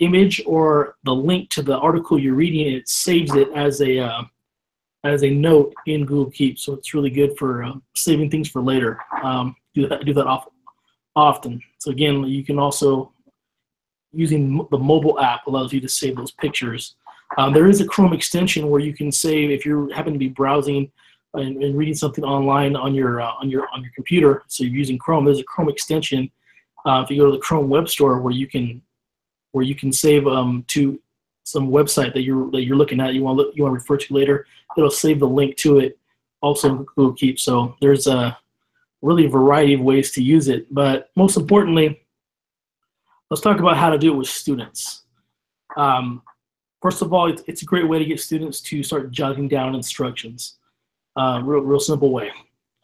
image or the link to the article you're reading, it saves it as a note in Google Keep. So it's really good for saving things for later. Do that often. So again, you can also, using the mobile app allows you to save those pictures. There is a Chrome extension where you can save if you happen to be browsing and reading something online on your computer. So you're using Chrome. There's a Chrome extension. If you go to the Chrome Web Store, where you can save to some website that you're looking at, you want to refer to later. It'll save the link to it also in Google Keep. So there's really a variety of ways to use it. But most importantly, let's talk about how to do it with students. First of all, it's a great way to get students to start jotting down instructions. Real simple way.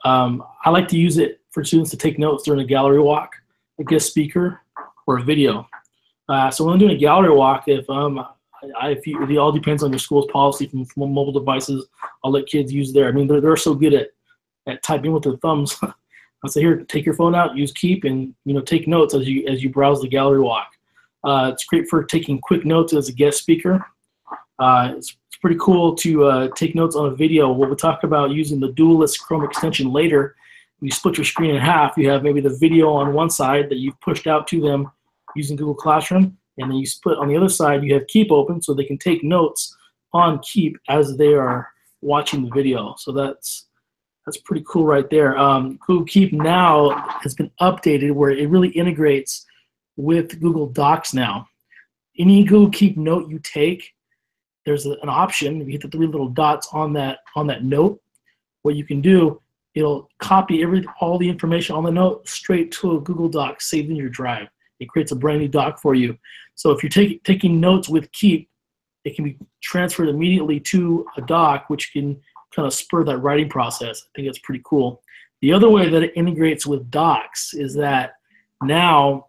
I like to use it for students to take notes during a gallery walk, a guest speaker, or a video. So when I'm doing a gallery walk, it all depends on your school's policy from mobile devices. I'll let kids use their. I mean, they're so good at typing with their thumbs. I'll say, here, take your phone out, use Keep, and take notes as you browse the gallery walk. It's great for taking quick notes as a guest speaker. It's pretty cool to take notes on a video. We'll talk about using the Dualist Chrome extension later. When you split your screen in half, you have maybe the video on one side that you've pushed out to them using Google Classroom, and then you split on the other side, you have Keep open so they can take notes on Keep as they are watching the video. So that's pretty cool right there. Google Keep now has been updated where it really integrates with Google Docs now. Any Google Keep note you take, there's an option. If you hit the three little dots on that note, what you can do, it'll copy all the information on the note straight to a Google Doc saved in your drive. It creates a brand new doc for you. So if you're taking notes with Keep, it can be transferred immediately to a doc, which can kind of spur that writing process. I think that's pretty cool. The other way that it integrates with Docs is that now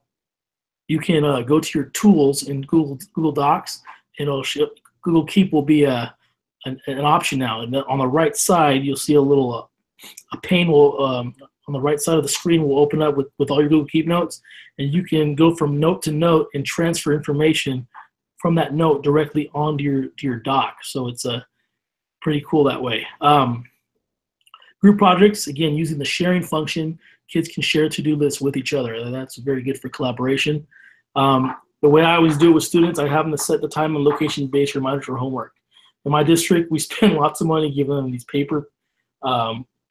you can go to your tools in Google Docs, and Google Keep will be an option now. And on the right side, you'll see a little a pane will on the right side of the screen will open up with all your Google Keep notes, and you can go from note to note and transfer information from that note directly onto your doc. So it's pretty cool that way. Group projects, again, using the sharing function, kids can share to-do lists with each other. And that's very good for collaboration. The way I always do it with students, I have them to set the time and location-based reminders for homework. In my district, we spend lots of money giving them these paper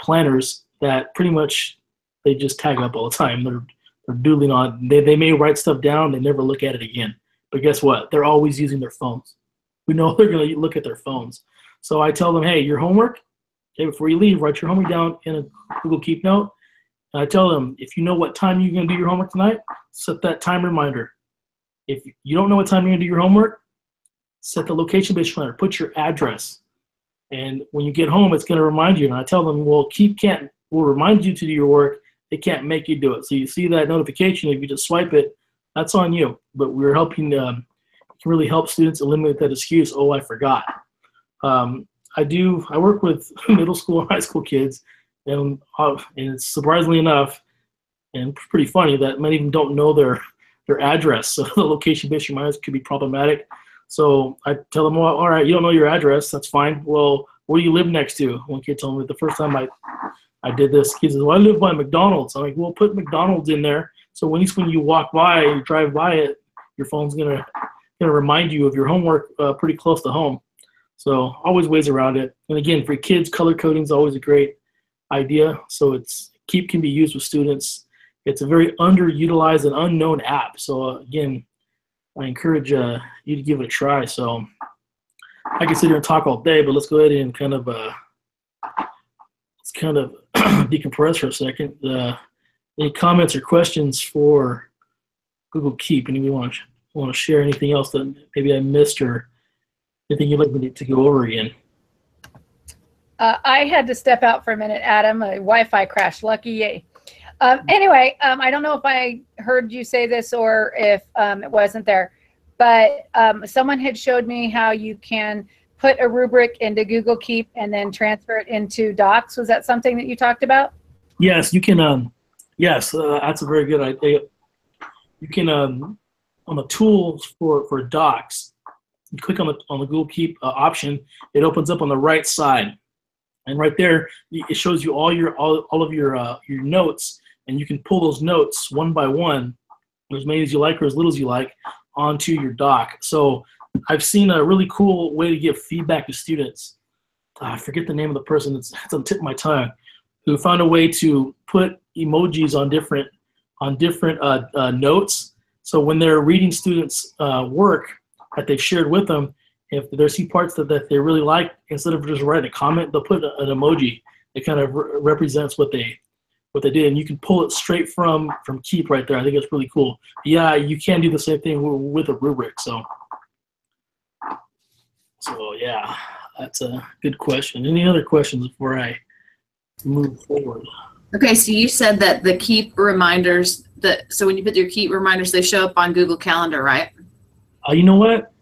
planners that pretty much they just tag up all the time. They're doodling on. They may write stuff down, they never look at it again. But guess what? They're always using their phones. We know they're going to look at their phones. So I tell them, hey, your homework, okay, before you leave, write your homework down in a Google Keep note. And I tell them, if you know what time you're going to do your homework tonight, set that time reminder. If you don't know what time you're going to do your homework, set the location-based reminder. Put your address. And when you get home, it's going to remind you. And I tell them, well, Keep will remind you to do your work. It can't make you do it. So you see that notification, if you just swipe it, that's on you. But we're helping to really help students eliminate that excuse, oh, I forgot. I work with middle school and high school kids, and it's surprisingly enough, and pretty funny that many of them don't know their address. So the location-based reminders could be problematic. So I tell them, well, all right, you don't know your address, that's fine. Well, where do you live next to? One kid told me the first time I did this, he says, well, I live by McDonald's. I'm like, well, put McDonald's in there. So at least when you walk by, you drive by it, your phone's gonna remind you of your homework pretty close to home. So always ways around it. And again, for kids, color coding is always a great idea. So Keep can be used with students. It's a very underutilized and unknown app. So again, I encourage you to give it a try. So I can sit here and talk all day, but let's go ahead and kind of decompress for a second. Any comments or questions for Google Keep? Anyone want to share anything else that maybe I missed, or anything you'd like me to go over again? I had to step out for a minute, Adam. A Wi-Fi crash. Lucky, yay. Anyway, I don't know if I heard you say this or if it wasn't there, but someone had showed me how you can put a rubric into Google Keep and then transfer it into Docs. Was that something that you talked about? Yes, you can. Yes, that's a very good idea. You can on the tools for docs, you click on the Google Keep option. It opens up on the right side, and right there it shows you all of your notes, and you can pull those notes one by one, as many as you like or as little as you like, onto your doc. So I've seen a really cool way to give feedback to students. I forget the name of the person, it's on the tip of my tongue, who found a way to put emojis on different notes. So when they're reading students' work that they've shared with them, if they see parts that they really like, instead of just writing a comment, they'll put an emoji that kind of represents what they did, and you can pull it straight from Keep right there. I think it's really cool. Yeah, you can do the same thing with a rubric. So yeah, that's a good question. Any other questions before I move forward? Okay, so you said that the Keep reminders, so when you put your Keep reminders, they show up on Google Calendar, right? You know what?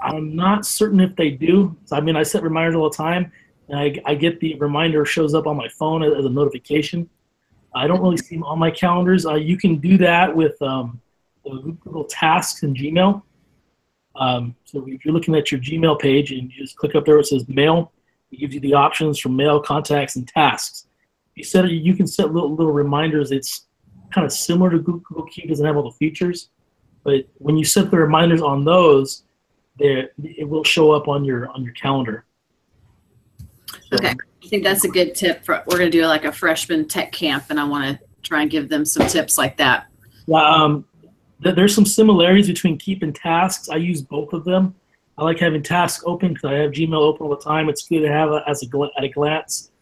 I'm not certain if they do. I mean, I set reminders all the time, and I get the reminder shows up on my phone as a notification. I don't really see them on my calendars. You can do that with the Google Tasks in Gmail. So if you're looking at your Gmail page and you just click up there where it says Mail, it gives you the options for Mail, Contacts, and Tasks. You can set little reminders. It's kind of similar to Google Keep, doesn't have all the features, but when you set the reminders on those, it will show up on your calendar. So, okay, I think that's a good tip. We're going to do like a freshman tech camp, and I want to try and give them some tips like that. Yeah, there's some similarities between Keep and Tasks. I use both of them. I like having Tasks open because I have Gmail open all the time. It's good to have it at a glance.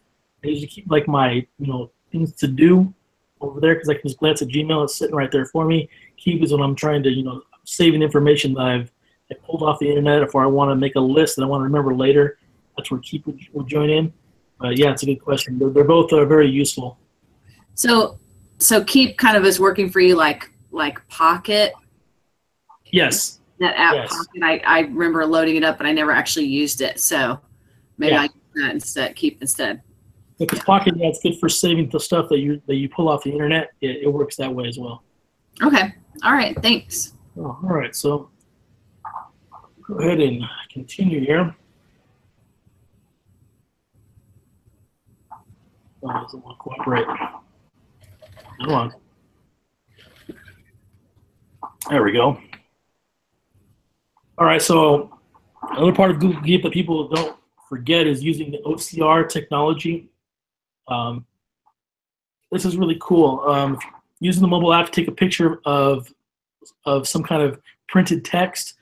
I usually keep like my things to do over there because I can just glance at Gmail. It's sitting right there for me. Keep is when I'm trying to saving information that I pulled off the internet, if I want to make a list that I want to remember later. That's where Keep would join in. Yeah, it's a good question. They're both very useful. So Keep kind of is working for you like Pocket. Yes. That app, yes. Pocket, I remember loading it up, but I never actually used it. So maybe I use that instead. Keep instead. Because Pocket, it's good for saving the stuff that you pull off the internet. It works that way as well. Okay. All right. Thanks. Oh, all right. So go ahead and continue here. Oh, it doesn't want to cooperate. Come on. There we go. All right. So another part of Google Keep that people don't forget is using the OCR technology. This is really cool. Using the mobile app to take a picture of some kind of printed text,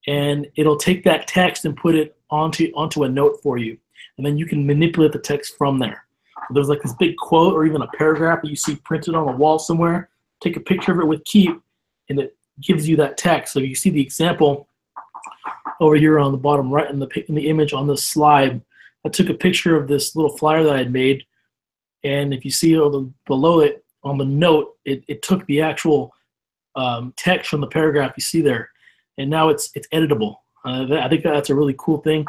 and it'll take that text and put it onto a note for you, and then you can manipulate the text from there. So there's like this big quote or even a paragraph that you see printed on a wall somewhere. Take a picture of it with Keep, and it gives you that text. So you see the example over here on the bottom right in the image on this slide. I took a picture of this little flyer that I had made, and if you see below it on the note, it took the actual text from the paragraph you see there, and now it's editable. I think that's a really cool thing.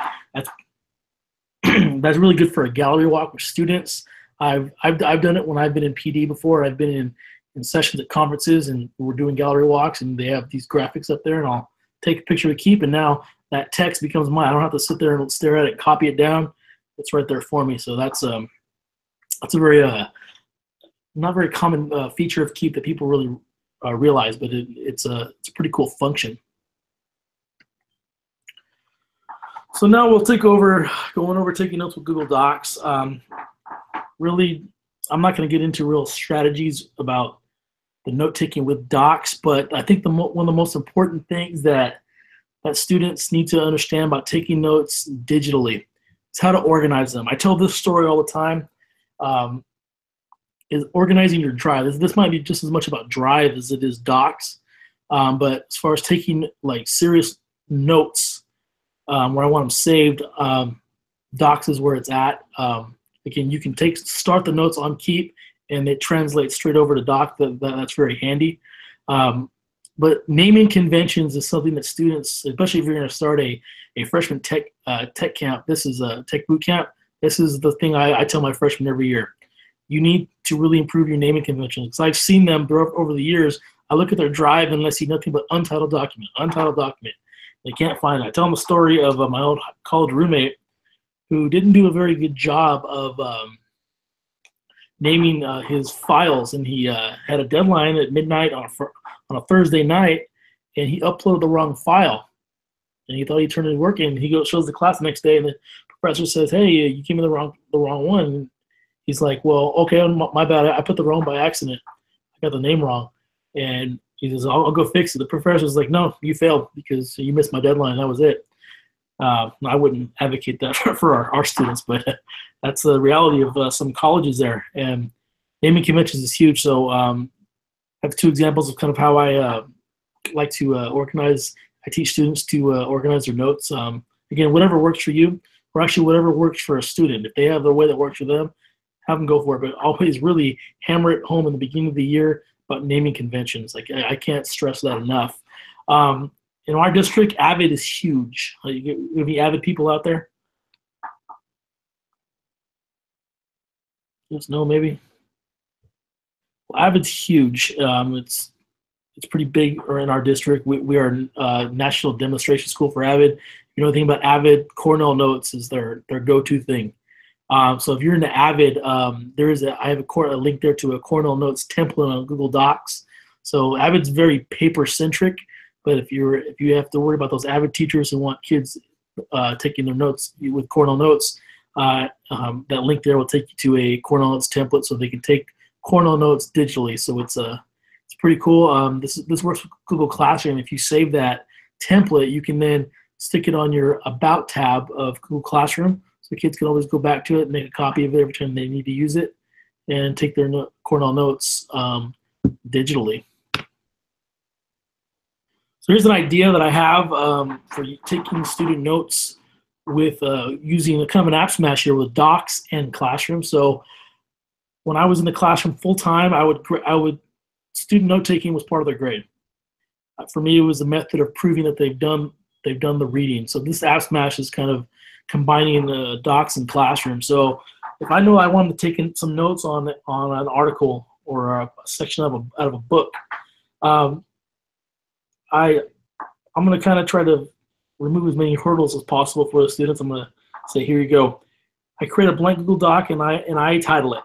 That's really good for a gallery walk with students. I've done it when I've been in PD before. I've been in sessions at conferences, and we're doing gallery walks, and they have these graphics up there, and I'll take a picture to Keep, and now that text becomes mine. I don't have to sit there and stare at it, copy it down. It's right there for me. So that's a very not very common feature of Keep that people really realize, but it's a pretty cool function. So now we'll going over taking notes with Google Docs. Really, I'm not going to get into real strategies about the note taking with Docs, but I think one of the most important things that students need to understand about taking notes digitally is how to organize them. I tell this story all the time. Is organizing your drive. This might be just as much about Drive as it is Docs, but as far as taking like serious notes where I want them saved, Docs is where it's at. Again, you can start the notes on Keep, and it translates straight over to Doc. That's very handy. But naming conventions is something that students, especially if you're going to start a freshman tech camp, this is a tech boot camp. This is the thing I tell my freshmen every year. You need to really improve your naming conventions. Because I've seen them over the years. I look at their drive and I see nothing but untitled document, untitled document. They can't find it. I tell them a story of my old college roommate who didn't do a very good job of naming his files, and he had a deadline at midnight on a Thursday night, and he uploaded the wrong file, and he thought he turned his work in. He shows the class the next day, and the professor says, "Hey, you gave me the wrong one." He's like, "Well, okay, my bad. I put the wrong by accident. I got the name wrong." And he says, "I'll go fix it." The professor's like, "No, you failed because you missed my deadline. That was it." I wouldn't advocate that for our students, but that's the reality of some colleges there. And naming conventions is huge. So I have two examples of kind of how I like to organize. I teach students to organize their notes. Again, whatever works for you, or actually whatever works for a student. If they have the way that works for them, have them go for it. But always really hammer it home in the beginning of the year about naming conventions. Like I can't stress that enough. In our district, Avid is huge. Any Avid people out there? Yes, no, maybe. Well, Avid's huge. It's pretty big in our district. We are a national demonstration school for Avid. You know anything about Avid? Cornell Notes is their go-to thing. So if you're into Avid, I have a link there to a Cornell Notes template on Google Docs. So Avid's very paper-centric. But if you have to worry about those Avid teachers who want kids taking their notes with Cornell Notes, that link there will take you to a Cornell Notes template so they can take Cornell Notes digitally. So it's pretty cool. This works with Google Classroom. If you save that template, you can then stick it on your About tab of Google Classroom, so kids can always go back to it and make a copy of it every time they need to use it, and take their Cornell Notes digitally. So here's an idea that I have for taking student notes with using a kind of an app smash here with Docs and Classroom. So when I was in the classroom full time, student note taking was part of their grade. For me, it was a method of proving that they've done the reading. So this app smash is kind of combining Docs and Classroom. So if I know I wanted to take some notes on an article or a section out of a book, I'm going to kind of try to remove as many hurdles as possible for the students. I'm going to say, here you go. I create a blank Google Doc and I title it,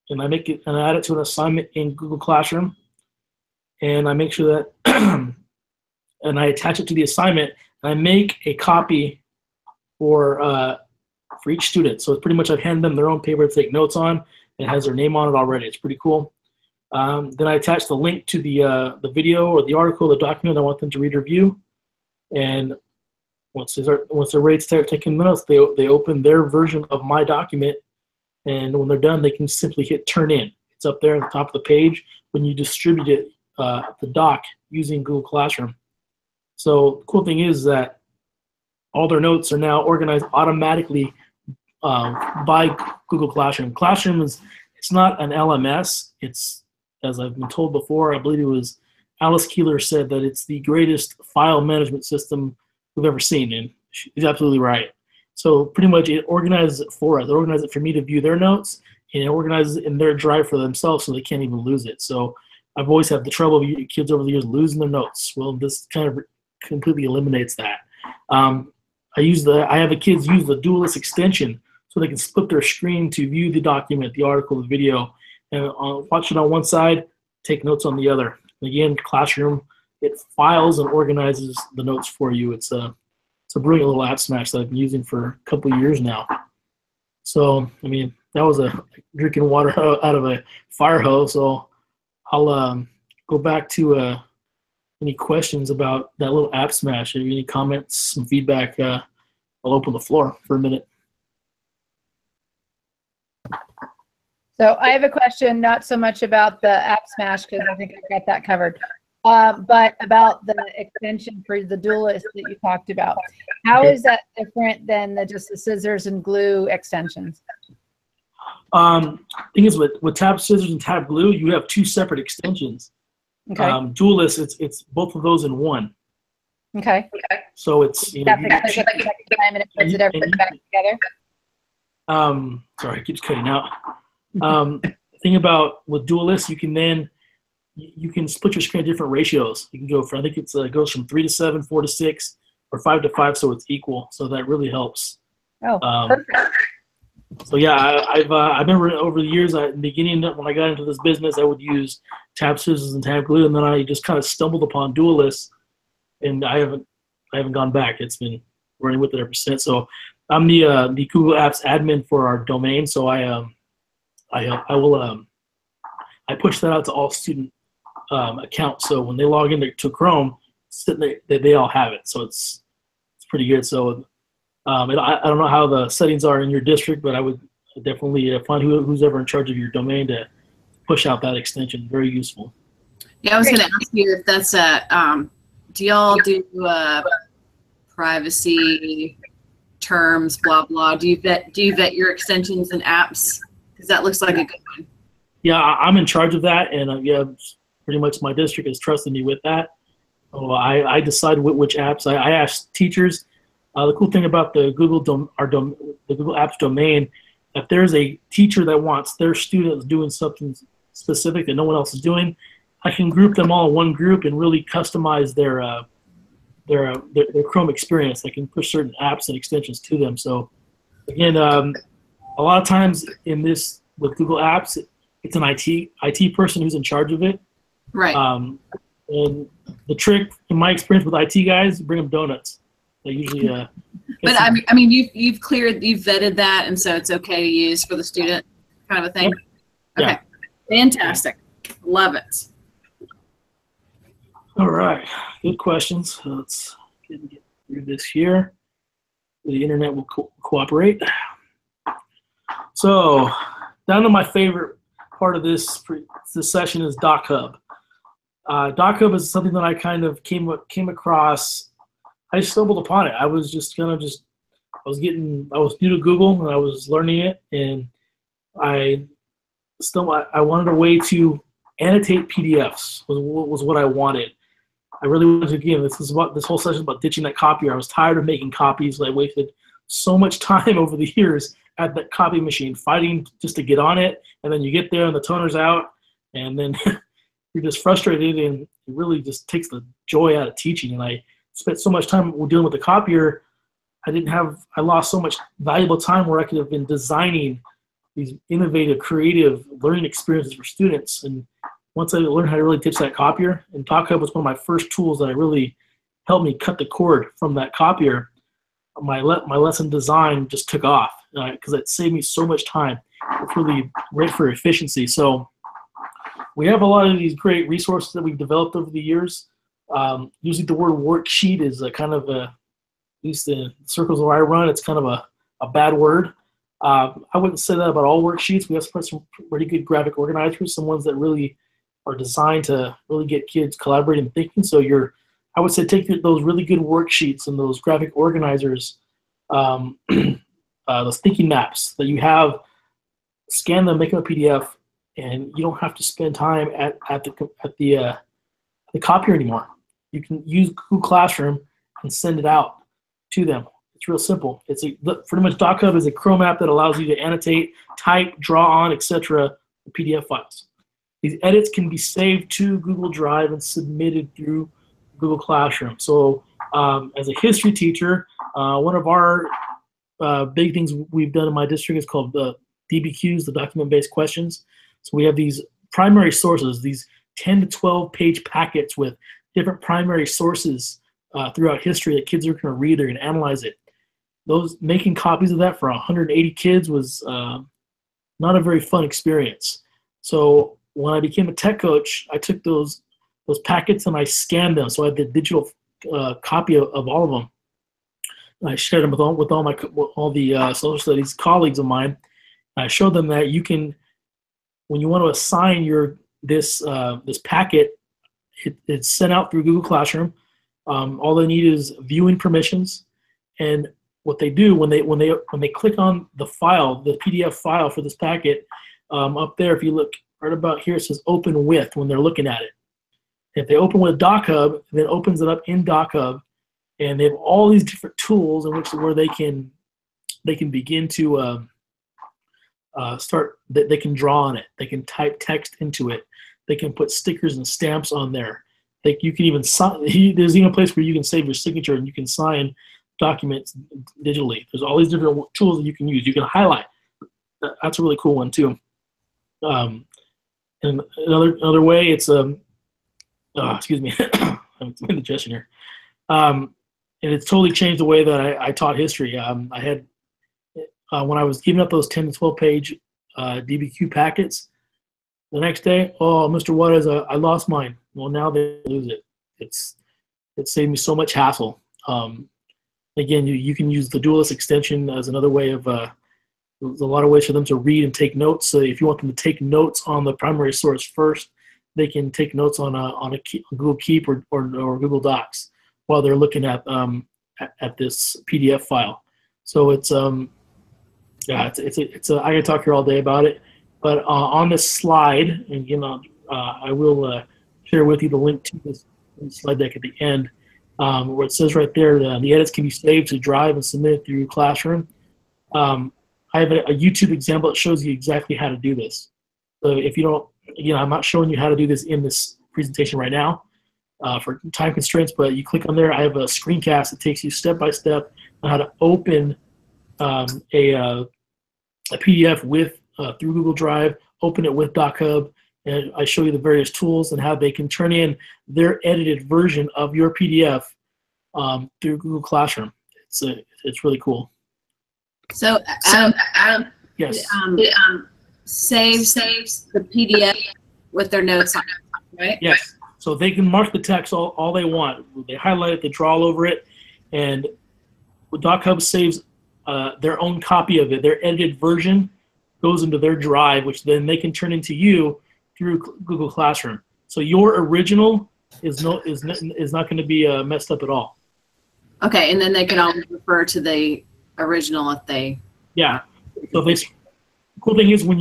and I make it and I add it to an assignment in Google Classroom, and I make sure that and I attach it to the assignment, and I make a copy for each student. So it's pretty much I've handed them their own paper to take notes on. It has their name on it already. It's pretty cool. Then I attach the link to the video or the article, the document I want them to read or view. And once they're ready to start taking notes, they open their version of my document. And when they're done, they can simply hit turn in. It's up there at the top of the page when you distribute it, the doc, using Google Classroom. So the cool thing is that all their notes are now organized automatically by Google Classroom. Classroom it's not an LMS. It's, as I've been told before, I believe it was Alice Keeler said that it's the greatest file management system we've ever seen, and she's absolutely right. So pretty much it organizes it for us. It organizes it for me to view their notes, and it organizes it in their drive for themselves so they can't even lose it. So I've always had the trouble of kids over the years losing their notes. Well, this kind of completely eliminates that. I have the kids use the Duelist extension so they can split their screen to view the document, the article, the video, and watch it on one side, take notes on the other. Again, Classroom, it files and organizes the notes for you. It's a brilliant little app smash that I've been using for a couple of years now. So, I mean, that was drinking water out of a fire hose. So I'll go back to any questions about that little app smash. If you have any comments, some feedback, I'll open the floor for a minute. So I have a question, not so much about the app smash, because I think I got that covered, but about the extension for the Duelist that you talked about. How is that different than just the scissors and glue extensions? Thing is, with tab scissors and tab glue, you have two separate extensions. Okay. Duelist, it's both of those in one. Okay. So it's and it puts it everything back together. Sorry, it keeps cutting out. Thing about with Duelist, you can then you can split your screen at different ratios. You can go from, I think it goes from 3 to 7, 4 to 6, or 5 to 5, so it's equal. So that really helps. Oh, perfect. So yeah, I remember over the years, in the beginning when I got into this business, I would use tab scissors and tab glue, and then I just kind of stumbled upon Duelist, and I haven't gone back. It's been running with it ever since. So I'm the Google Apps admin for our domain. So I push that out to all student accounts. So when they log into Chrome, they all have it. So it's pretty good. So I don't know how the settings are in your district, but I would definitely find who's ever in charge of your domain to push out that extension. Very useful. Yeah, I was going to ask you if that's do y'all do privacy terms, blah blah? Do you vet your extensions and apps? Because that looks like a good one. Yeah, I'm in charge of that, and yeah, pretty much my district has trusted me with that. So I decide which apps. I ask teachers. The cool thing about the Google Apps domain, if there's a teacher that wants their students doing something specific that no one else is doing, I can group them all in one group and really customize their Chrome experience. I can push certain apps and extensions to them. So again, a lot of times with Google Apps, it's an IT person who's in charge of it. Right. And the trick, in my experience with IT guys, bring them donuts. They usually. But I mean, you've vetted that, and so it's okay to use for the student, kind of a thing. Yeah. Okay, fantastic, love it. All right, good questions. Let's get through this here. The internet will cooperate. So, down to my favorite part of this session is Doc Hub. Doc Hub is something that I kind of came across. I stumbled upon it. I was I was new to Google and I was learning it, and I wanted a way to annotate PDFs was what I wanted. I really wanted to, again, this whole session is about ditching that copier. I was tired of making copies. I wasted so much time over the years at that copy machine, fighting just to get on it, and then you get there and the toner's out, and then you're just frustrated, and it really just takes the joy out of teaching. And I spent so much time dealing with the copier, I lost so much valuable time where I could have been designing these innovative, creative learning experiences for students. And once I learned how to really ditch that copier, and Doc Hub was one of my first tools that really helped me cut the cord from that copier, my lesson design just took off because it saved me so much time. It's really great for efficiency. So we have a lot of these great resources that we've developed over the years. Usually the word worksheet is a kind of at least in circles where I run, it's kind of a bad word. I wouldn't say that about all worksheets. We have some pretty good graphic organizers, some ones that really are designed to really get kids collaborating and thinking. So I would say take those really good worksheets and those graphic organizers, those thinking maps that you have, scan them, make them a PDF, and you don't have to spend time at the copier anymore. You can use Google Classroom and send it out to them. It's real simple. Pretty much Doc Hub is a Chrome app that allows you to annotate, type, draw on, etc. PDF files. These edits can be saved to Google Drive and submitted through Google Classroom. So as a history teacher, one of our big things we've done in my district is called the DBQs, the document-based questions. So we have these primary sources, these 10 to 12 page packets with different primary sources throughout history that kids are going to read, they're going to analyze it. Making copies of that for 180 kids was not a very fun experience. So when I became a tech coach, I took those packets and I scanned them. So I had the digital copy of all of them. And I shared them with all the social studies colleagues of mine. And I showed them that you can, when you want to assign this packet, it's sent out through Google Classroom. All they need is viewing permissions, and what they do when they click on the file, the PDF file for this packet, up there, if you look right about here, it says open with when they're looking at it. If they open with Doc Hub, then it opens it up in Doc Hub, and they have all these different tools where they can begin to they can draw on it, they can type text into it, They can put stickers and stamps on there. You can even sign. There's even a place where you can save your signature and you can sign documents digitally. There's all these different tools that you can use. You can highlight. That's a really cool one too. And another way, it's excuse me, I'm indigestion here. And it's totally changed the way that I taught history. I had when I was giving up those 10 to 12 page DBQ packets, the next day, oh, Mr. Juarez, I lost mine. Well, now they lose it. It saved me so much hassle. Again, you can use the Duelist extension as another way of, there's a lot of ways for them to read and take notes. So if you want them to take notes on the primary source first, they can take notes on a Google Keep or Google Docs while they're looking at this PDF file. So it's yeah, I could talk here all day about it. But on this slide, and I will share with you the link to this slide deck at the end, where it says right there the edits can be saved to Drive and submitted through Classroom. I have a YouTube example that shows you exactly how to do this. So if you don't, I'm not showing you how to do this in this presentation right now for time constraints, but you click on there. I have a screencast that takes you step by step on how to open a PDF with through Google Drive, open it with DocHub, and I show you the various tools and how they can turn in their edited version of your PDF through Google Classroom. It's really cool. So Adam, yes, saves the PDF with their notes on it, right? Yes. So they can mark the text all they want. They highlight it, they draw all over it, and DocHub saves their own copy of it. Their edited version goes into their drive, which then they can turn into you through Google Classroom. So your original is not going to be messed up at all. Okay, and then they can always refer to the original if they. Yeah. So the cool thing is when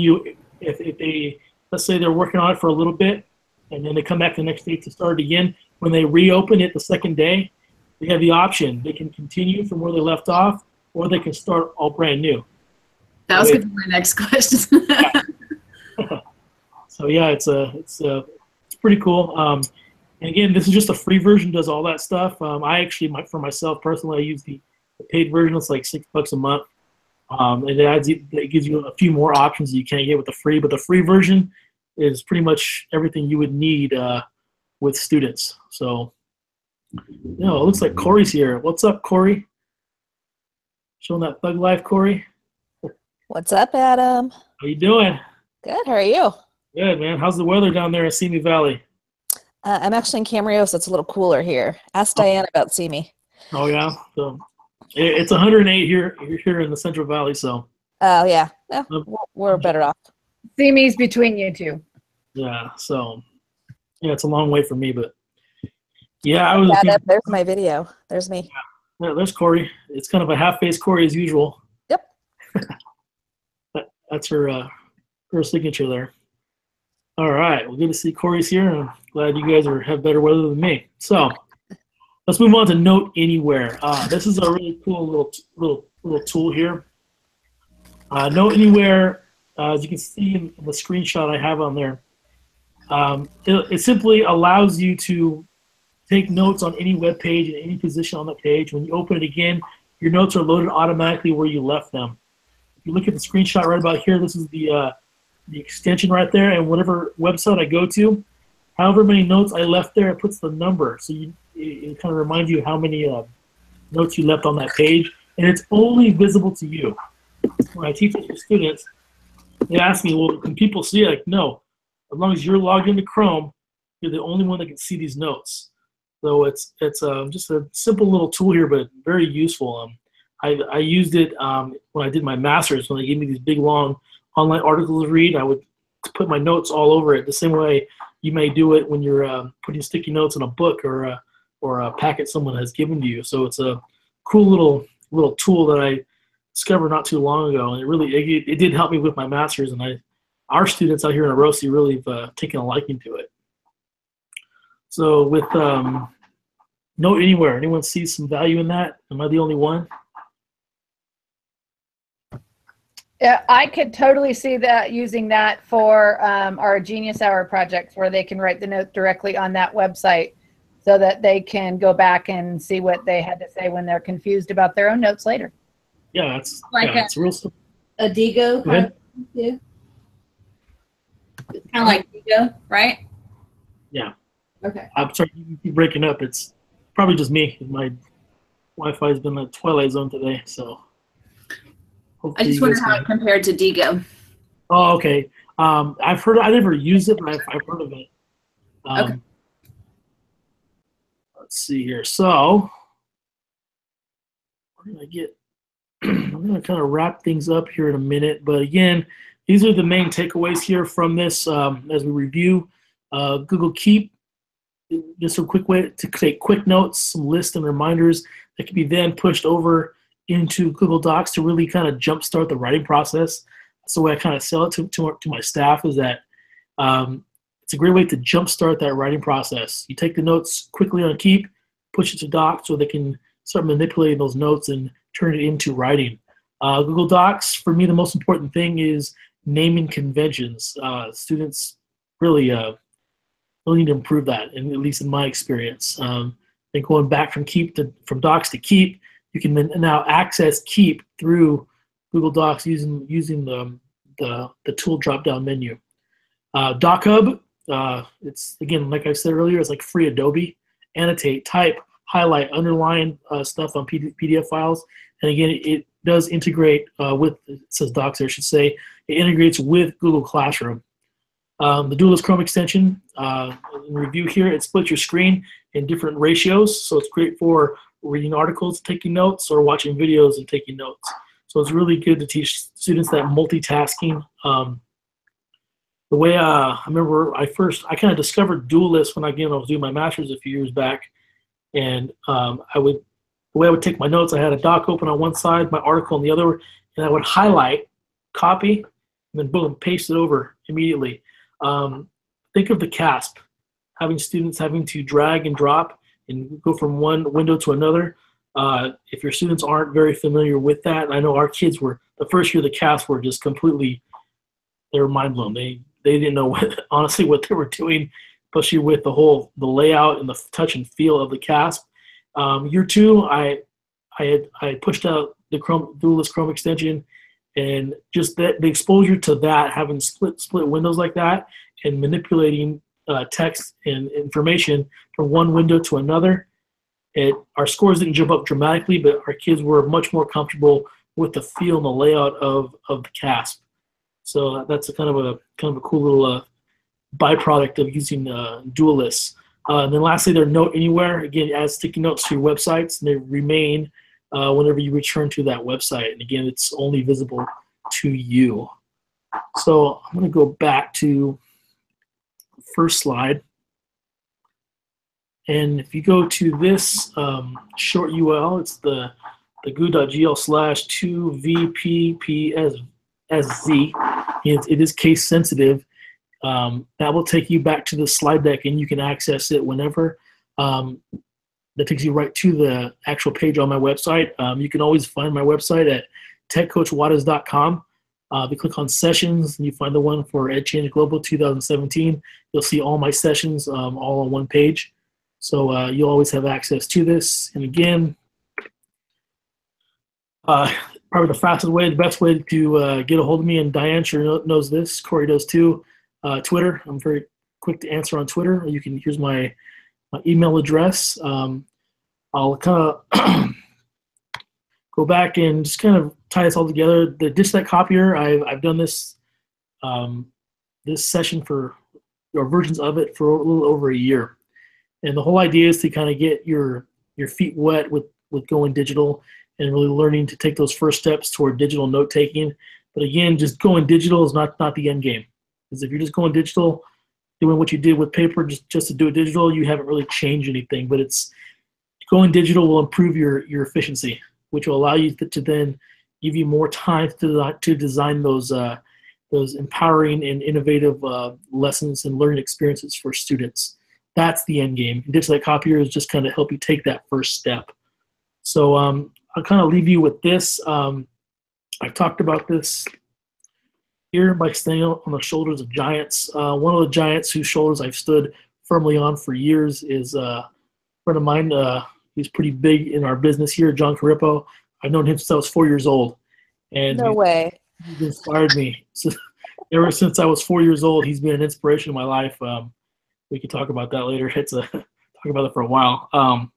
if they, let's say they're working on it for a little bit, and then they come back the next day to start it again. When they reopen it the second day, they have the option. They can continue from where they left off, or they can start all brand new. That was going to be my next question. So yeah, it's pretty cool. And again, this is just a free version. Does all that stuff. I actually, for myself personally, I use the paid version. It's like $6 a month, and it gives you a few more options that you can't get with the free. But the free version is pretty much everything you would need with students. So, it looks like Corey's here. What's up, Corey? Showing that thug life, Corey. What's up, Adam? How you doing? Good. How are you? Good, man. How's the weather down there in Simi Valley? I'm actually in Camarillo, so it's a little cooler here. Ask Diane about Simi. Oh yeah. So it's 108 here in the Central Valley. So. Oh yeah. No, we're better off. Simi's between you two. Yeah. So yeah, it's a long way for me, but yeah, I was. There's my video. There's me. Yeah, there's Corey. It's kind of a half-faced Corey as usual. Yep. That's her signature there. All right. Well, good to see Corey's here. I'm glad you guys have better weather than me. So let's move on to Note Anywhere. This is a really cool little tool here. Note Anywhere, as you can see in the screenshot I have on there, it simply allows you to take notes on any web page in any position on the page. When you open it again, your notes are loaded automatically where you left them. If you look at the screenshot right about here, this is the extension right there, and whatever website I go to, however many notes I left there, it puts the number. So it kind of reminds you how many notes you left on that page, and it's only visible to you. When I teach it to students, they ask me, well, can people see it? Like, no. As long as you're logged into Chrome, you're the only one that can see these notes. So it's just a simple little tool here, but very useful. I used it when I did my master's. When they gave me these big, long online articles to read, I would put my notes all over it, the same way you may do it when you're putting sticky notes in a book or a packet someone has given to you. So it's a cool little tool that I discovered not too long ago, and it did help me with my master's, and our students out here in Arosi really have taken a liking to it. So with Note Anywhere, anyone see some value in that? Am I the only one? Yeah, I could totally see that using that for our Genius Hour project, where they can write the note directly on that website, so that they can go back and see what they had to say when they're confused about their own notes later. Yeah, it's Like it's real simple. A Digo Go kind ahead. of thing, too. It's kind of like Digo, right? Yeah. Okay. I'm sorry, you keep breaking up. It's probably just me. My Wi-Fi has been a twilight zone today, so. I hopefully just you wonder guys how can- it compared to Digo. Oh, okay. I've heard. I never used it, but I've heard of it. Okay. Let's see here. So, we're gonna get. I'm gonna kind of wrap things up here in a minute, but again, these are the main takeaways here from this as we review Google Keep. Just a quick way to take quick notes, some lists and reminders that can be then pushed over into Google Docs to really kind of jumpstart the writing process. That's the way I kind of sell it to my staff, is that it's a great way to jumpstart that writing process. You take the notes quickly on Keep, push it to Docs so they can start manipulating those notes and turn it into writing. Google Docs, for me, the most important thing is naming conventions. Students really need to improve that, and at least in my experience. And going back from from Docs to Keep, you can now access Keep through Google Docs using the tool drop-down menu. Doc Hub, it's again, like I said earlier, it's like free Adobe. Annotate, type, highlight, underline stuff on PDF files, and again, it does integrate with. It says Docs there, I should say. It integrates with Google Classroom. The Duelist Chrome extension, in review here, it splits your screen in different ratios, so it's great for reading articles, taking notes, or watching videos and taking notes. So it's really good to teach students that multitasking. The way I remember, I kind of discovered Duelist when I was doing my master's a few years back, and the way I would take my notes, I had a doc open on one side, my article on the other, and I would highlight, copy, and then boom, paste it over immediately. Think of the CASP, having students having to drag and drop and go from one window to another. If your students aren't very familiar with that, and I know our kids were, the first year of the CASP were just completely, they were mind blown. They didn't know honestly what they were doing, especially with the layout and the touch and feel of the CASP. Year two, I pushed out the Duelist Chrome extension, and just the exposure to that, having split windows like that, and manipulating text and information from one window to another, our scores didn't jump up dramatically, but our kids were much more comfortable with the feel and the layout of the CASP. So that's a kind of a cool little byproduct of using Duelist. And then lastly, their Note Anywhere, again, adds sticky notes to your websites, and they remain whenever you return to that website. And again, it's only visible to you. So I'm going to go back to the first slide. And if you go to this short URL, it's the goo.gl/2vppsz. It is case sensitive. That will take you back to the slide deck, and you can access it whenever. That takes you right to the actual page on my website. You can always find my website at techcoachwadas.com. If you click on sessions and you find the one for EdChange Global 2017, you'll see all my sessions all on one page. So you'll always have access to this. And again, probably the fastest way, the best way to get a hold of me, and Diane sure knows this, Corey does too, Twitter. I'm very quick to answer on Twitter. Here's my email address. I'll kind of go back and just kind of tie this all together. The Dislike Copier, I've done this this session or versions of it for a little over a year. And the whole idea is to kind of get your feet wet with going digital and really learning to take those first steps toward digital note taking. But again, just going digital is not the end game. Because if you're just going digital, doing what you did with paper just to do it digital, you haven't really changed anything. But it's going digital will improve your efficiency, which will allow you to then give you more time to design those empowering and innovative lessons and learning experiences for students. That's the end game. Dislike Copier is just kind of help you take that first step. So I'll kind of leave you with this. I've talked about this here by standing on the shoulders of giants. One of the giants whose shoulders I've stood firmly on for years is a friend of mine. He's pretty big in our business here, John Carippo. I've known him since I was 4 years old, and No way. he's inspired me. So ever since I was 4 years old, he's been an inspiration in my life. We could talk about that later. It's a talk about it for a while.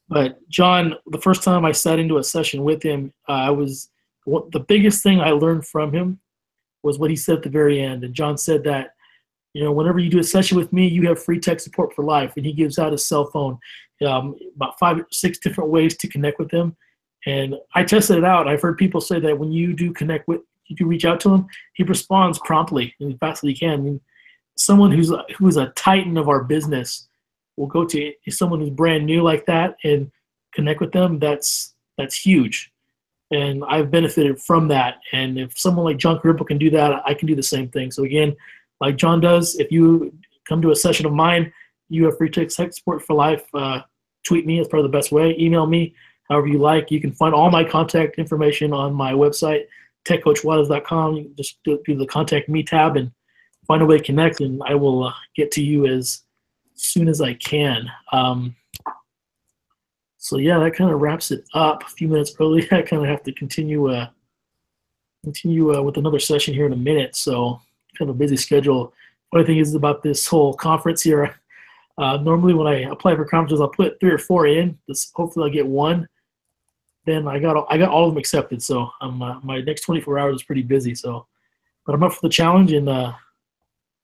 But John, the first time I sat into a session with him, the biggest thing I learned from him was what he said at the very end. And John said that, whenever you do a session with me, you have free tech support for life. And he gives out his cell phone, about 5 or 6 different ways to connect with him. And I tested it out. I've heard people say that when you do reach out to him, he responds promptly and as fast as he can. I mean, someone who's a titan of our business will go to someone who's brand new like that and connect with them. That's huge. And I've benefited from that. And if someone like John Carippo can do that, I can do the same thing. So again, like John does, if you come to a session of mine, you have free tech support for life. Tweet me, it's probably the best way. Email me, however you like. You can find all my contact information on my website, techcoachwaters.com. You can just do the Contact Me tab and find a way to connect, and I will get to you as soon as I can. So yeah, that kind of wraps it up. A few minutes early. I kind of have to continue with another session here in a minute. So kind of a busy schedule. Funny thing is about this whole conference here. Normally when I apply for conferences, I'll put 3 or 4 in. Hopefully I'll get one. Then I got all of them accepted. So my next 24 hours is pretty busy. So, but I'm up for the challenge, and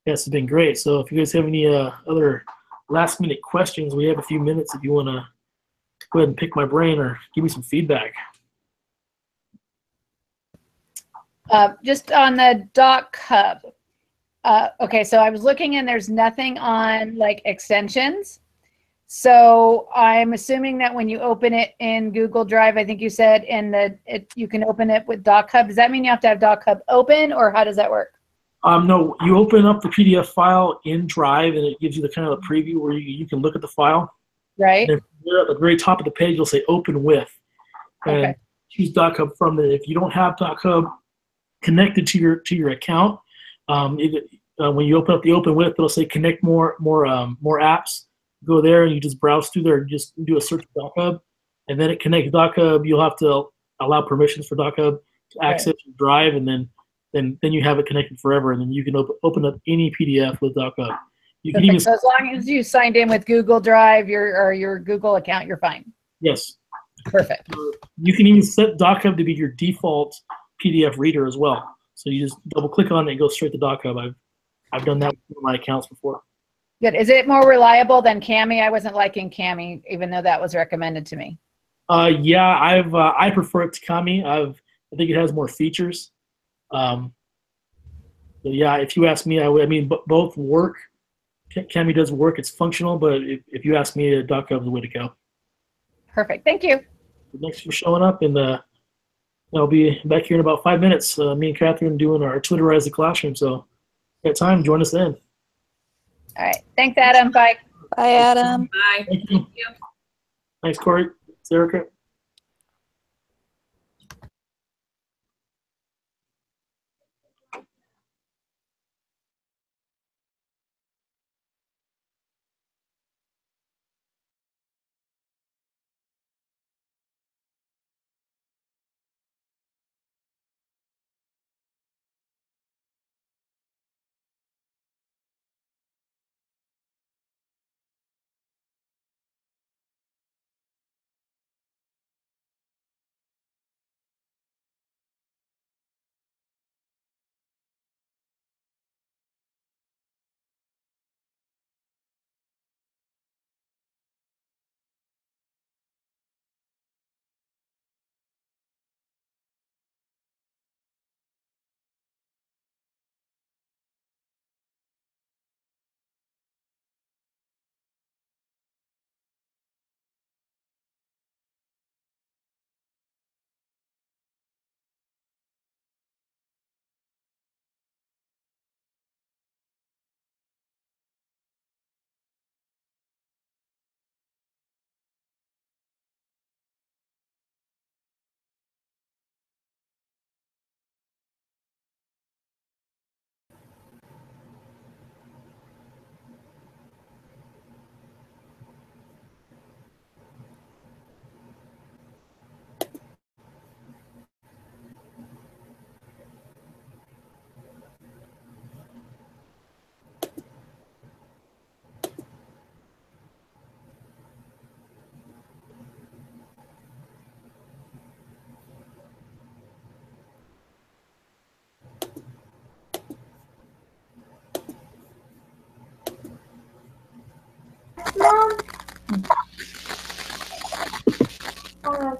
yes, it's been great. So if you guys have any other last minute questions, we have a few minutes if you want to go ahead and pick my brain or give me some feedback. Just on the Doc Hub. Okay, so I was looking and there's nothing on like extensions. So I'm assuming that when you open it in Google Drive, I think you said you can open it with Doc Hub. Does that mean you have to have Doc Hub open, or how does that work? No, you open up the PDF file in Drive, and it gives you the kind of the preview where you can look at the file. Right. And at the very top of the page, you'll say Open With, and Okay. choose Doc Hub from there. If you don't have Doc Hub connected to your account, when you open up the Open With, it'll say Connect more apps. Go there and you just browse through there and just do a search for Doc Hub, and then it connects Doc Hub. You'll have to allow permissions for Doc Hub to access your Drive, and then you have it connected forever, and then you can open up any PDF with Doc Hub. You can even, so as long as you signed in with Google Drive or your Google account, you're fine. yes. Perfect. You can even set Doc Hub to be your default PDF reader as well. So you just double click on it and go straight to Doc Hub. I've done that with my accounts before. Good. Is it more reliable than Cami? I wasn't liking Cami, even though that was recommended to me. Yeah, I prefer it to Cami. I think it has more features. So yeah, if you ask me, I mean, both work. Cami does work. It's functional, but if you ask me, Doc Hub is the way to go. Perfect. Thank you. Thanks for showing up, and I'll be back here in about 5 minutes. Me and Catherine doing our Twitterize the Classroom. So if you got time, join us then. All right. Thanks, Adam. Bye. Bye, Adam. Bye. Thank you. Thanks, Corey. Thanks, Erica.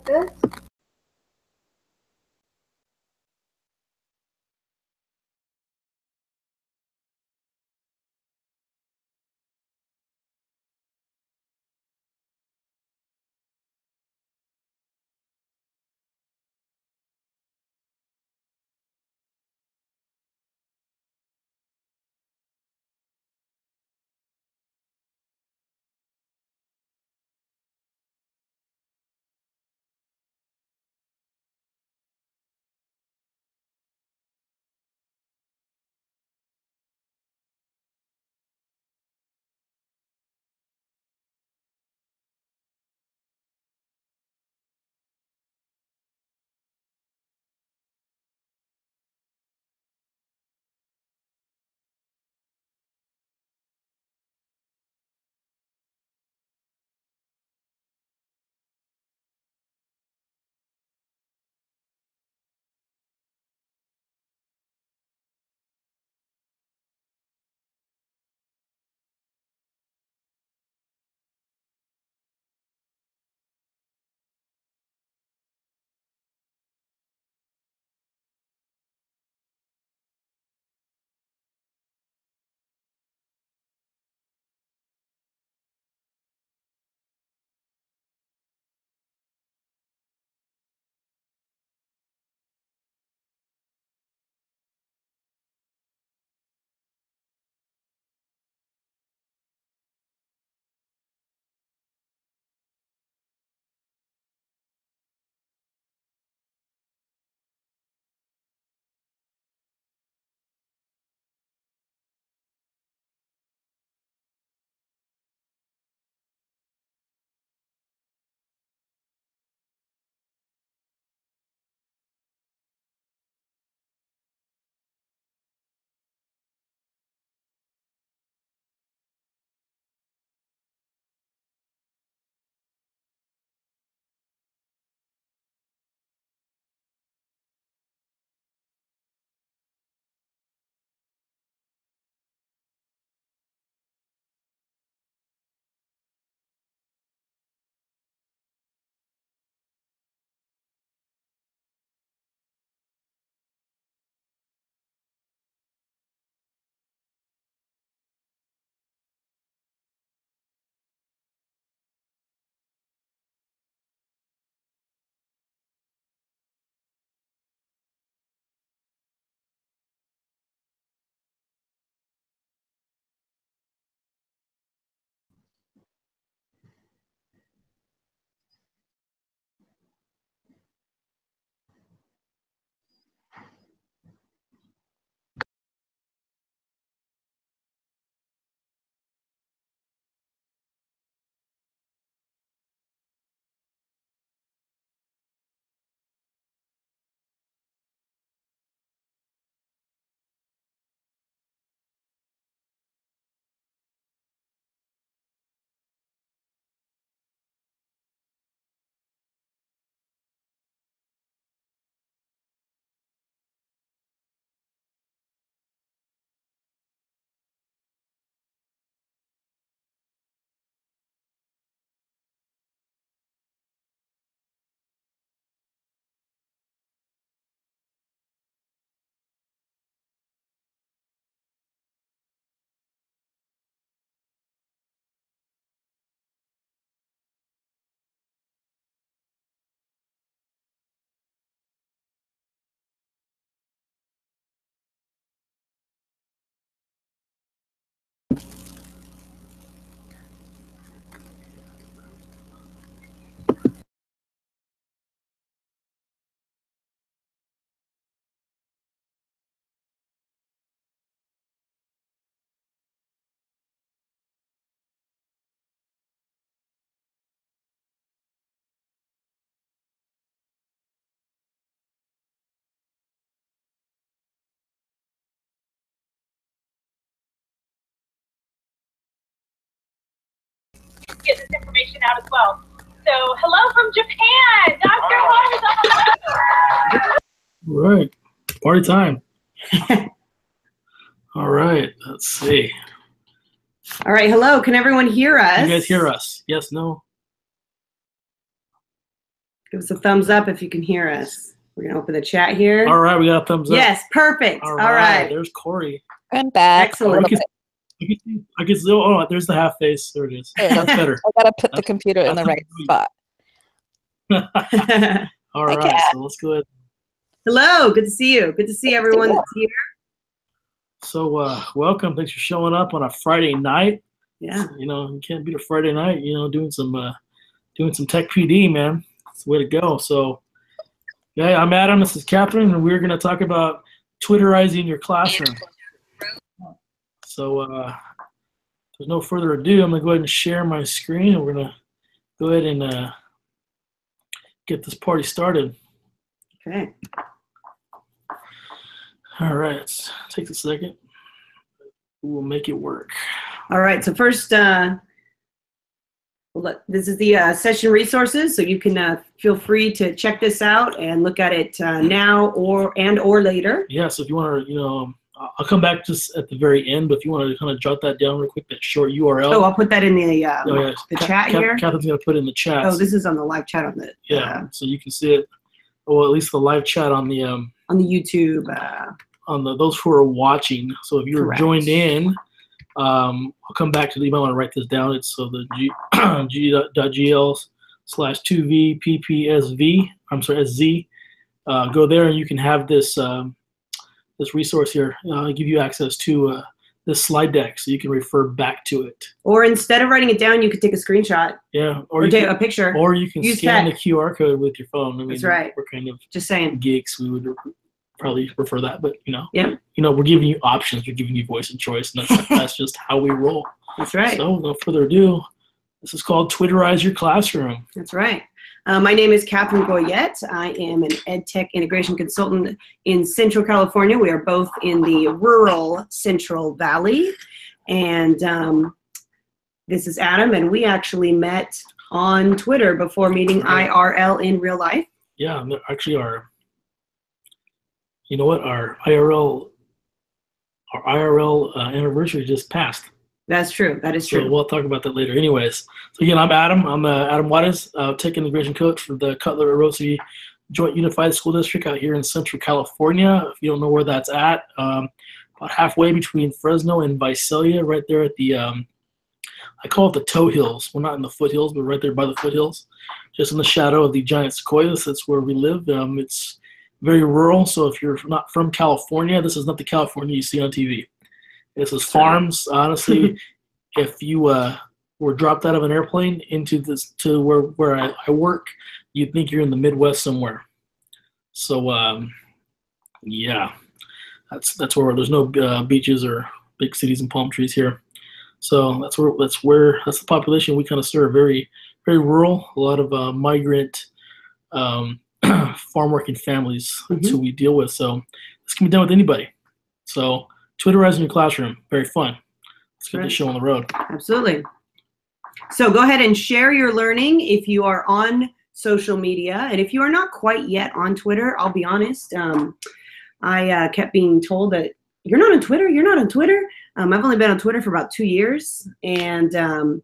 this. Get this information out as well. So, hello from Japan, Dr. Holmes. All right, party time. All right, let's see. All right, hello. Can everyone hear us? You guys hear us? Yes, no? Give us a thumbs up if you can hear us. We're going to open the chat here. All right, we got a thumbs up. Yes, perfect. All right. There's Corey. I'm back. Excellent. I can still. Oh, there's the half face. There it is. That's better. I gotta put the computer in the right spot. All right, Kat. so let's go ahead. Hello, good to see you. Good to see everyone that's here. So welcome. Thanks for showing up on a Friday night. Yeah. You know, you can't beat a Friday night. You know, doing some tech PD, man. That's the way to go. So, yeah, I'm Adam. This is Catherine, and we're going to talk about Twitterizing your classroom. So, there's no further ado. I'm going to go ahead and share my screen, and we're going to go ahead and get this party started. Okay. All right, take a second. We'll make it work. All right. So first, this is the session resources, so you can feel free to check this out and look at it now or later. Yeah. So if you want to, you know, I'll come back just at the very end, but if you want to kind of jot that down real quick, that short URL. Oh, I'll put that in the chat here. Catherine's going to put it in the chat. Oh, this is on the live chat on the. Yeah. So you can see it. Well, at least the live chat on the YouTube. On those who are watching. So if you're Correct. joined in, I'll come back to the email and write this down. It's so the g.gl/2vppsv. I'm sorry, SZ. Go there and you can have this this resource here. Give you access to this slide deck, so you can refer back to it. Or instead of writing it down, you could take a screenshot. Yeah, Or take a picture. or you can Use scan tech. the QR code with your phone. I mean, That's right. We're kind of Just saying. geeks. We would probably prefer that, but you know, Yep. you know, we're giving you options. We're giving you voice and choice, and that's just how we roll. That's right. So, no further ado, this is called Twitterize Your Classroom. That's right. My name is Catherine Goyette. I am an EdTech integration consultant in Central California. We are both in the rural Central Valley. And this is Adam, and we actually met on Twitter before meeting IRL in real life. Yeah, and actually you know what, our IRL anniversary just passed. That's true. That is So true. we'll talk about that later. Anyways, so again, I'm Adam. I'm Adam Juarez, Tech Integration Coach for the Cutler-Rosie Joint Unified School District out here in Central California. If you don't know where that's at, about halfway between Fresno and Visalia, right there at the, I call it the toe hills. We're not in the foothills, but right there by the foothills, just in the shadow of the giant sequoias. That's where we live. It's very rural, so if you're not from California, this is not the California you see on TV. This is farms. Honestly, if you were dropped out of an airplane into this to where I work, you'd think you're in the Midwest somewhere. So yeah, that's where there's no beaches or big cities and palm trees here. So that's the population we kind of serve. Very, very rural. A lot of migrant farm working families. That's who we deal with. So this can be done with anybody. So Twitterizing your classroom, very fun. Let's get this show on the road. Absolutely. So go ahead and share your learning if you are on social media. And if you are not quite yet on Twitter, I'll be honest, I kept being told that you're not on Twitter, you're not on Twitter. I've only been on Twitter for about 2 years, and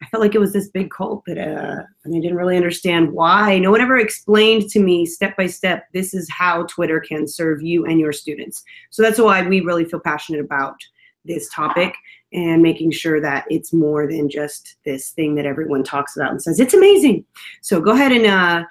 I felt like it was this big cult that and I didn't really understand why. No one ever explained to me step by step, this is how Twitter can serve you and your students. So that's why we really feel passionate about this topic and making sure that it's more than just this thing that everyone talks about and says, it's amazing. So go ahead and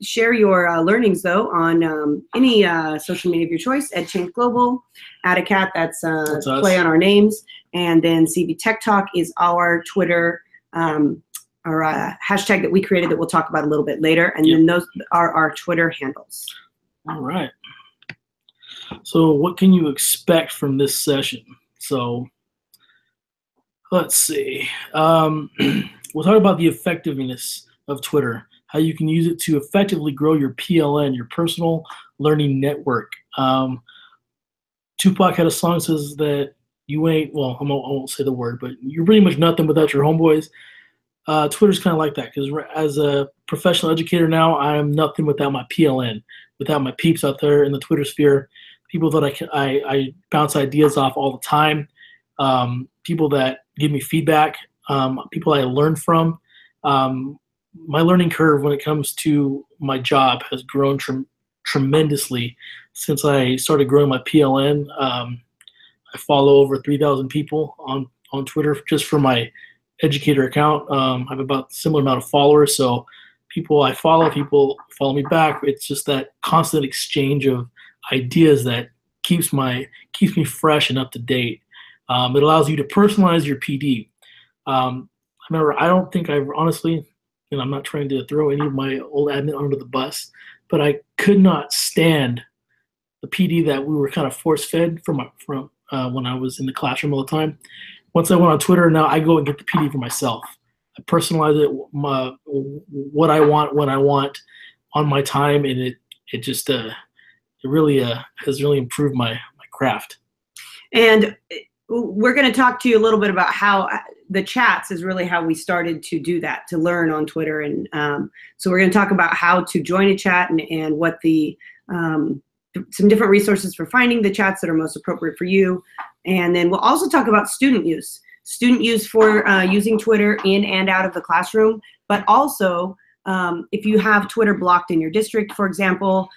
share your learnings, though, on any social media of your choice. EdChange Global, Adacat, that's play on our names. And then CB Tech Talk is our Twitter, our hashtag that we created that we'll talk about a little bit later. And then those are our Twitter handles. All right. So what can you expect from this session? So let's see. We'll talk about the effectiveness of Twitter, how you can use it to effectively grow your PLN, your personal learning network. Tupac had a song that says that you ain't, well, I won't say the word, but you're pretty much nothing without your homeboys. Twitter's kind of like that, because as a professional educator now, I am nothing without my PLN, without my peeps out there in the Twitter sphere, people that I bounce ideas off all the time, people that give me feedback, people I learn from. my learning curve when it comes to my job has grown tremendously since I started growing my PLN. I follow over 3,000 people on Twitter just for my educator account. I have about a similar amount of followers, so people I follow, people follow me back. It's just that constant exchange of ideas that keeps me fresh and up to date. It allows you to personalize your PD. I don't think I've honestly, and I'm not trying to throw any of my old admin under the bus, but I could not stand the PD that we were kind of force fed from when I was in the classroom all the time. Once I went on Twitter, now I go and get the PD for myself. I personalize it, what I want, when I want, on my time, and it really has really improved my craft. And we're going to talk to you a little bit about how the chats is really how we started to do that, to learn on Twitter. And so we're going to talk about how to join a chat and what some different resources for finding the chats that are most appropriate for you. And then we'll also talk about student use for using Twitter in and out of the classroom, but also if you have Twitter blocked in your district, for example,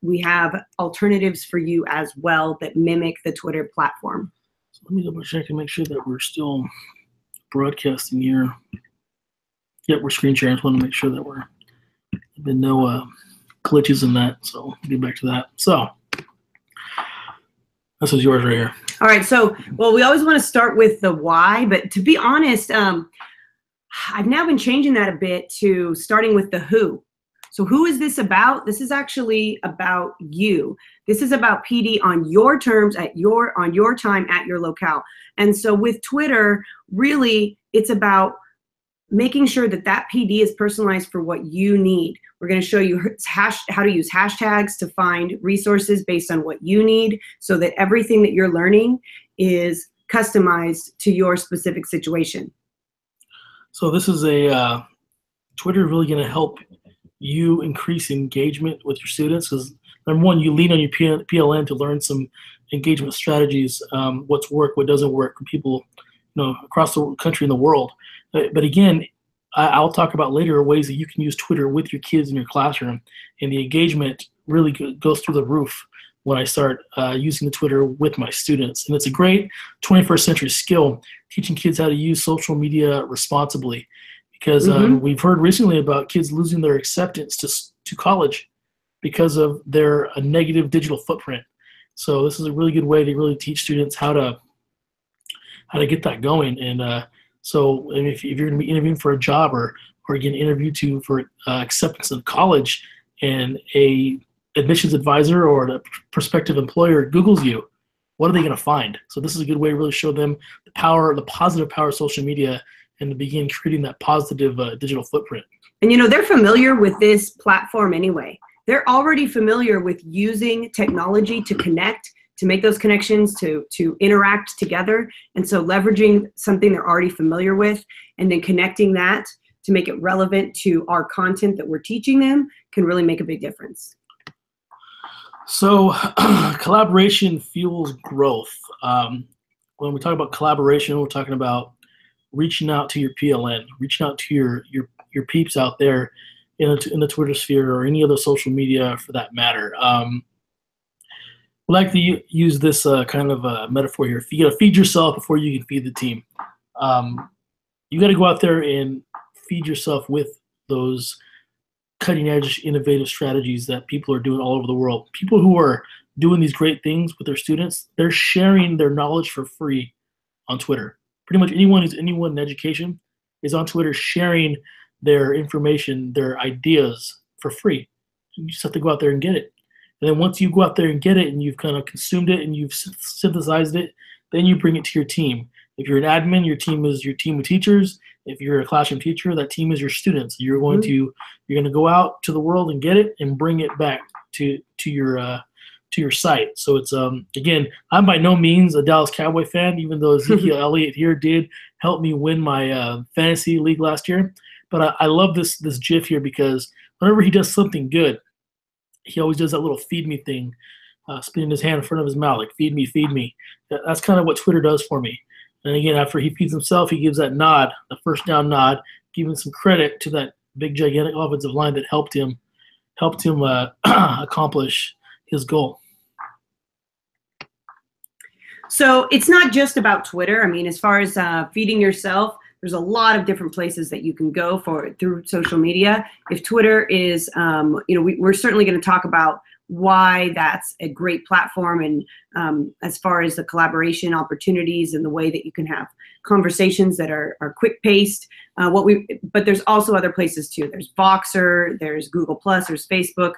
we have alternatives for you as well that mimic the Twitter platform. So let me double check and make sure that we're still broadcasting here. Yep, we're screen sharing. I just want to make sure that there've been no glitches in that. So we'll get back to that. So this is yours right here. All right. So, well, we always want to start with the why, but to be honest, I've now been changing that a bit to starting with the who. So who is this about? This is actually about you. This is about PD on your terms, on your time, at your locale. And so with Twitter, really, it's about making sure that PD is personalized for what you need. We're going to show you how to use hashtags to find resources based on what you need, so that everything that you're learning is customized to your specific situation. So this is Twitter really going to help you increase engagement with your students, because number one, you lean on your PLN to learn some engagement strategies, what's worked, what doesn't work for people, across the country and the world. But again, I'll talk about later ways that you can use Twitter with your kids in your classroom, and the engagement really goes through the roof when I start using the Twitter with my students. And it's a great 21st century skill, teaching kids how to use social media responsibly. Because we've heard recently about kids losing their acceptance to college because of their negative digital footprint. So this is a really good way to really teach students how to get that going. And so if you're going to be interviewing for a job or getting interviewed for acceptance of college, and a admissions advisor or a prospective employer Googles you, what are they going to find? So this is a good way to really show them the positive power of social media, and to begin creating that positive digital footprint. And they're familiar with this platform anyway. They're already familiar with using technology to connect, to make those connections, to interact together. And so leveraging something they're already familiar with and then connecting that to make it relevant to our content that we're teaching them can really make a big difference. So collaboration fuels growth. When we talk about collaboration, we're talking about reaching out to your PLN, reaching out to your peeps out there in the Twitter sphere or any other social media for that matter. We like to use this kind of metaphor here. You got to feed yourself before you can feed the team. You got to go out there and feed yourself with those cutting edge innovative strategies that people are doing all over the world. People who are doing these great things with their students, they're sharing their knowledge for free on Twitter. Pretty much anyone in education is on Twitter sharing their information, their ideas for free. You just have to go out there and get it. And then once you go out there and get it and you've kind of consumed it and you've synthesized it, then you bring it to your team. If you're an admin, your team is your team of teachers. If you're a classroom teacher, that team is your students. You're going to go out to the world and get it and bring it back to your site. So it's again, I'm by no means a Dallas Cowboy fan, even though Ezekiel Elliott here did help me win my fantasy league last year. But I love this GIF here, because whenever he does something good, he always does that little feed me thing, spinning his hand in front of his mouth, like feed me, feed me. That's kind of what Twitter does for me. And again, after he feeds himself, he gives that nod, the first down nod, giving some credit to that big gigantic offensive line that helped him accomplish his goal. So it's not just about Twitter. I mean, as far as feeding yourself, there's a lot of different places that you can go through social media. If Twitter is, we're certainly going to talk about why that's a great platform, and as far as the collaboration opportunities and the way that you can have conversations that are quick paced. But there's also other places too. There's Voxer, there's Google+, there's Facebook.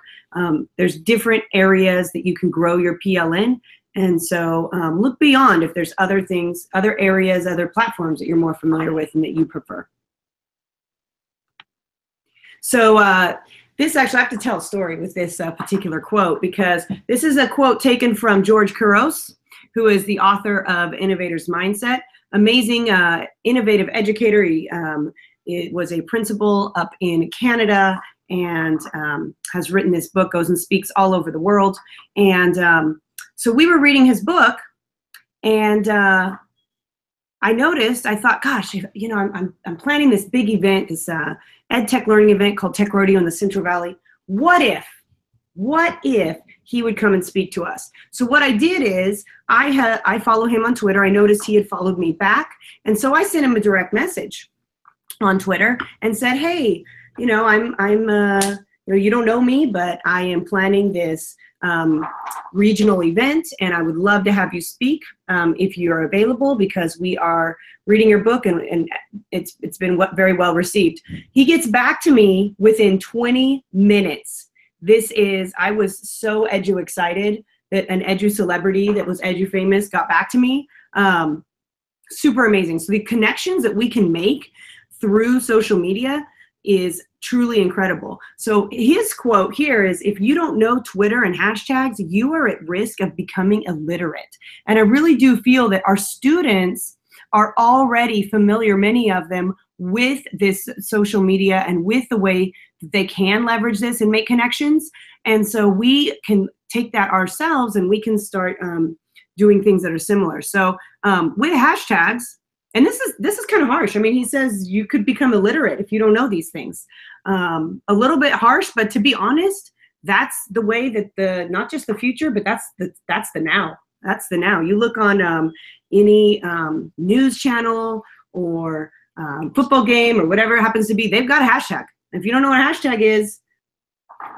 There's different areas that you can grow your PL in. And so look beyond if there's other things, other areas, other platforms that you're more familiar with and that you prefer. So this actually, I have to tell a story with this particular quote, because this is a quote taken from George Couros, who is the author of Innovator's Mindset. Amazing, innovative educator. He was a principal up in Canada and has written this book, goes and speaks all over the world. And so we were reading his book, and I noticed, I thought, gosh, I'm planning this big event, this ed tech learning event called Tech Rodeo in the Central Valley. What if he would come and speak to us? So what I did is I follow him on Twitter. I noticed he had followed me back. And so I sent him a direct message on Twitter and said, hey, you don't know me, but I am planning this regional event, and I would love to have you speak if you're available, because we are reading your book, and it's been very well received. He gets back to me within 20 minutes. I was so edu excited that an edu celebrity that was edu famous got back to me. Super amazing. So the connections that we can make through social media is truly incredible. So his quote here is, if you don't know Twitter and hashtags, you are at risk of becoming illiterate. And I really do feel that our students are already familiar, many of them, with this social media and with the way that they can leverage this and make connections. And so we can take that ourselves and we can start doing things that are similar. So with hashtags, and this is kind of harsh. I mean, he says you could become illiterate if you don't know these things. A little bit harsh, but to be honest, that's the way that not just the future, but that's the now. That's the now. You look on any news channel or football game or whatever it happens to be, they've got a hashtag. If you don't know what a hashtag is,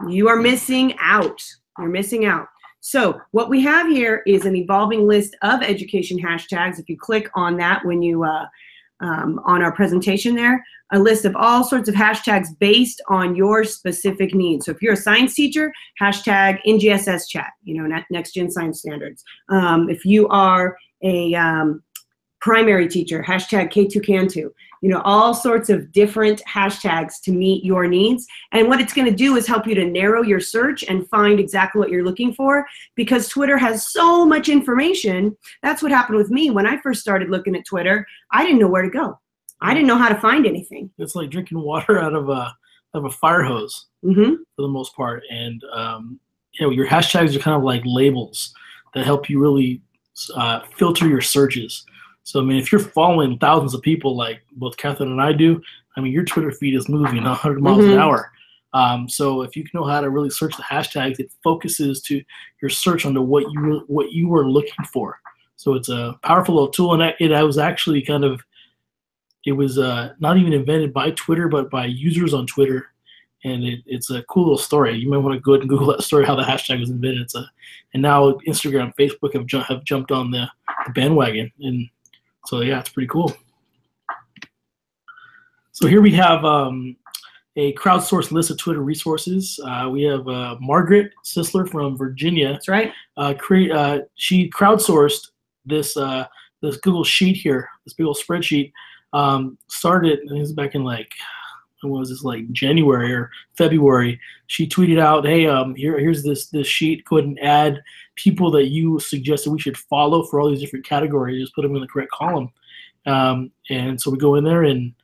you are missing out. You're missing out. So what we have here is an evolving list of education hashtags. If you click on that when you on our presentation there, a list of all sorts of hashtags based on your specific needs. So if you're a science teacher, hashtag NGSS chat, next gen science standards. If you are a primary teacher, hashtag K2Can2. All sorts of different hashtags to meet your needs. And what it's going to do is help you to narrow your search and find exactly what you're looking for, because Twitter has so much information. That's what happened with me. When I first started looking at Twitter, I didn't know where to go. I didn't know how to find anything. It's like drinking water out of a fire hose for the most part. And your hashtags are kind of like labels that help you really filter your searches. So, I mean, if you're following thousands of people like both Catherine and I do, I mean, your Twitter feed is moving 100 miles an hour. So if you know how to really search the hashtags, it focuses to your search onto what you were looking for. So it's a powerful little tool, and it was actually it was not even invented by Twitter, but by users on Twitter. And it's a cool little story. You might want to go ahead and Google that story, how the hashtag was invented. And now Instagram, Facebook have jumped on the bandwagon. And so, yeah, it's pretty cool. So here we have a crowdsourced list of Twitter resources. We have Margaret Sisler from Virginia. That's right. She crowdsourced this Google Sheet here, this big old spreadsheet. Started, I think it was back in January or February. She tweeted out, hey, here's this sheet. Go ahead and add people that you suggested we should follow for all these different categories. Just put them in the correct column. And so we go in there, and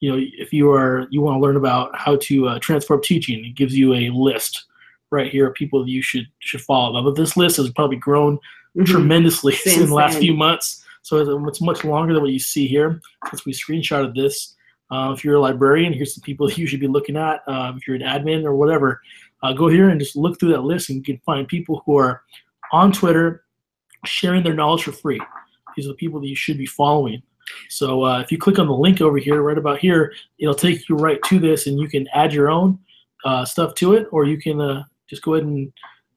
if you want to learn about how to transform teaching, it gives you a list right here of people that you should follow. But this list has probably grown tremendously in the last few months. So it's much longer than what you see here. Since we screenshotted this, If you're a librarian, here's some people you should be looking at. If you're an admin or whatever, go here and just look through that list, and you can find people who are on Twitter sharing their knowledge for free. These are the people that you should be following. So if you click on the link over here, right about here, it'll take you right to this, and you can add your own stuff to it, or you can just go ahead and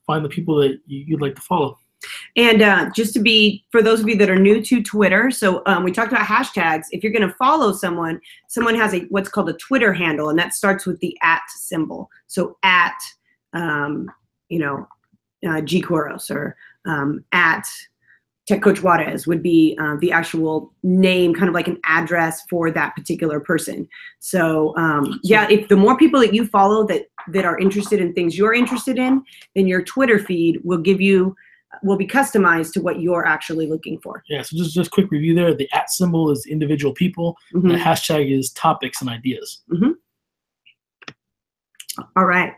find the people that you'd like to follow. And just to be, for those of you that are new to Twitter, so we talked about hashtags. If you're going to follow someone, someone has what's called a Twitter handle, and that starts with the @ symbol. So @ G Coros, or @ Tech Coach Juarez would be the actual name, kind of like an address for that particular person. So yeah, if the more people that you follow that are interested in things you're interested in, then your Twitter feed will be customized to what you're actually looking for. Yeah, so just quick review there. The @ symbol is individual people. Mm-hmm. The hashtag is topics and ideas. Mm-hmm. All right.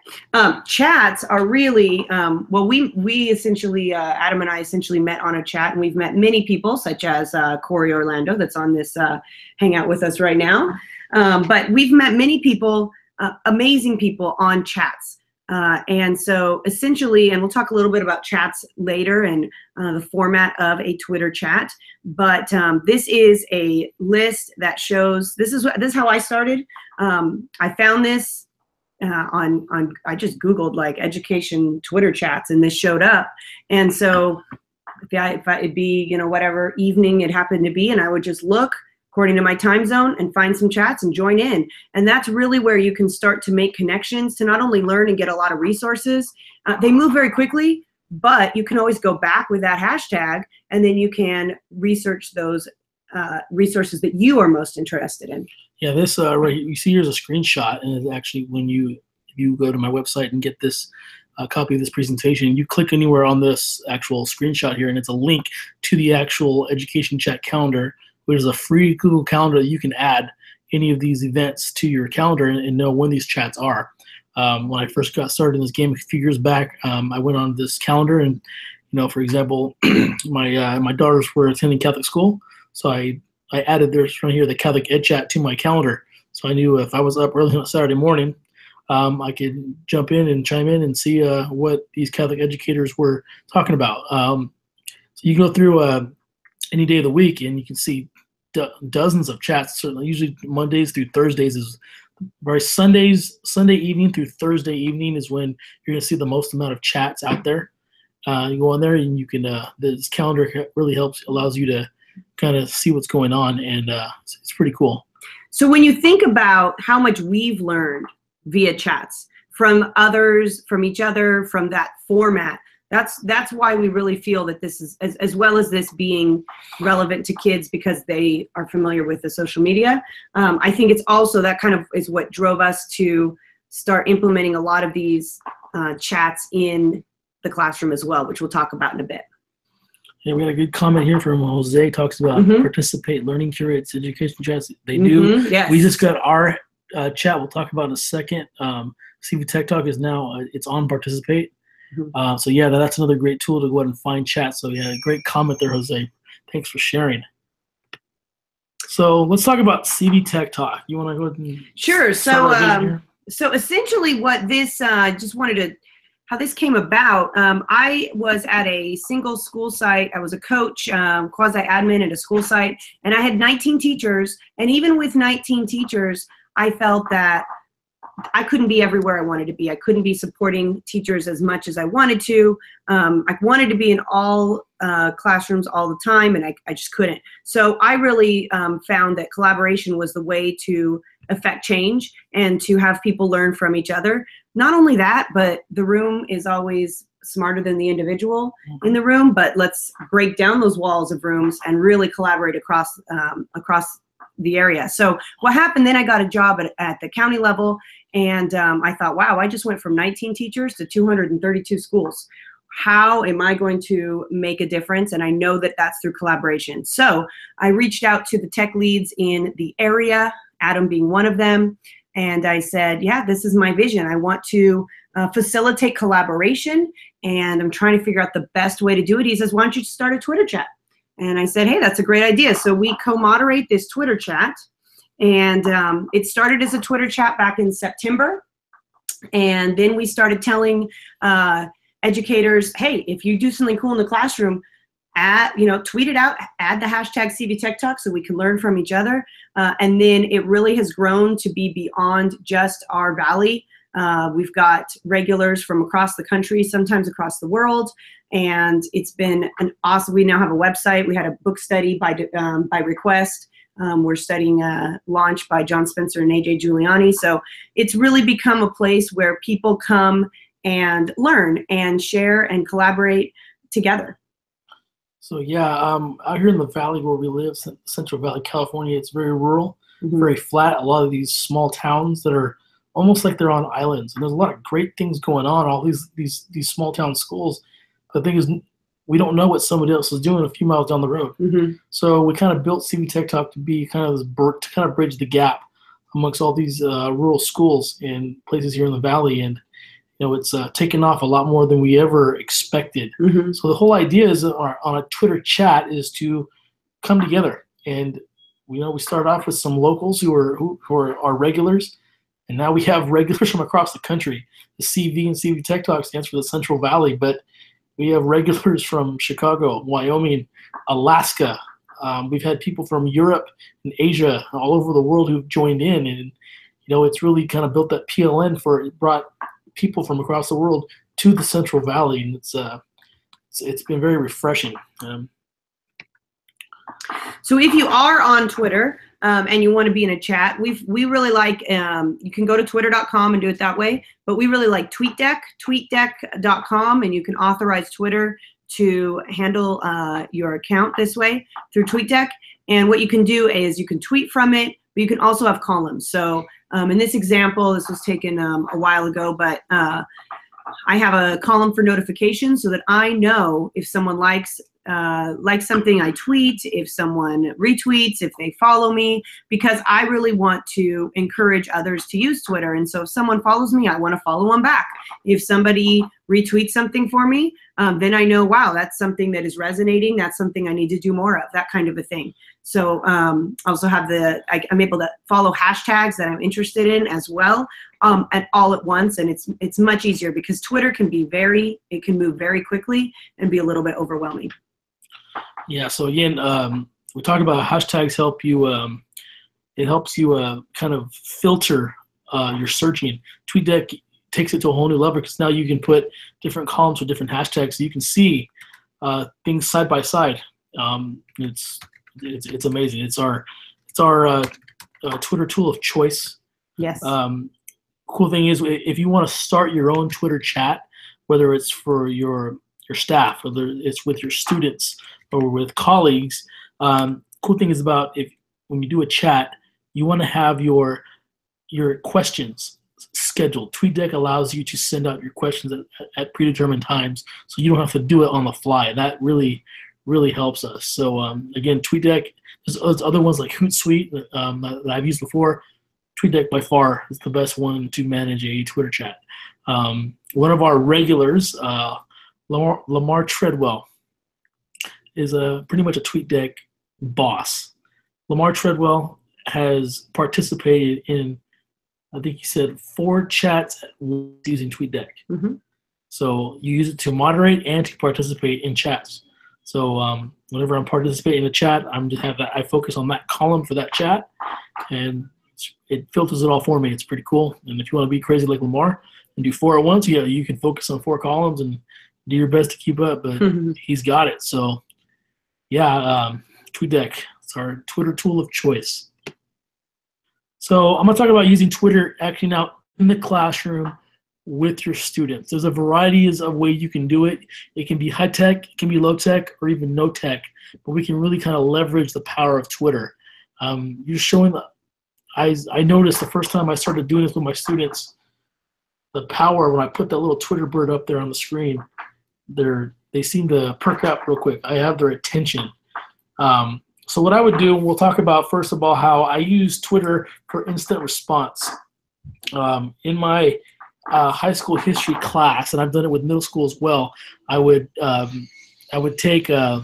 Chats are really, well, we essentially, Adam and I essentially met on a chat, and we've met many people, such as Corey Orlando, that's on this hangout with us right now. But we've met many people, amazing people on chats. And so essentially, and we'll talk a little bit about chats later and the format of a Twitter chat, but this is a list that shows, this is how I started. I found this I just Googled like education Twitter chats, and this showed up. And so if it'd be, whatever evening it happened to be, and I would just look according to my time zone and find some chats and join in. And that's really where you can start to make connections to not only learn and get a lot of resources. They move very quickly, but you can always go back with that hashtag, and then you can research those resources that you are most interested in. Yeah, this right, you see here's a screenshot, and it's actually if you go to my website and get this copy of this presentation, you click anywhere on this actual screenshot here, and it's a link to the actual education chat calendar, which is a free Google Calendar that you can add any of these events to your calendar and know when these chats are. When I first got started in this game a few years back, I went on this calendar, and for example, my daughters were attending Catholic school, so I added this right here, the Catholic Ed Chat, to my calendar. So I knew if I was up early on Saturday morning, I could jump in and chime in and see what these Catholic educators were talking about. So you go through any day of the week, and you can see dozens of chats. Certainly, usually Mondays through Thursdays is right. Sunday evening through Thursday evening is when you're going to see the most amount of chats out there. You go on there, and you can. This calendar really allows you to kind of see what's going on, and it's pretty cool. So when you think about how much we've learned via chats from others, from each other, from that format, that's why we really feel that this is, as well as this being relevant to kids because they are familiar with the social media, I think it's also that kind of is what drove us to start implementing a lot of these chats in the classroom as well, which we'll talk about in a bit. Yeah, we got a good comment here from Jose. Talks about participate, learning curates, education chats. They do. Yes. We just got our chat. We'll talk about in a second. CV Tech Talk is now it's on participate. So yeah, that's another great tool to go ahead and find chat. So yeah, great comment there, Jose. Thanks for sharing. So let's talk about CV Tech Talk. You want to go ahead and sure. So essentially, what this how this came about, I was at a single school site. I was a coach, quasi-admin at a school site, and I had 19 teachers. And even with 19 teachers, I felt that I couldn't be everywhere I wanted to be. I couldn't be supporting teachers as much as I wanted to. I wanted to be in all classrooms all the time, and I just couldn't. So I really found that collaboration was the way to affect change and to have people learn from each other. Not only that, but the room is always smarter than the individual in the room, but let's break down those walls of rooms and really collaborate across the area. So what happened then, I got a job at the county level, and I thought, wow, I just went from 19 teachers to 232 schools. How am I going to make a difference? And I know that that's through collaboration. So I reached out to the tech leads in the area, Adam being one of them, and I said, yeah, this is my vision. I want to facilitate collaboration, and I'm trying to figure out the best way to do it. He says, why don't you start a Twitter chat? And I said, hey, that's a great idea. So we co-moderate this Twitter chat, And it started as a Twitter chat back in September. And then we started telling educators, hey, if you do something cool in the classroom, tweet it out, add the hashtag CV Tech Talk so we can learn from each other. And then it really has grown to be beyond just our valley. We've got regulars from across the country, sometimes across the world, and it's been an awesome. We now have a website. We had a book study by request. We're studying Launch by John Spencer and AJ Giuliani. So it's really become a place where people come and learn and share and collaborate together. So yeah, out here in the valley where we live, Central Valley, California, it's very rural, very flat. A lot of these small towns that are almost like they're on islands, and there's a lot of great things going on. All these small town schools. The thing is, we don't know what somebody else is doing a few miles down the road. So we kind of built CV Tech Talk to be kind of to kind of bridge the gap amongst all these rural schools and places here in the valley, and it's taken off a lot more than we ever expected. So the whole idea is on a Twitter chat is to come together, and we started off with some locals who are our regulars, and now we have regulars from across the country. The CV and CV Tech Talk stands for the Central Valley, but we have regulars from Chicago, Wyoming, Alaska. We've had people from Europe and Asia, all over the world who've joined in, and it's really kind of built that PLN it brought people from across the world to the Central Valley, and it's been very refreshing. So if you are on Twitter and you want to be in a chat, we really like, you can go to twitter.com and do it that way, but we really like TweetDeck, tweetdeck.com, and you can authorize Twitter to handle your account this way through TweetDeck. And what you can do is you can tweet from it, but you can also have columns. So in this example, this was taken a while ago, but I have a column for notifications so that I know if someone likes something I tweet, if someone retweets, if they follow me, because I really want to encourage others to use Twitter. And so if someone follows me, I want to follow them back. If somebody retweets something for me, then I know, wow, that's something that is resonating. That's something I need to do more of, that kind of a thing. So I also have I'm able to follow hashtags that I'm interested in as well, and all at once. And it's much easier because Twitter can move very quickly and be a little bit overwhelming. Yeah. So again, we talked about hashtags help you. It helps you kind of filter your searching. TweetDeck takes it to a whole new level because now you can put different columns with different hashtags, so you can see things side by side. It's amazing. It's our Twitter tool of choice. Yes. Cool thing is, if you want to start your own Twitter chat, whether it's for your staff, whether it's with your students or with colleagues, cool thing is when you do a chat, you want to have your questions scheduled. TweetDeck allows you to send out your questions at predetermined times, so you don't have to do it on the fly. That really helps us. So again, TweetDeck, there's other ones like Hootsuite that I've used before. TweetDeck by far is the best one to manage a Twitter chat. One of our regulars, Lamar Treadwell, is pretty much a TweetDeck boss. Lamar Treadwell has participated in, I think he said, 4 chats using TweetDeck. So you use it to moderate and to participate in chats. So whenever I'm participating in a chat, I focus on that column for that chat, and it filters it all for me. It's pretty cool. And if you want to be crazy like Lamar and do 4 at once, yeah, you can focus on 4 columns and do your best to keep up. But he's got it. So yeah, TweetDeck, it's our Twitter tool of choice. So I'm gonna talk about using Twitter acting out in the classroom with your students. There's a variety of ways you can do it. It can be high tech, it can be low tech, or even no tech, but we can really kind of leverage the power of Twitter. You're showing I noticed the first time I started doing this with my students, the power when I put that little Twitter bird up there on the screen, they seem to perk up real quick. I have their attention. So what I would do, we'll talk about first of all how I use Twitter for instant response. In my high school history class, and I've done it with middle school as well, I would take, I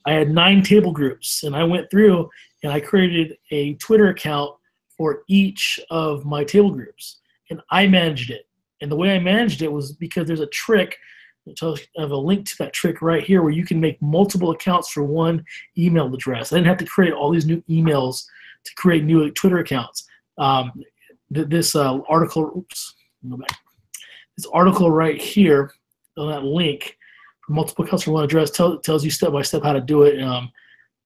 had 9 table groups, and I went through and I created a Twitter account for each of my table groups, and I managed it. And the way I managed it was because there's a trick. I have a link to that trick right here where you can make multiple accounts for one email address. I didn't have to create all these new emails to create new Twitter accounts. This article, oops, go back. This article right here on that link, multiple accounts for one address, tells you step by step how to do it.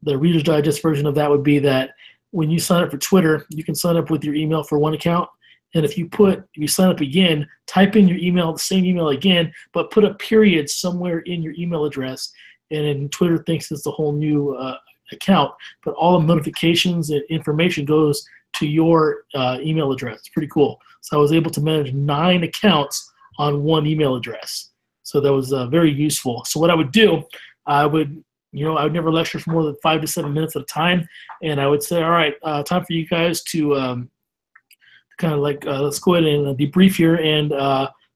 The Reader's Digest version of that would be that when you sign up for Twitter, you can sign up with your email for one account. And if you sign up again, type in your email, the same email again, but put a period somewhere in your email address. And then Twitter thinks it's a whole new account, but all the notifications and information goes to your email address. It's pretty cool. So I was able to manage 9 accounts on one email address. So that was very useful. So what I would do, I would never lecture for more than 5 to 7 minutes at a time. And I would say, all right, time for you guys to kind of like, let's go ahead and debrief here, and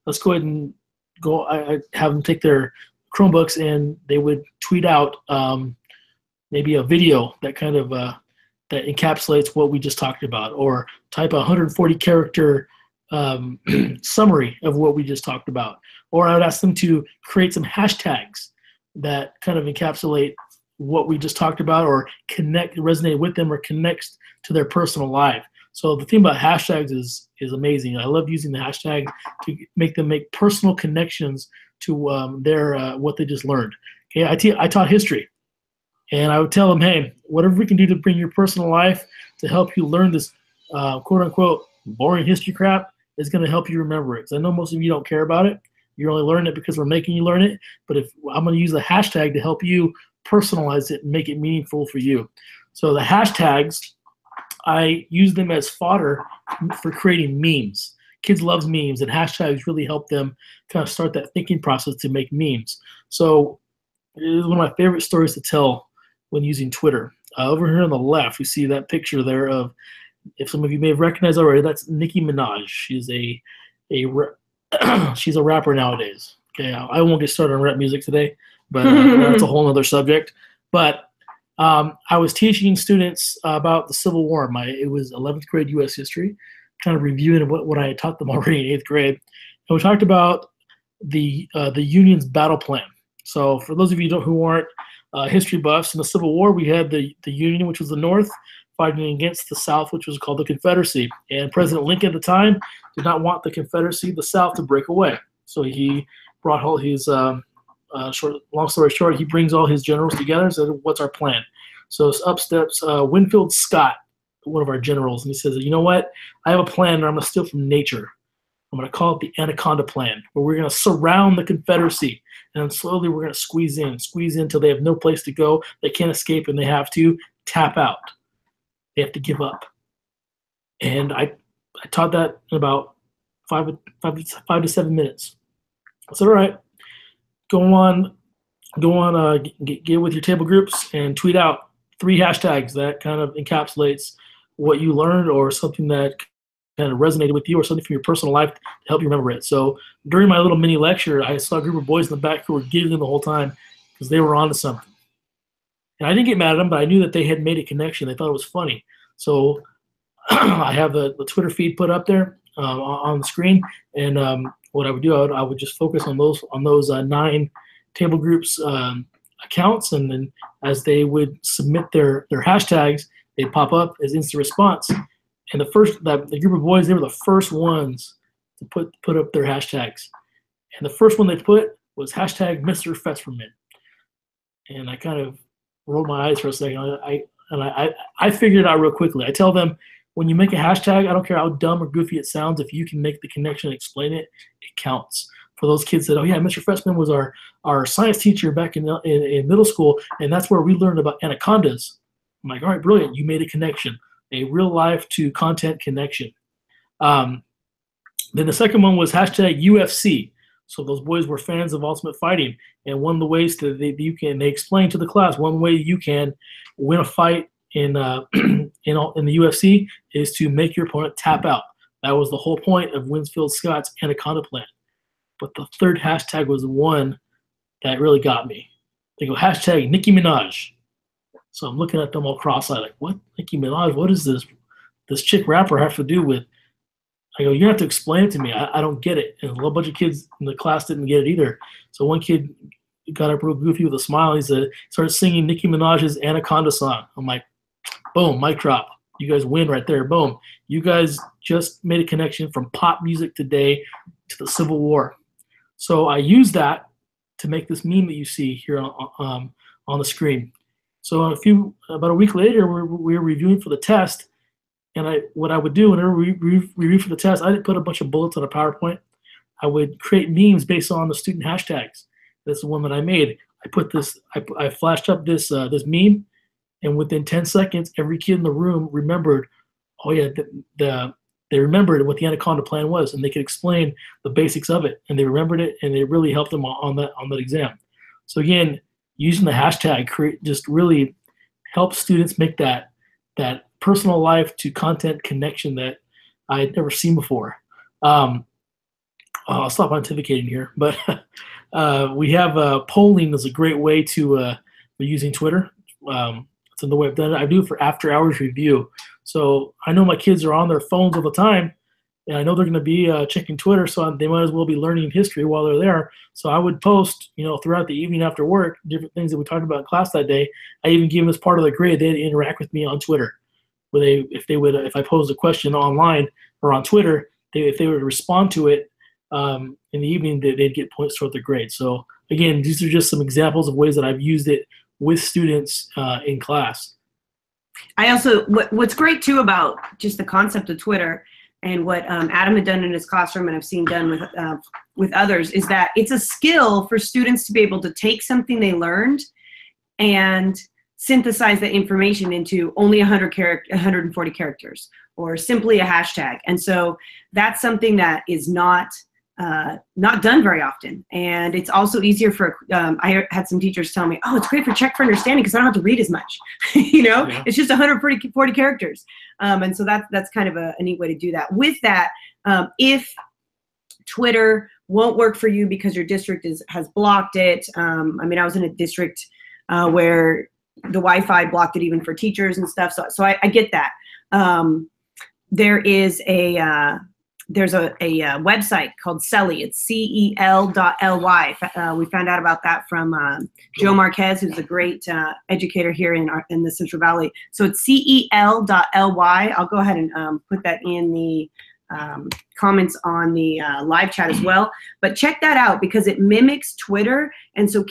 let's go ahead and go. I have them take their Chromebooks and they would tweet out maybe a video that kind of that encapsulates what we just talked about, or type a 140 character summary of what we just talked about. Or I would ask them to create some hashtags that kind of encapsulate what we just talked about, or resonate with them, or connects to their personal life. So the thing about hashtags is amazing. I love using the hashtag to make them make personal connections to their what they just learned. Okay, I taught history, and I would tell them, hey, whatever we can do to bring your personal life to help you learn this quote unquote boring history crap is going to help you remember it. Because I know most of you don't care about it. You're only learning it because we're making you learn it. But if I'm going to use the hashtag to help you personalize it and make it meaningful for you. So the hashtags, I use them as fodder for creating memes. Kids love memes, and hashtags really help them kind of start that thinking process to make memes. So it is one of my favorite stories to tell when using Twitter. Over here on the left, you see that picture there of, if some of you may have recognized already, that's Nicki Minaj. She's she's a rapper nowadays. Okay, I won't get started on rap music today, but that's a whole other subject. But I was teaching students about the Civil War. It was 11th grade U.S. history, kind of reviewing what I had taught them already in 8th grade. And we talked about the Union's battle plan. So for those of you who aren't history buffs, in the Civil War, we had the Union, which was the North, fighting against the South, which was called the Confederacy. And President Lincoln at the time did not want the Confederacy, the South, to break away. So he brought all his long story short, he brings all his generals together and said, what's our plan? So up steps Winfield Scott, one of our generals, and he says, you know what? I have a plan that I'm going to steal from nature. I'm going to call it the Anaconda Plan, where we're going to surround the Confederacy, and then slowly we're going to squeeze in until they have no place to go. They can't escape, and they have to tap out. They have to give up. And I taught that in about 5 to 7 minutes. I said, all right, go on, get with your table groups and tweet out 3 hashtags that kind of encapsulates what you learned, or something that kind of resonated with you, or something from your personal life to help you remember it. So during my little mini lecture, I saw a group of boys in the back who were giggling the whole time because they were onto something. And I didn't get mad at them, but I knew that they had made a connection. They thought it was funny. So I have the Twitter feed put up there on the screen, and what I would do, I would just focus on those 9 table groups accounts, and then as they would submit their hashtags, they'd pop up as instant response. And the group of boys, they were the first ones to put up their hashtags. And the first one they put was hashtag Mr. Fetzerman. And I kind of rolled my eyes for a second. I figured it out real quickly. I tell them, when you make a hashtag, I don't care how dumb or goofy it sounds, if you can make the connection and explain it, it counts. For those kids that, oh yeah, Mr. Fetzerman was our science teacher back in middle school, and that's where we learned about anacondas. I'm like, all right, brilliant. You made a connection, a real life to content connection. Then the second one was hashtag UFC. So those boys were fans of Ultimate Fighting, and one of the ways that they explained to the class, one way you can win a fight in the UFC is to make your opponent tap out. That was the whole point of Winfield Scott's Anaconda Plan. But the third hashtag was the one that really got me. They go, hashtag Nicki Minaj. So I'm looking at them all cross-eyed, like, what? Nicki Minaj? What is this this chick rapper have to do with? I go, you have to explain it to me. I don't get it. And a whole bunch of kids in the class didn't get it either. So one kid got up real goofy with a smile. He started singing Nicki Minaj's Anaconda song. I'm like, boom, mic drop. You guys win right there. Boom. You guys just made a connection from pop music today to the Civil War. So I used that to make this meme that you see here on the screen. So about a week later, we were reviewing for the test. And what I would do whenever we review for the test, I didn't put a bunch of bullets on a PowerPoint. I would create memes based on the student hashtags. That's the one that I made. I put this. I flashed up this meme, and within 10 seconds, every kid in the room remembered. Oh yeah, they remembered what the Anaconda plan was, and they could explain the basics of it, and they remembered it, and it really helped them on that exam. So again, using the hashtag just really helps students make that personal life to content connection that I had never seen before. I'll stop pontificating here, but we have polling is a great way to for using Twitter. It's another way I've done it. I do it for after hours review. So I know my kids are on their phones all the time, and I know they're going to be checking Twitter, so they might as well be learning history while they're there. So I would post, throughout the evening after work, different things that we talked about in class that day. I even give them as part of the grade. They'd interact with me on Twitter. If I posed a question online or on Twitter, if they would respond to it in the evening, they'd get points toward their grade. So again, these are just some examples of ways that I've used it with students in class. I also, what's great too about just the concept of Twitter and what Adam had done in his classroom and I've seen done with others is that it's a skill for students to be able to take something they learned and synthesize that information into only 140 characters or simply a hashtag. And so that's something that is not done very often. And it's also easier for, I had some teachers tell me, oh, it's great for check for understanding because I don't have to read as much. Yeah. It's just 140 characters. And so that's kind of a neat way to do that. With that, if Twitter won't work for you because your district has blocked it. I was in a district where the Wi-Fi blocked it even for teachers and stuff. So I get that. There's a website called CELY. It's CEL.ly. We found out about that from Joe Marquez, who's a great educator here in the Central Valley. So it's CEL.ly. I'll go ahead and put that in the comments on the live chat as well. But check that out because it mimics Twitter, and so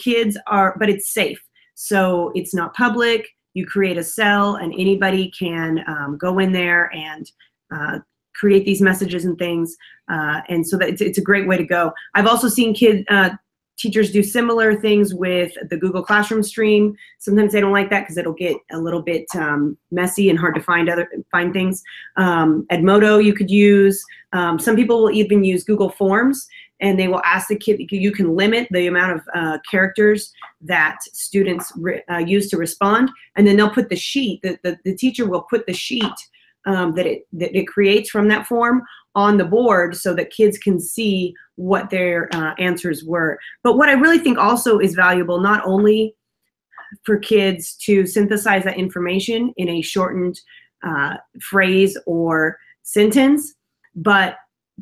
but it's safe. So it's not public. You create a cell, and anybody can go in there and create these messages and things. And so that it's a great way to go. I've also seen teachers do similar things with the Google Classroom stream. Sometimes they don't like that because it'll get a little bit messy and hard to find things. Edmodo you could use. Some people will even use Google Forms, and they will ask the kid, you can limit the amount of characters that students use to respond, and then they'll put the sheet, the teacher will put the sheet that it creates from that form on the board so that kids can see what their answers were. But what I really think also is valuable, not only for kids to synthesize that information in a shortened phrase or sentence, but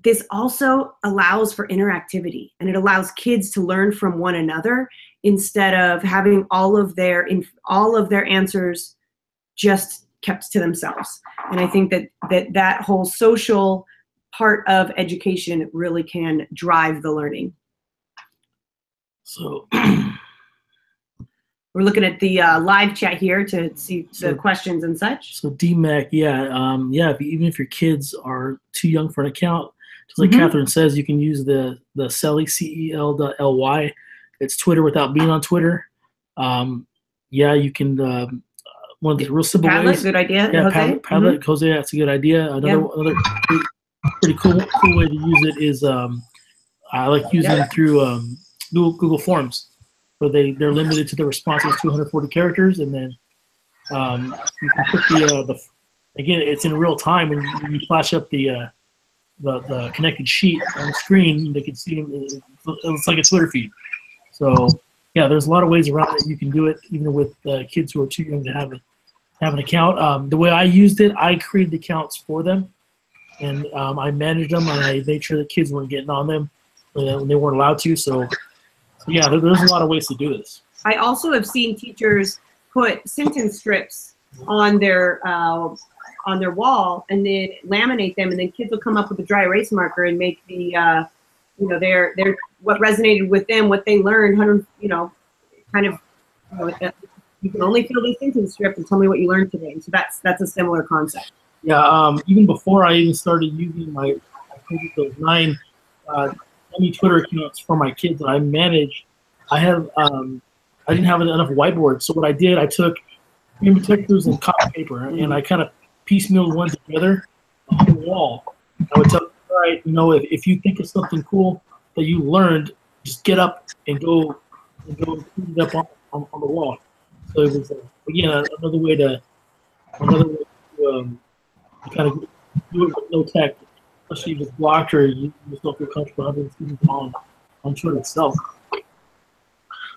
this also allows for interactivity, and it allows kids to learn from one another instead of having all of their answers just kept to themselves. And I think that whole social part of education really can drive the learning. So we're looking at the live chat here to see the questions and such. So DMAC, even if your kids are too young for an account, just like Catherine says, you can use the CELY, CEL.ly. It's Twitter without being on Twitter. You can. One of the real simple Padlet, ways. Good idea. Yeah, Jose. Padlet, Jose, that's a good idea. Another pretty cool way to use it is I like using it through Google Forms, where they're limited to the responses to 140 characters, and then you can put the again, it's in real time when you flash up the connected sheet on the screen. They can see it's like a Twitter feed. So yeah, there's a lot of ways around it. You can do it even with kids who are too young to have have an account. The way I used it, I created accounts for them, and I managed them, and I made sure the kids weren't getting on them when they weren't allowed to. So yeah, there's a lot of ways to do this. I also have seen teachers put sentence strips on their wall and then laminate them, and then kids will come up with a dry erase marker and make the their what resonated with them, what they learned, you can only fill this sentence strip and tell me what you learned today. And so that's a similar concept. Yeah, even before I even started using I think those 9 Twitter accounts for my kids that I manage, I didn't have enough whiteboards. So what I did, I took paper protectors and copy paper, and I kind of piecemealed one together on the wall. I would tell them, all right, if you think of something cool that you learned, just get up and go put it up on the wall. So it was again another way to kind of do it with no tech, especially if it's blocked or you just don't feel comfortable having students on Twitter itself.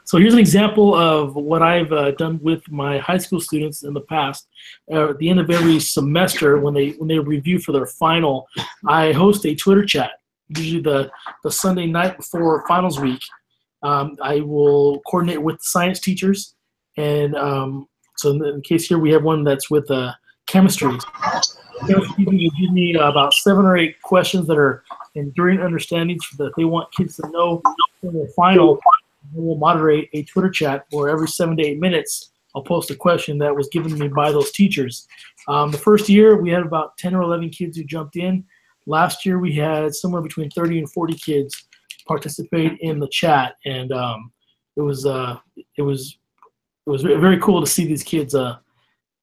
So here's an example of what I've done with my high school students in the past. At the end of every semester, when they review for their final, I host a Twitter chat. Usually the Sunday night before finals week. I will coordinate with the science teachers, and so in case here we have one that's with chemistry. Chemistry will give me about 7 or 8 questions that are enduring understandings that they want kids to know for their final. We'll moderate a Twitter chat where every 7 to 8 minutes I'll post a question that was given to me by those teachers. The first year we had about 10 or 11 kids who jumped in. Last year we had somewhere between 30 and 40 kids participate in the chat, and it was very cool to see these kids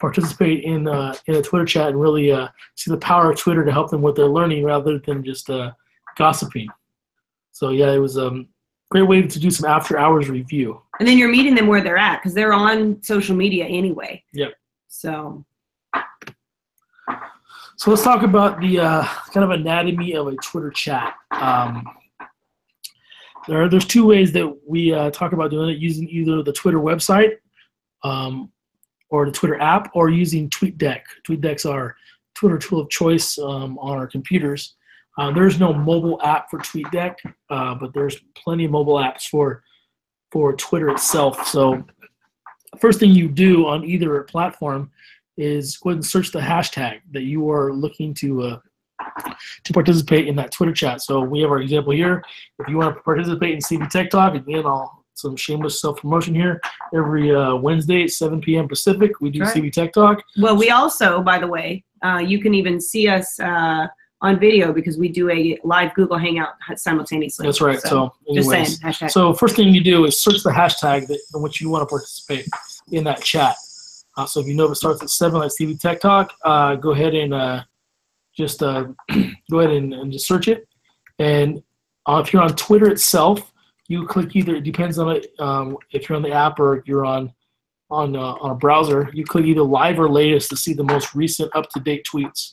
participate in a Twitter chat and really see the power of Twitter to help them with their learning rather than just gossiping. So yeah, it was great way to do some after hours review. And then you're meeting them where they're at because they're on social media anyway. Yep. So let's talk about the kind of anatomy of a Twitter chat. There's 2 ways that we talk about doing it, using either the Twitter website or the Twitter app, or using TweetDeck. TweetDeck's our Twitter tool of choice on our computers. There's no mobile app for TweetDeck, but there's plenty of mobile apps for Twitter itself. So first thing you do on either platform is go ahead and search the hashtag that you are looking to participate in that Twitter chat. So we have our example here. If you want to participate in CV Tech Talk, again, some shameless self-promotion here. Every Wednesday at 7 p.m. Pacific, we do CV Tech Talk. Well, we also, by the way, you can even see us on video because we do a live Google Hangout simultaneously. That's right. So anyways, just saying, hashtag. So first thing you do is search the hashtag in which you want to participate in that chat. So if you know if it starts at 7 like CV Tech Talk, go ahead and just go ahead and just search it. And if you're on Twitter itself, you click either. It depends on it. If you're on the app or if you're on a browser, you click either live or latest to see the most recent up-to-date tweets.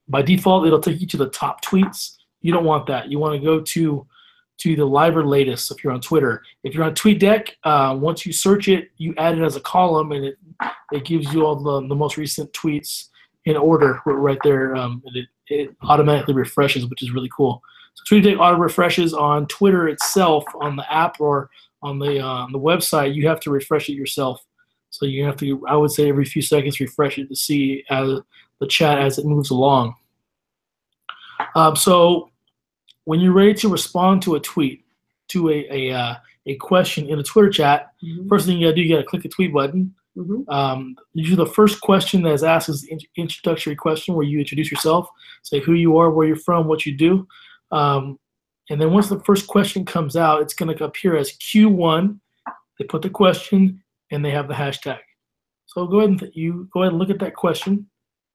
By default, it'll take you to the top tweets. You don't want that. You want to go to the live or latest if you're on Twitter. If you're on TweetDeck, once you search it, you add it as a column, and it gives you all the most recent tweets in order right there. And it automatically refreshes, which is really cool. So TweetDeck auto refreshes on Twitter itself, on the app or on the website. You have to refresh it yourself. So you have to, I would say, every few seconds refresh it to see the chat as it moves along. So when you're ready to respond to a tweet, to a question in a Twitter chat, first thing you gotta do, you gotta click the tweet button. Usually the first question that is asked is the introductory question where you introduce yourself, say who you are, where you're from, what you do. And then once the first question comes out, it's gonna appear as Q1. They put the question and they have the hashtag. So go ahead and look at that question,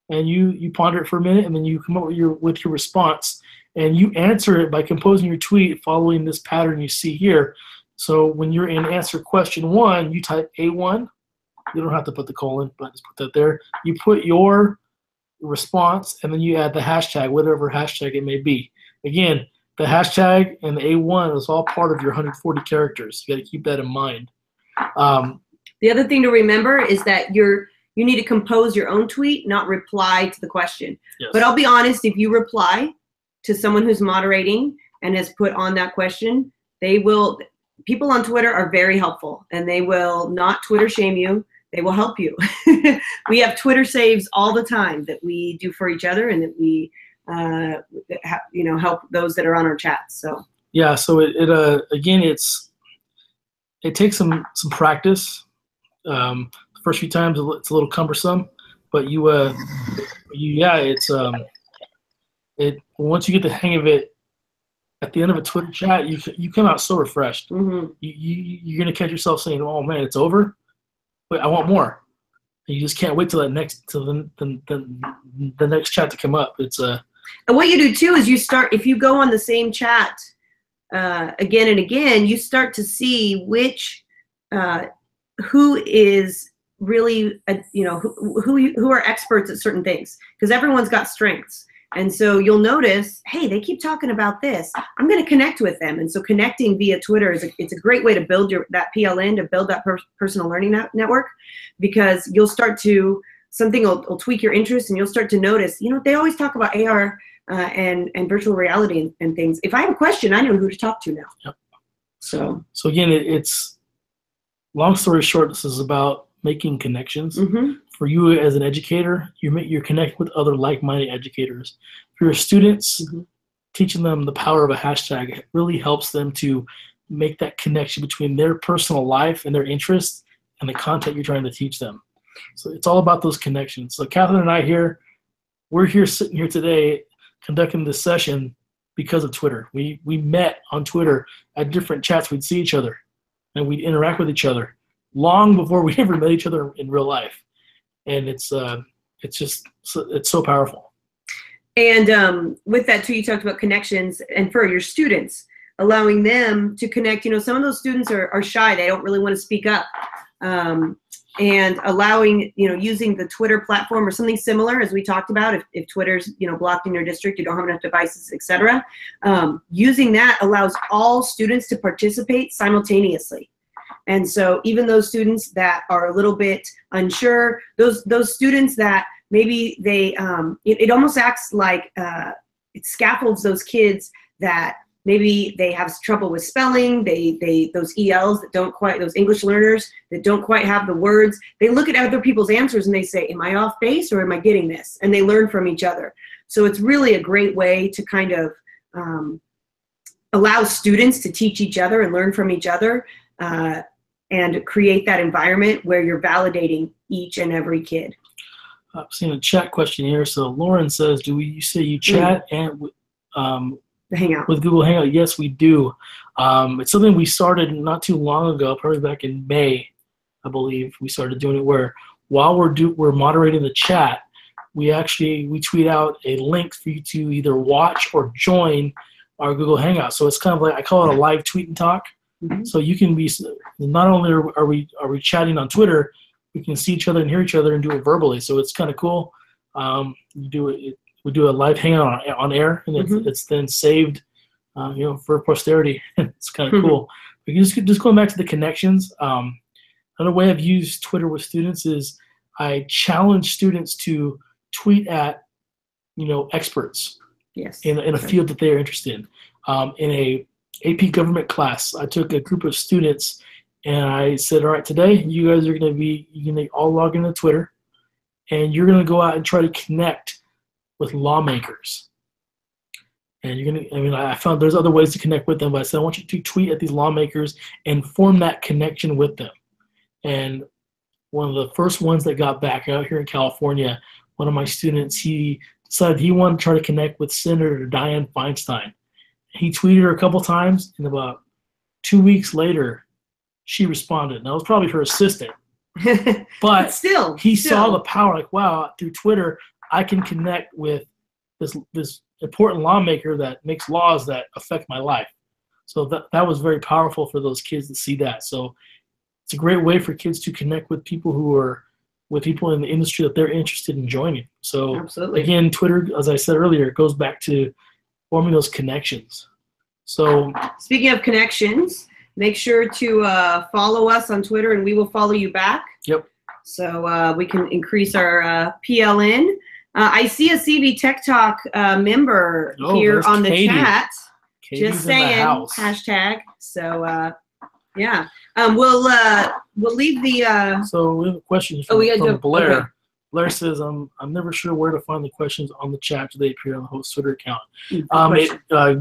and you ponder it for a minute, and then you come up with your response, and you answer it by composing your tweet following this pattern you see here. So when you're in answer question 1, you type A1. You don't have to put the colon, but just put that there. You put your response, and then you add the hashtag, whatever hashtag it may be. Again, the hashtag and the A1 is all part of your 140 characters. You got to keep that in mind. The other thing to remember is that you need to compose your own tweet, not reply to the question. Yes. But I'll be honest, if you reply to someone who's moderating and has put on that question, people on Twitter are very helpful, and they will not Twitter shame you. They will help you. We have Twitter saves all the time that we do for each other, and that we help those that are on our chats. So yeah, so again, it takes some practice. The first few times it's a little cumbersome, but once you get the hang of it, at the end of a Twitter chat, you come out so refreshed. mm-hmm. You're gonna catch yourself saying, "Oh man, it's over, but I want more." And you just can't wait till the next chat to come up. And what you do too is if you go on the same chat again and again, you start to see who is really who are experts at certain things, because everyone's got strengths. And so you'll notice, hey, they keep talking about this. I'm going to connect with them. And so connecting via Twitter it's a great way to build that PLN, to build that personal learning network, because you'll start to, something will tweak your interest, and you'll start to notice, they always talk about AR and virtual reality and things. If I have a question, I know who to talk to now. Yep. So again, it's long story short, this is about making connections. mm-hmm. For you as an educator, you're connecting with other like-minded educators. For your students, mm-hmm. teaching them the power of a hashtag really helps them to make that connection between their personal life and their interests and the content you're trying to teach them. So it's all about those connections. So Catherine and I we're here sitting here today conducting this session because of Twitter. We met on Twitter at different chats. We'd see each other and we'd interact with each other long before we ever met each other in real life. And it's so powerful. And with that too, you talked about connections, and for your students, allowing them to connect. Some of those students are shy; they don't really want to speak up. And allowing, using the Twitter platform or something similar, as we talked about, if Twitter's blocked in your district, you don't have enough devices, etc. Using that allows all students to participate simultaneously. And so even those students that are a little bit unsure, those students that maybe it almost acts like it scaffolds those kids that maybe they have trouble with spelling, those ELs that don't quite, those English learners that don't quite have the words, they look at other people's answers and they say, am I off base or am I getting this? And they learn from each other. So it's really a great way to kind of allow students to teach each other and learn from each other. And create that environment where you're validating each and every kid. I've seen a chat question here. So Lauren says, you say you chat and Hangout with Google Hangout? Yes, we do. It's something we started not too long ago, probably back in May, I believe. We started doing it where while we're moderating the chat, we tweet out a link for you to either watch or join our Google Hangout. So it's kind of like, I call it a live tweet and talk. Mm-hmm. So you can be, not only are we chatting on Twitter, we can see each other and hear each other and do it verbally. So it's kind of cool. We do a live hangout on air, and it's then saved, for posterity. It's kind of cool. But just going back to the connections. Another way I've used Twitter with students is I challenge students to tweet at, experts. Yes. In a field that they are interested in. In a AP government class, I took a group of students and I said, all right, today you guys are going to all log into Twitter, and you're going to go out and try to connect with lawmakers. And you're going to, I found there's other ways to connect with them, but I said, I want you to tweet at these lawmakers and form that connection with them. And one of the first ones that got back out here in California, one of my students, he decided he wanted to try to connect with Senator Dianne Feinstein. He tweeted her a couple times, and about 2 weeks later, she responded. Now, it was probably her assistant. But still, he saw the power, like, wow, through Twitter, I can connect with this important lawmaker that makes laws that affect my life. So that was very powerful for those kids to see that. So it's a great way for kids to connect with people in the industry that they're interested in joining. So absolutely. Again, Twitter, as I said earlier, it goes back to forming those connections. So speaking of connections, make sure to follow us on Twitter, and we will follow you back. Yep. So we can increase our PLN. I see a CV Tech Talk member here there's on the Katie. chat. Katie's Just in the saying, house. hashtag. So yeah, we'll leave the. So we have a question Oh, we gotta from do- Blair. okay. Blair says, I'm never sure where to find the questions on the chat. Do they appear on the host Twitter account?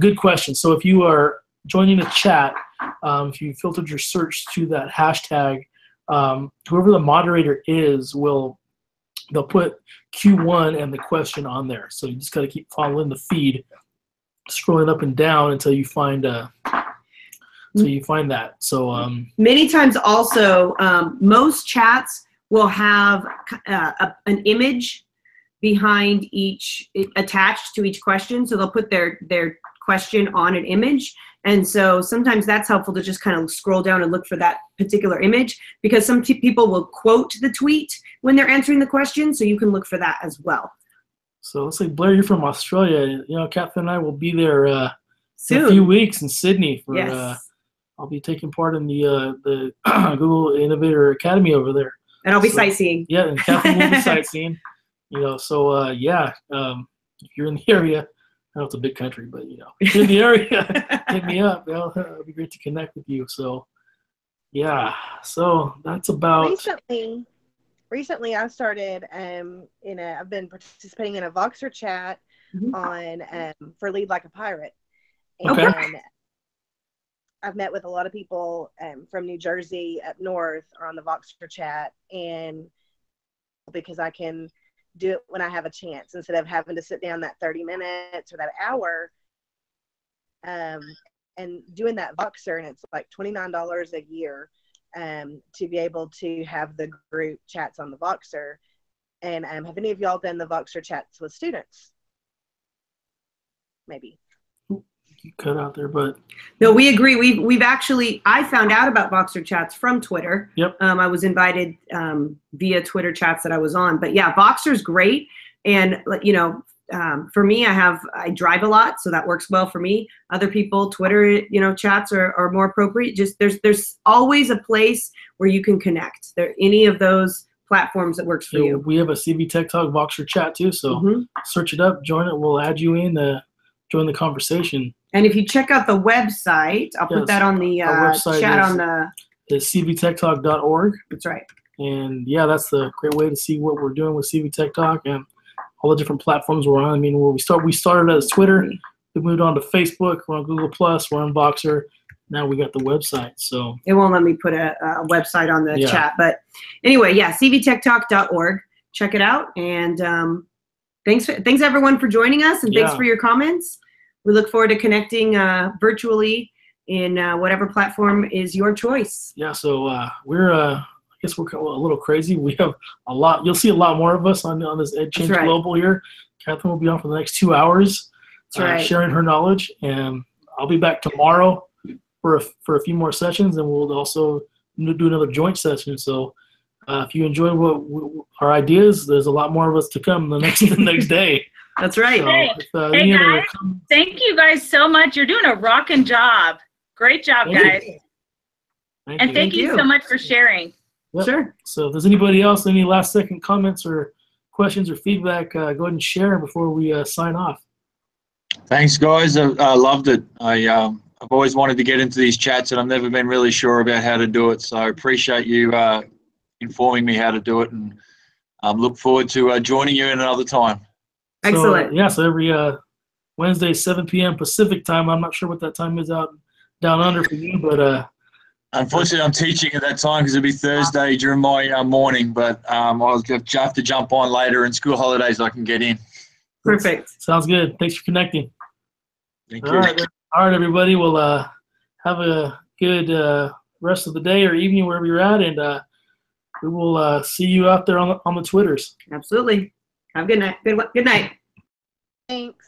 Good question. So if you are joining the chat, if you filtered your search to that hashtag, whoever the moderator is they'll put Q1 and the question on there. So you just got to keep following the feed, scrolling up and down until you find that. So many times also, most chats will have an image behind attached to each question. So they'll put their question on an image. And so sometimes that's helpful to just kind of scroll down and look for that particular image, because some people will quote the tweet when they're answering the question. So you can look for that as well. So let's say, Blair, you're from Australia. You know, Catherine and I will be there Soon. in a few weeks in Sydney. For, Yes. I'll be taking part in the Google Innovator Academy over there. And I'll be sightseeing. Yeah, and Catherine will be sightseeing. You know, so if you're in the area, I know it's a big country, but you know, if you're in the area, hit me up. It'll be great to connect with you. So yeah, so that's about. Recently I started I've been participating in a Voxer chat on for Lead Like a Pirate. Okay. And I've met with a lot of people from New Jersey up north or on the Voxer chat, and because I can do it when I have a chance instead of having to sit down that 30 minutes or that hour and doing that Voxer, and it's like $29 a year to be able to have the group chats on the Voxer. And have any of y'all done the Voxer chats with students? Maybe. You cut out there, but no, we agree. We've actually, I found out about Voxer chats from Twitter. Yep. I was invited via Twitter chats that I was on, but yeah, Voxer's great. And you know, for me, I drive a lot, so that works well for me. Other people, Twitter, you know, chats are more appropriate. Just there's always a place where you can connect. There any of those platforms that works for you. We have a CV Tech Talk Voxer chat too, so search it up, join it. We'll add you in, join the conversation. And if you check out the website, I'll put that on the chat on the cvtechtalk.org. That's right. And yeah, that's a great way to see what we're doing with CV Tech Talk and all the different platforms we're on. I mean, we started as Twitter, we moved on to Facebook, we're on Google Plus, we're on Voxer. Now we got the website. So it won't let me put a website on the chat, but anyway, yeah, cvtechtalk.org. Check it out, and thanks everyone for joining us, and thanks for your comments. We look forward to connecting virtually in whatever platform is your choice. Yeah, so I guess we're a little crazy. We have a lot. You'll see a lot more of us on this EdChange Global here. Catherine will be on for the next 2 hours, sharing her knowledge, and I'll be back tomorrow for a few more sessions, and we'll also do another joint session. So if you enjoy our ideas, there's a lot more of us to come the next day. That's right. So, hey guys, thank you guys so much. You're doing a rocking job. Great job, guys. Thank you so much for sharing. Yep. Sure. So if there's anybody else, any last second comments or questions or feedback, go ahead and share before we sign off. Thanks, guys. I loved it. I've always wanted to get into these chats, and I've never been really sure about how to do it. So I appreciate you informing me how to do it, and look forward to joining you in another time. Excellent. So, so every Wednesday, 7 p.m. Pacific time. I'm not sure what that time is out down under for you, but unfortunately, I'm teaching at that time because it'll be Thursday during my morning. But I'll have to jump on later in school holidays. I can get in. Perfect. Sounds good. Thanks for connecting. Thank you. All right, everybody. We'll have a good rest of the day or evening wherever you're at, and we will see you out there on the Twitters. Absolutely. Have a good night. Good night. Thanks.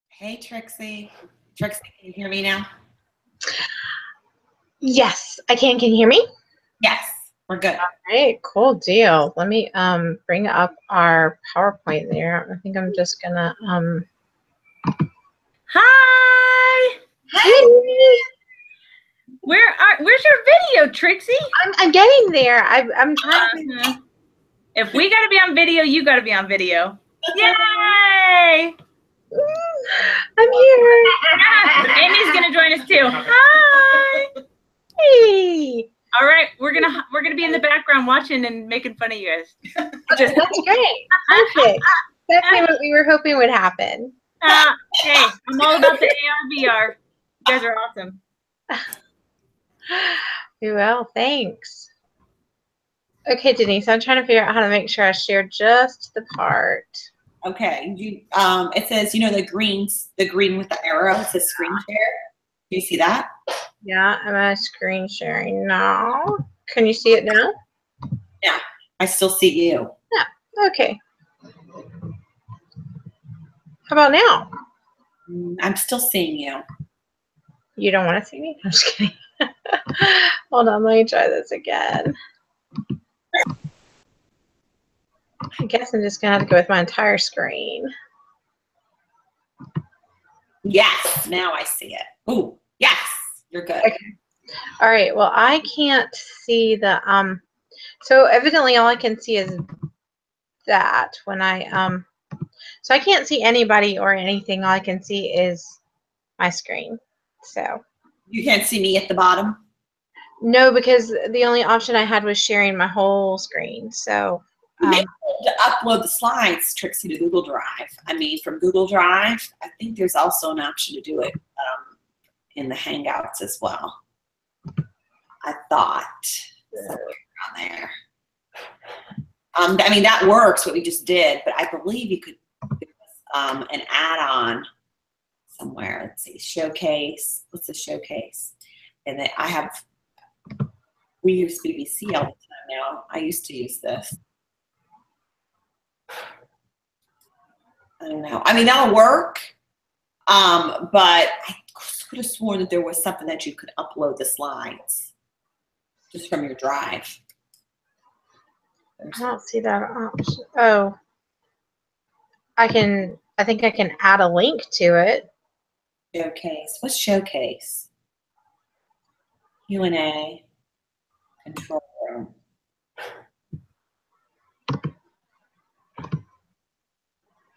Hey, Trixie. Trixie, can you hear me now? Yes, I can. Can you hear me? Yes. We're good. Right, cool deal. Let me bring up our PowerPoint there. I think I'm just gonna Hi. Hey. Where's your video, Trixie? I'm getting there. I'm trying to. If we gotta be on video, you gotta be on video. Yay! I'm here. Amy's gonna join us too. Hi. Hey. All right, we're gonna be in the background watching and making fun of you guys. That's great. Perfect. Exactly what we were hoping would happen. Hey, I'm all about the AR/VR. You guys are awesome. Well, thanks. Okay, Denise, I'm trying to figure out how to make sure I share just the part. Okay. It says, the green with the arrow. It says screen share. Do you see that? Yeah, am I screen sharing now? Can you see it now? Yeah, I still see you. Yeah, okay. How about now? I'm still seeing you. You don't want to see me? I'm just kidding. Hold on, let me try this again. I guess I'm just going to have to go with my entire screen. Yes, now I see it. Oh, yes, you're good. Okay. All right, well, I can't see the, so evidently all I can see is that when I, so I can't see anybody or anything. All I can see is my screen. So. You can't see me at the bottom? No, because the only option I had was sharing my whole screen. So. Maybe to upload the slides, Trixie, to Google Drive. From Google Drive, I think there's also an option to do it in the Hangouts as well. I thought somewhere around there. That works, what we just did, but I believe you could do an add-on somewhere. Let's see, showcase. What's the showcase? And then we use BBC all the time now. I used to use this. I don't know. That'll work. But I could have sworn that there was something that you could upload the slides just from your drive. I don't see that option. Oh, I think I can add a link to it. Showcase. What's showcase? Q&A. Control room.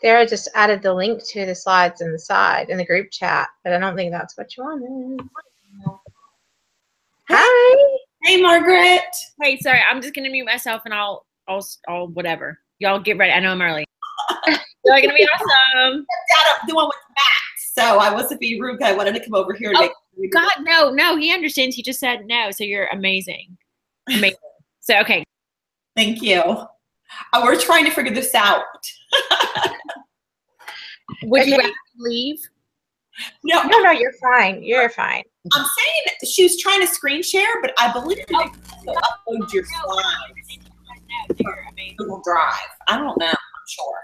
There, I just added the link to the slides in the side in the group chat, but I don't think that's what you wanted. Hi. Hey, Margaret. Hey, sorry, I'm just gonna mute myself and I'll whatever. Y'all get ready. I know I'm early. Y'all gonna be awesome. The one with Max. So I wasn't being rude. I wanted to come over here and make. God, no, he understands. He just said no. So you're amazing. Amazing. So okay. Thank you. We're trying to figure this out. Would you rather leave? No, you're fine. You're fine. I'm saying she was trying to screen share, but I believe you can upload your slides to Google Drive. I don't know. I'm sure.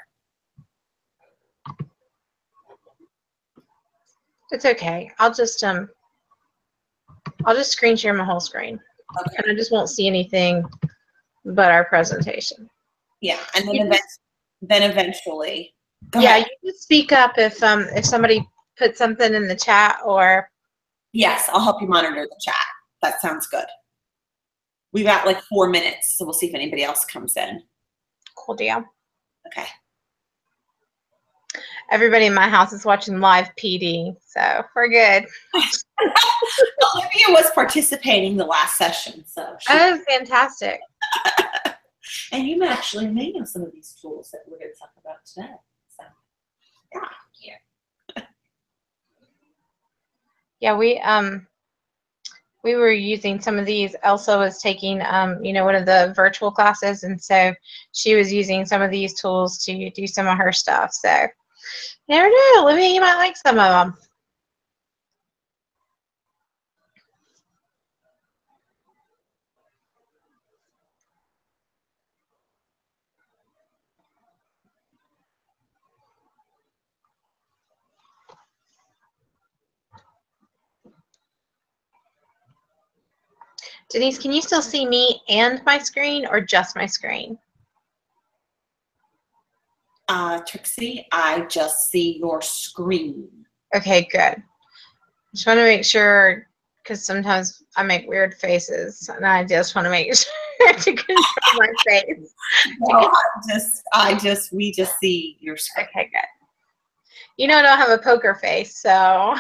It's okay. I'll just screen share my whole screen. Okay. And I just won't see anything but our presentation. Yeah, and then eventually. Yeah, you can speak up if somebody put something in the chat or. Yes, I'll help you monitor the chat. That sounds good. We've got like 4 minutes, so we'll see if anybody else comes in. Cool deal. Okay. Everybody in my house is watching live PD, so we're good. Olivia was participating the last session, so. That was fantastic. And you actually may know some of these tools that we're going to talk about today. So, yeah. Yeah, we were using some of these. Elsa was taking, one of the virtual classes, and so she was using some of these tools to do some of her stuff. So, never know, Olivia, you might like some of them. Denise, can you still see me and my screen or just my screen? Trixie, I just see your screen. Okay, good. Just want to make sure, because sometimes I make weird faces, and I just want to make sure to control my face. No, we just see your screen. Okay, good. You know I don't have a poker face, so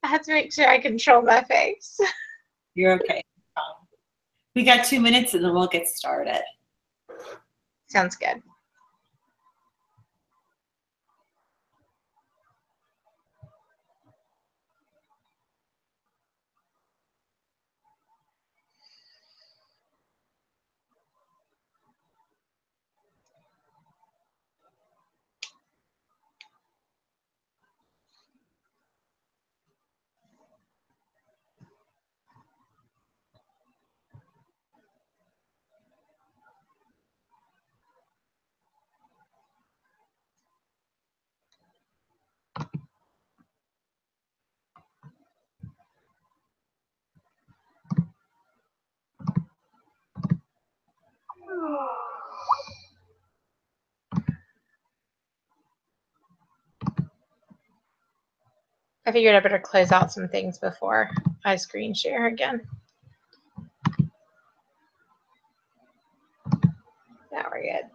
I have to make sure I control my face. You're okay. We got 2 minutes and then we'll get started. Sounds good. I figured I better close out some things before I screen share again. Now we're good.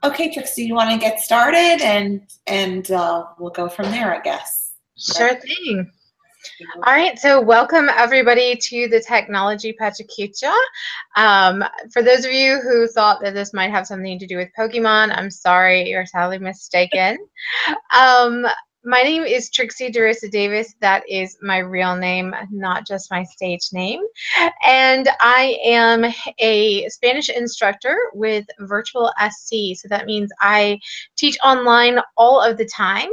Okay, Trixie, you want to get started and we'll go from there, I guess. Sure thing. All right, so welcome everybody to the Technology Pachacucha. For those of you who thought that this might have something to do with Pokemon, I'm sorry, you're sadly mistaken. My name is Trixie DeRosa Davis. That is my real name, not just my stage name. And I am a Spanish instructor with Virtual SC. So that means I teach online all of the time.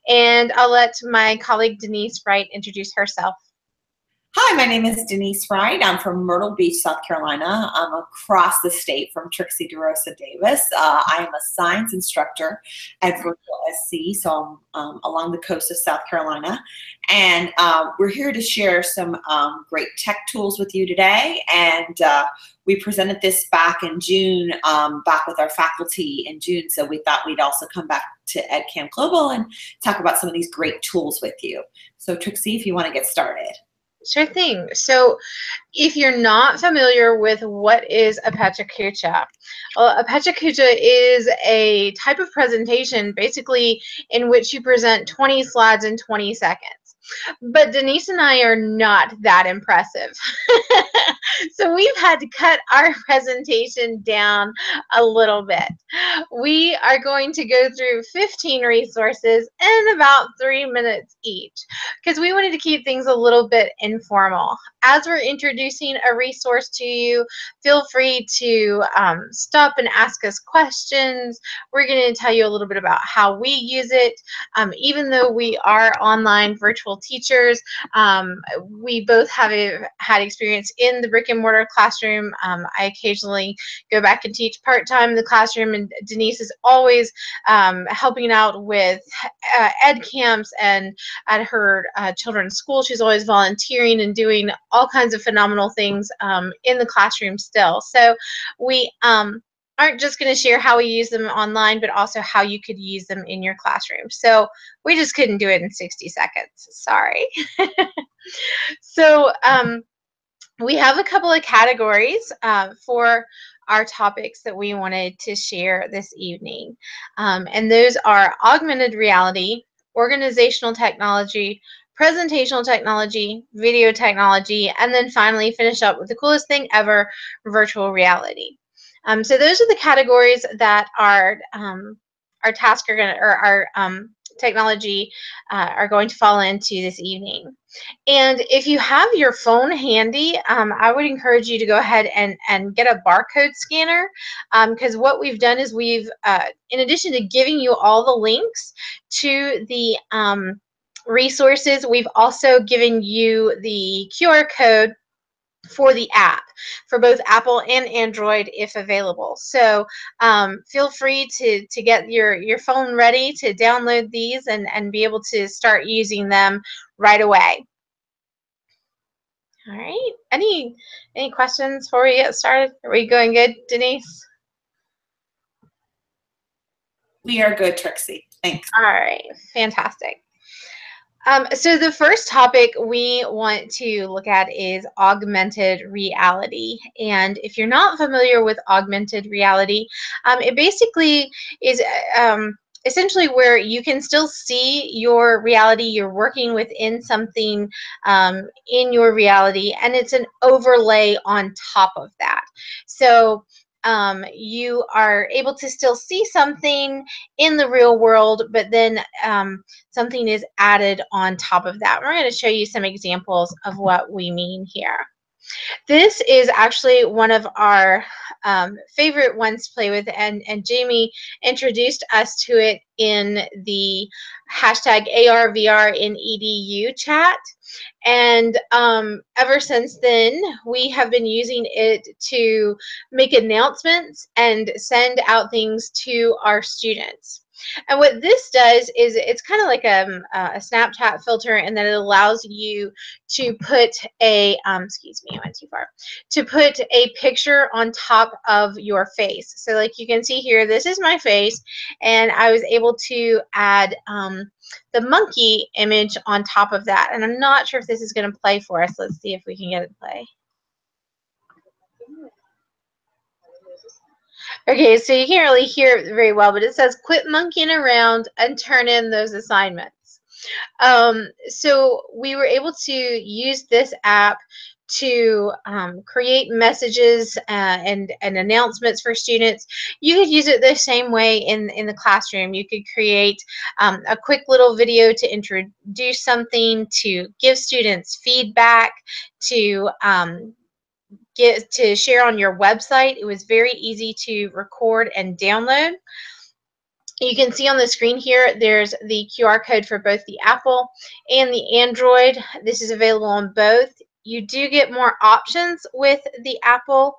And I'll let my colleague Denise Wright introduce herself. Hi, my name is Denise Wright. I'm from Myrtle Beach, South Carolina. I'm across the state from Trixie DeRosa Davis. I am a science instructor at Virtual SC, so I'm along the coast of South Carolina. And we're here to share some great tech tools with you today. And we presented this back in June, back with our faculty in June. So we thought we'd also come back to EdCamp Global and talk about some of these great tools with you. So Trixie, if you want to get started. Sure thing. So if you're not familiar with what is a Pachacucha, well, a Pachacucha is a type of presentation basically in which you present 20 slides in 20 seconds. But Denise and I are not that impressive. So we've had to cut our presentation down a little bit. We are going to go through 15 resources in about 3 minutes each because we wanted to keep things a little bit informal. As we're introducing a resource to you, feel free to stop and ask us questions. We're going to tell you a little bit about how we use it. Even though we are online virtual teachers, we both have had experience in the brick and mortar classroom. I occasionally go back and teach part-time in the classroom, and Denise is always helping out with ed camps, and at her children's school she's always volunteering and doing all kinds of phenomenal things in the classroom still. So we aren't just going to share how we use them online, but also how you could use them in your classroom. So we just couldn't do it in 60 seconds. Sorry. So we have a couple of categories for our topics that we wanted to share this evening. And those are augmented reality, organizational technology, presentational technology, video technology, and then finally finish up with the coolest thing ever, virtual reality. So those are the categories that our task are going to, or our technology are going to fall into this evening. And if you have your phone handy, I would encourage you to go ahead and get a barcode scanner, because what we've done is we've, in addition to giving you all the links to the resources, we've also given you the QR code for the app for both Apple and Android if available. So feel free to get your phone ready to download these and be able to start using them right away. All right. Any questions before we get started? Are we going good, Denise? We are good, Trixie. Thanks. All right. Fantastic. So the first topic we want to look at is augmented reality. And if you're not familiar with augmented reality, it basically is essentially where you can still see your reality. You're working within something in your reality, and it's an overlay on top of that. So you are able to still see something in the real world, but then something is added on top of that. We're going to show you some examples of what we mean here. This is actually one of our favorite ones to play with, and Jamie introduced us to it in the hashtag ARVR in EDU chat. And ever since then, we have been using it to make announcements and send out things to our students. And what this does is it's kind of like a Snapchat filter, and that it allows you to put a, excuse me, I went too far, to put a picture on top of your face. So like you can see here, this is my face, and I was able to add the monkey image on top of that. And I'm not sure if this is going to play for us. Let's see if we can get it to play. Okay, so you can't really hear it very well, but it says quit monkeying around and turn in those assignments. So we were able to use this app to create messages and announcements for students. You could use it the same way in the classroom. You could create a quick little video to introduce something, to give students feedback, to share on your website. It was very easy to record and download. You can see on the screen here, there's the QR code for both the Apple and the Android. This is available on both. You do get more options with the Apple,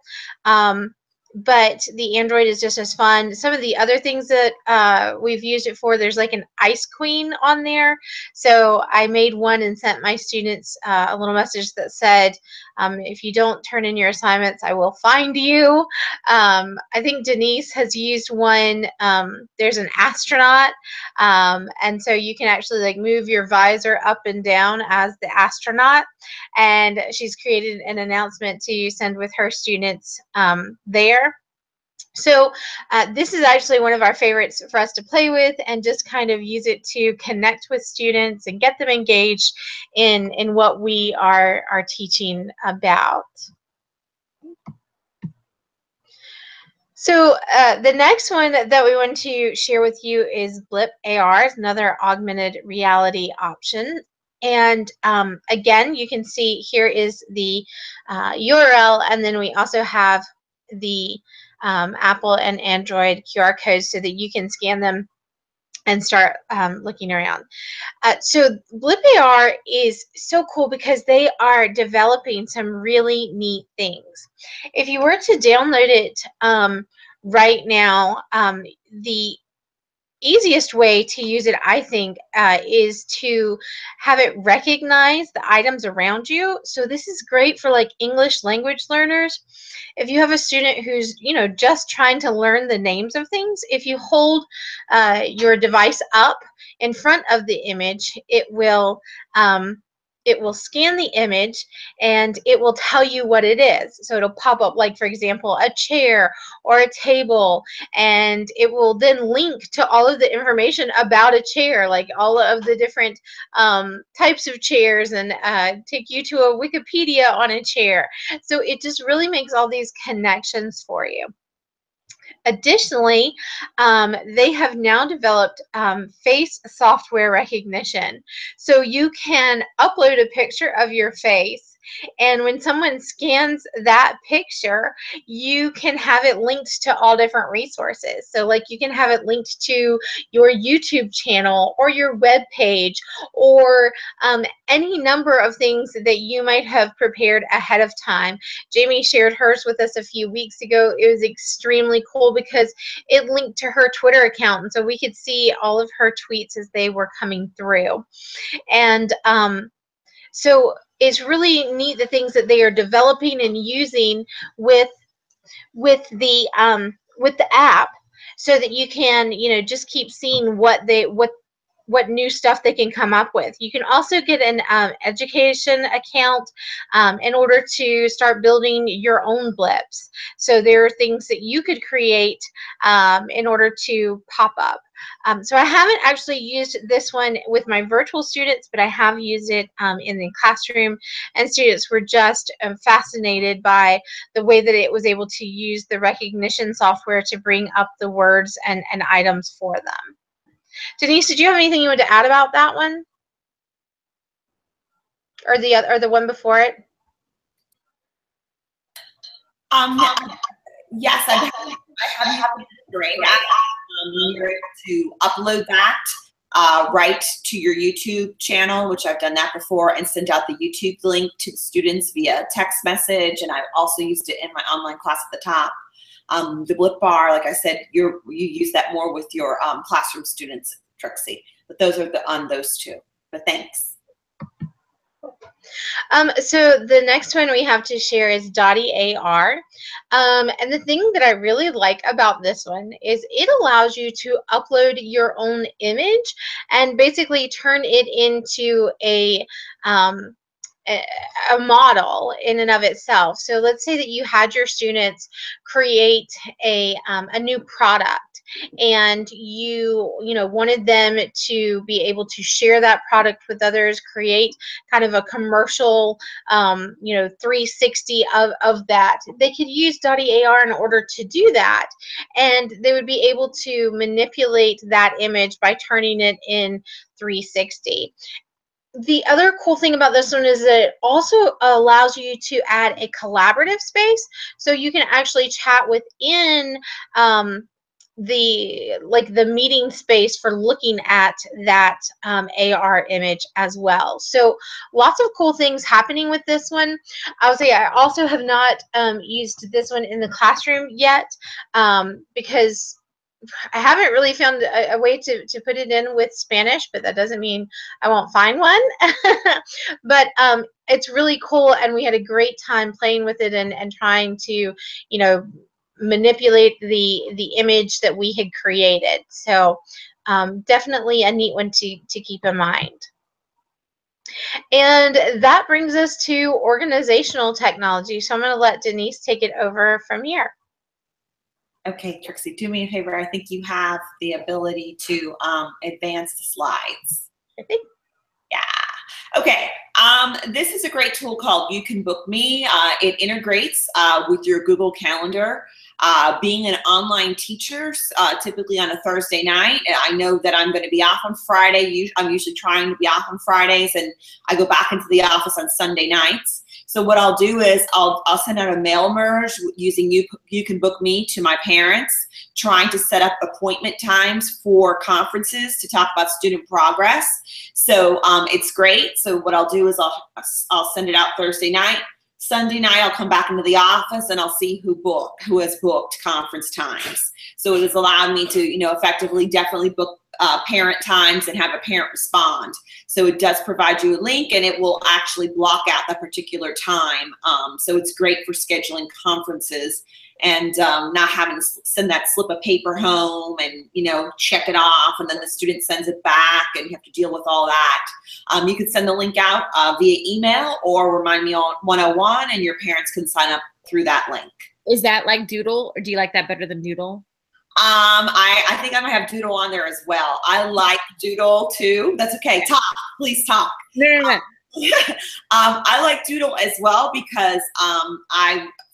but the Android is just as fun. Some of the other things that we've used it for, there's like an ice queen on there. So I made one and sent my students a little message that said, if you don't turn in your assignments, I will find you. I think Denise has used one. There's an astronaut, and so you can actually like move your visor up and down as the astronaut. And she's created an announcement to send with her students there. So this is actually one of our favorites for us to play with and just kind of use it to connect with students and get them engaged in what we are teaching about. So the next one that we want to share with you is Blip AR, another augmented reality option. And again, you can see here is the URL, and then we also have the Apple and Android QR codes so that you can scan them and start looking around. So Blip AR is so cool because they are developing some really neat things. If you were to download it right now, the easiest way to use it, I think, is to have it recognize the items around you. So this is great for like English language learners. If you have a student who's, you know, just trying to learn the names of things, if you hold your device up in front of the image, it will scan the image and it will tell you what it is. So it'll pop up, like, for example, a chair or a table, and it will then link to all of the information about a chair, like all of the different types of chairs, and take you to a Wikipedia on a chair. So it just really makes all these connections for you. Additionally, they have now developed face software recognition. So you can upload a picture of your face, and when someone scans that picture, you can have it linked to all different resources. So like you can have it linked to your YouTube channel or your web page, or any number of things that you might have prepared ahead of time. Jamie shared hers with us a few weeks ago. It was extremely cool because it linked to her Twitter account, and so we could see all of her tweets as they were coming through. And so it's really neat the things that they are developing and using with the app, so that you can, you know, just keep seeing what new stuff they can come up with. You can also get an education account in order to start building your own blips. So there are things that you could create in order to pop up. So I haven't actually used this one with my virtual students, but I have used it in the classroom, and students were just fascinated by the way that it was able to use the recognition software to bring up the words and items for them. Denise, did you have anything you wanted to add about that one, or the one before it? Yes, I have great app. You're able to upload that right to your YouTube channel, which I've done that before, and send out the YouTube link to the students via text message. And I've also used it in my online class at the top. The blip bar, like I said, you use that more with your classroom students, Trixie. But those are on those two. But thanks. So the next one we have to share is Dottie AR. And the thing that I really like about this one is it allows you to upload your own image and basically turn it into a model in and of itself. So let's say that you had your students create a new product, and you wanted them to be able to share that product with others, create kind of a commercial 360 of that. They could use Dottie AR in order to do that, and they would be able to manipulate that image by turning it in 360. The other cool thing about this one is that it also allows you to add a collaborative space, so you can actually chat within the meeting space for looking at that AR image as well. So lots of cool things happening with this one. I would say I also have not used this one in the classroom yet, because I haven't really found a way to put it in with Spanish, but that doesn't mean I won't find one. But it's really cool, and we had a great time playing with it and trying to, manipulate the image that we had created. So definitely a neat one to keep in mind. And that brings us to organizational technology. So I'm going to let Denise take it over from here. Okay, Trixie, do me a favor. I think you have the ability to advance the slides. I think. Yeah. Okay. This is a great tool called You Can Book Me. It integrates with your Google Calendar. Being an online teacher, typically on a Thursday night, I know that I'm going to be off on Friday. I'm usually trying to be off on Fridays, and I go back into the office on Sunday nights. So what I'll do is I'll send out a mail merge using You Can Book Me to my parents, trying to set up appointment times for conferences to talk about student progress. So it's great. So what I'll do is I'll send it out Thursday night. Sunday night, I'll come back into the office and I'll see who has booked conference times. So it has allowed me to, effectively definitely book parent times and have a parent respond. So it does provide you a link and it will actually block out that particular time. So it's great for scheduling conferences and not having to send that slip of paper home and, check it off, and then the student sends it back and you have to deal with all that. You can send the link out via email or remind me on 101 and your parents can sign up through that link. Is that like Doodle, or do you like that better than Doodle? I think I'm gonna have Doodle on there as well. I like Doodle too. That's okay. Talk, please talk. No. I like Doodle as well because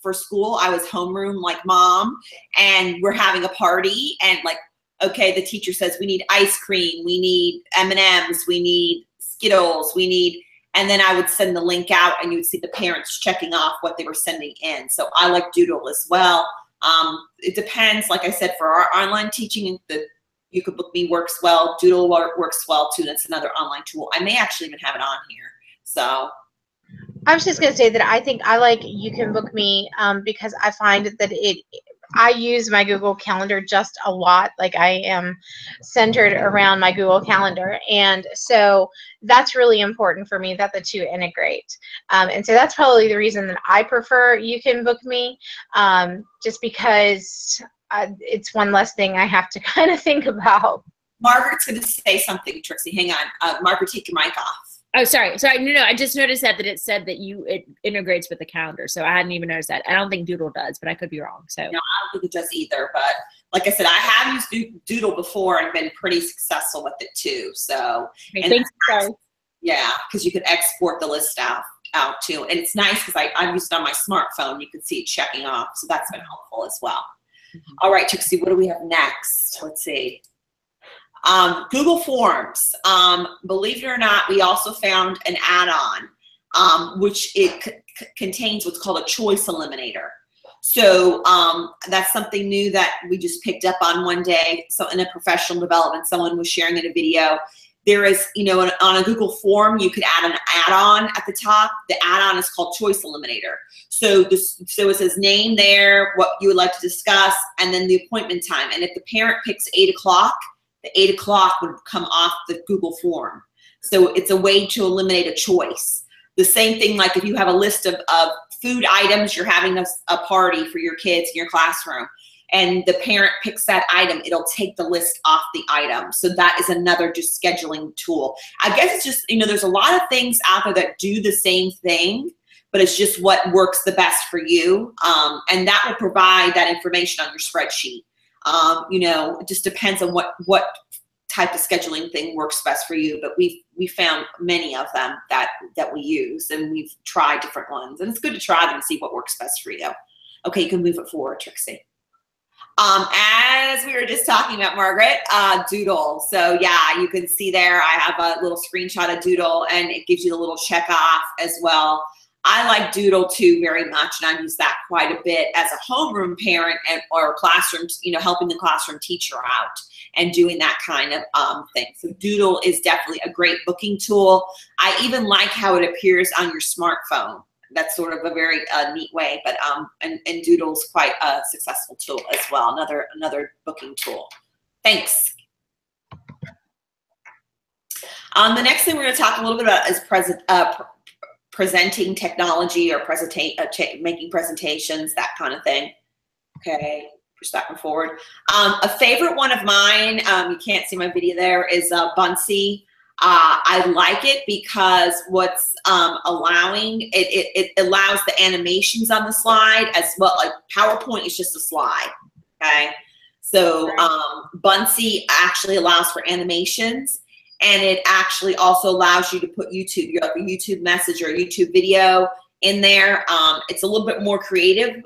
for school I was homeroom like mom, and we're having a party, and like, okay, the teacher says we need ice cream, we need M&Ms, we need Skittles, and then I would send the link out and you would see the parents checking off what they were sending in. So I like Doodle as well. It depends. Like I said, for our online teaching, You Can Book Me works well. Doodle works well too. That's another online tool. I may actually even have it on here. So I was just going to say that I think I like You Can Book Me because I find that I use my Google Calendar just a lot. Like, I am centered around my Google Calendar. And so that's really important for me that the two integrate. And so that's probably the reason that I prefer You Can Book Me, just because it's one less thing I have to kind of think about. Margaret's going to say something, Trixie. Hang on. Margaret, take your mic off. Oh, sorry. No. I just noticed that it said that it integrates with the calendar, so I hadn't even noticed that. I don't think Doodle does, but I could be wrong. So no, I don't think it does either. But like I said, I have used Doodle before and been pretty successful with it too. So okay, thanks, guys. Yeah, because you can export the list out too, and it's nice because I used it on my smartphone. You can see it checking off, so that's been helpful as well. Mm-hmm. All right, Trixie, what do we have next? Let's see. Google Forms. Believe it or not, we also found an add-on, which it contains what's called a choice eliminator. So that's something new that we just picked up on one day. So in a professional development, someone was sharing in a video. There is, on a Google form, you could add an add-on at the top. The add-on is called Choice Eliminator. So it says name there, what you would like to discuss, and then the appointment time. And if the parent picks 8 o'clock, the 8 o'clock would come off the Google form. So it's a way to eliminate a choice. The same thing, like if you have a list of food items, you're having a party for your kids in your classroom, and the parent picks that item, it'll take the list off the item. So that is another just scheduling tool. I guess it's just, there's a lot of things out there that do the same thing, but it's just what works the best for you. And that will provide that information on your spreadsheet. It just depends on what type of scheduling thing works best for you. But we found many of them that we use, and we've tried different ones. And it's good to try them and see what works best for you. Okay, you can move it forward, Trixie. As we were just talking about, Margaret, Doodle. So yeah, you can see there I have a little screenshot of Doodle, and it gives you the little check off as well. I like Doodle too very much, and I use that quite a bit as a homeroom parent or classroom, helping the classroom teacher out and doing that kind of thing. So Doodle is definitely a great booking tool. I even like how it appears on your smartphone. That's sort of a very neat way, but and Doodle's quite a successful tool as well. Another booking tool. Thanks. The next thing we're going to talk a little bit about is presenting technology or making presentations, that kind of thing. Okay, push that one forward. A favorite one of mine, you can't see my video there, is Buncee. I like it because what's allowing, it allows the animations on the slide as well. Like PowerPoint is just a slide, okay? So Buncee actually allows for animations, and it actually also allows you to put a YouTube message or a YouTube video in there. It's a little bit more creative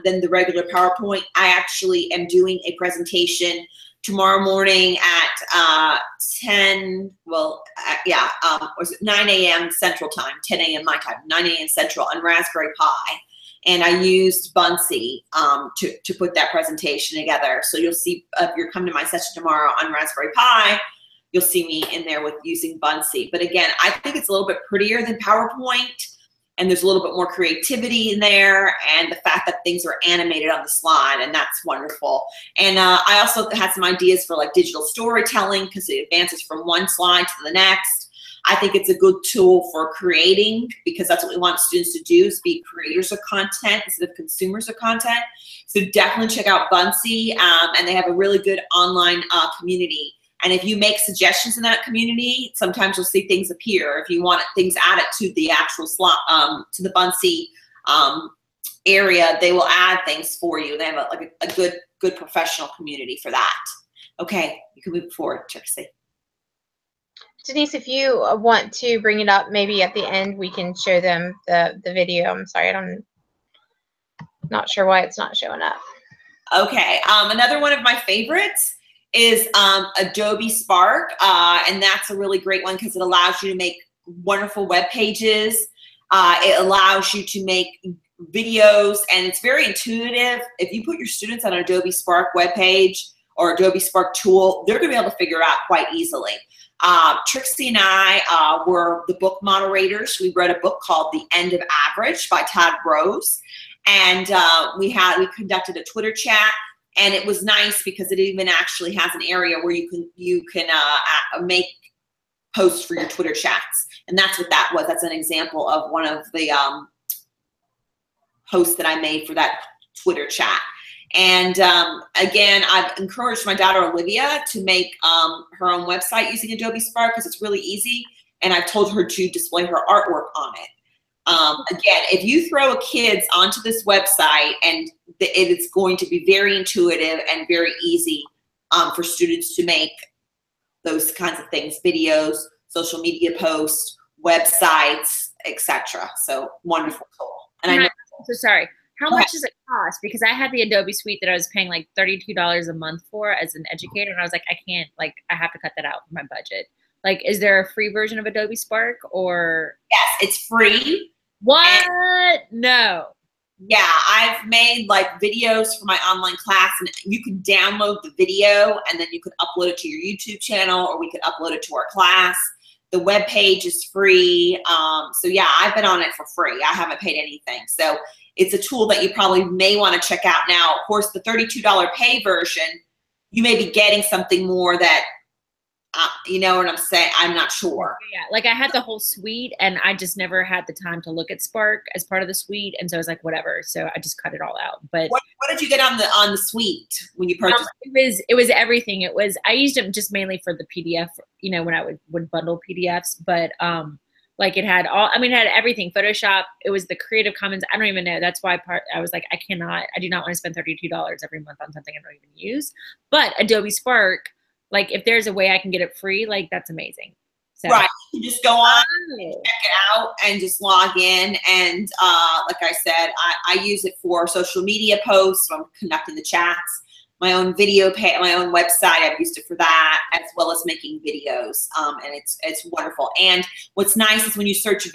than the regular PowerPoint. I actually am doing a presentation tomorrow morning at 9 a.m. Central Time, 10 a.m. my time, 9 a.m. Central on Raspberry Pi. And I used Buncee to put that presentation together. So you'll see, if you're coming to my session tomorrow on Raspberry Pi, you'll see me in there with using Buncee. But again, I think it's a little bit prettier than PowerPoint. and there's a little bit more creativity in there, and the fact that things are animated on the slide, and that's wonderful. And I also had some ideas for like digital storytelling, because it advances from one slide to the next. I think it's a good tool for creating, because that's what we want students to do, is be creators of content instead of consumers of content. So definitely check out Bunsy, and they have a really good online community. And if you make suggestions in that community, sometimes you'll see things appear. If you want things added to the actual slot, to the Bunsy area, they will add things for you. They have a good professional community for that. Okay, you can move forward, Trixie. Denise, if you want to bring it up, maybe at the end we can show them the video. I'm sorry, I'm not sure why it's not showing up. Okay, another one of my favorites is Adobe Spark, and that's a really great one because it allows you to make wonderful web pages. It allows you to make videos, and it's very intuitive. If you put your students on an Adobe Spark web page or Adobe Spark tool, they're going to be able to figure it out quite easily. Trixie and I were the book moderators. We read a book called The End of Average by Todd Rose, and we conducted a Twitter chat, and it was nice because it even actually has an area where you can make posts for your Twitter chats, and that's what that was. That's an example of one of the posts that I made for that Twitter chat. And again, I've encouraged my daughter Olivia to make her own website using Adobe Spark because it's really easy, and I've told her to display her artwork on it. Again, if you throw kids onto this website, and it is going to be very intuitive and very easy for students to make those kinds of things, videos, social media posts, websites, etc. So wonderful tool. And I know, so sorry. How much does it cost? Because I had the Adobe Suite that I was paying like $32 a month for as an educator, and I was like, I can't, like, I have to cut that out from my budget. Like, is there a free version of Adobe Spark, or? Yes, it's free. What? No. Yeah, I've made like videos for my online class, and you can download the video and then you could upload it to your YouTube channel, or we could upload it to our class. The web page is free. So yeah, I've been on it for free. I haven't paid anything. So it's a tool that you probably may want to check out now. Of course, the $32 pay version, you may be getting something more that, you know what I'm saying? I'm not sure. Yeah, like I had the whole suite, and I just never had the time to look at Spark as part of the suite, and so I was like, whatever. So I just cut it all out. But what did you get on the suite when you purchased? It was everything. It was, I used it just mainly for the PDF, you know, when I would bundle PDFs, but like it had all, I mean, it had everything. Photoshop. It was the Creative Commons. I don't even know. That's why I was like, I do not want to spend $32 every month on something I don't even use. But Adobe Spark, like if there's a way I can get it free, like that's amazing. So. Right, you just go on, check it out, and just log in. And like I said, I use it for social media posts. I'm conducting the chats. My own video page, my own website, I've used it for that, as well as making videos. And it's wonderful. And what's nice is when you search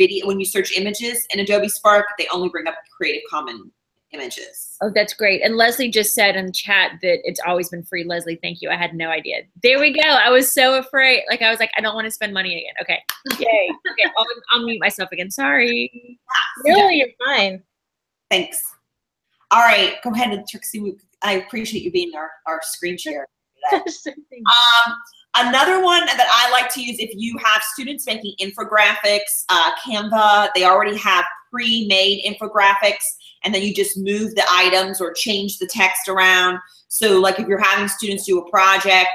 images in Adobe Spark, they only bring up Creative Commons images. Oh, that's great. And Leslie just said in the chat that it's always been free. Leslie, thank you. I had no idea. There we go. I was so afraid. Like I was like, I don't want to spend money again. Okay. Yay. Okay. I'll mute myself again. Sorry. No, you're fine. Thanks. All right. Go ahead, and Trixie. I appreciate you being our screen share. Another one that I like to use, if you have students making infographics, Canva, they already have pre-made infographics, and then you just move the items or change the text around. So like if you're having students do a project,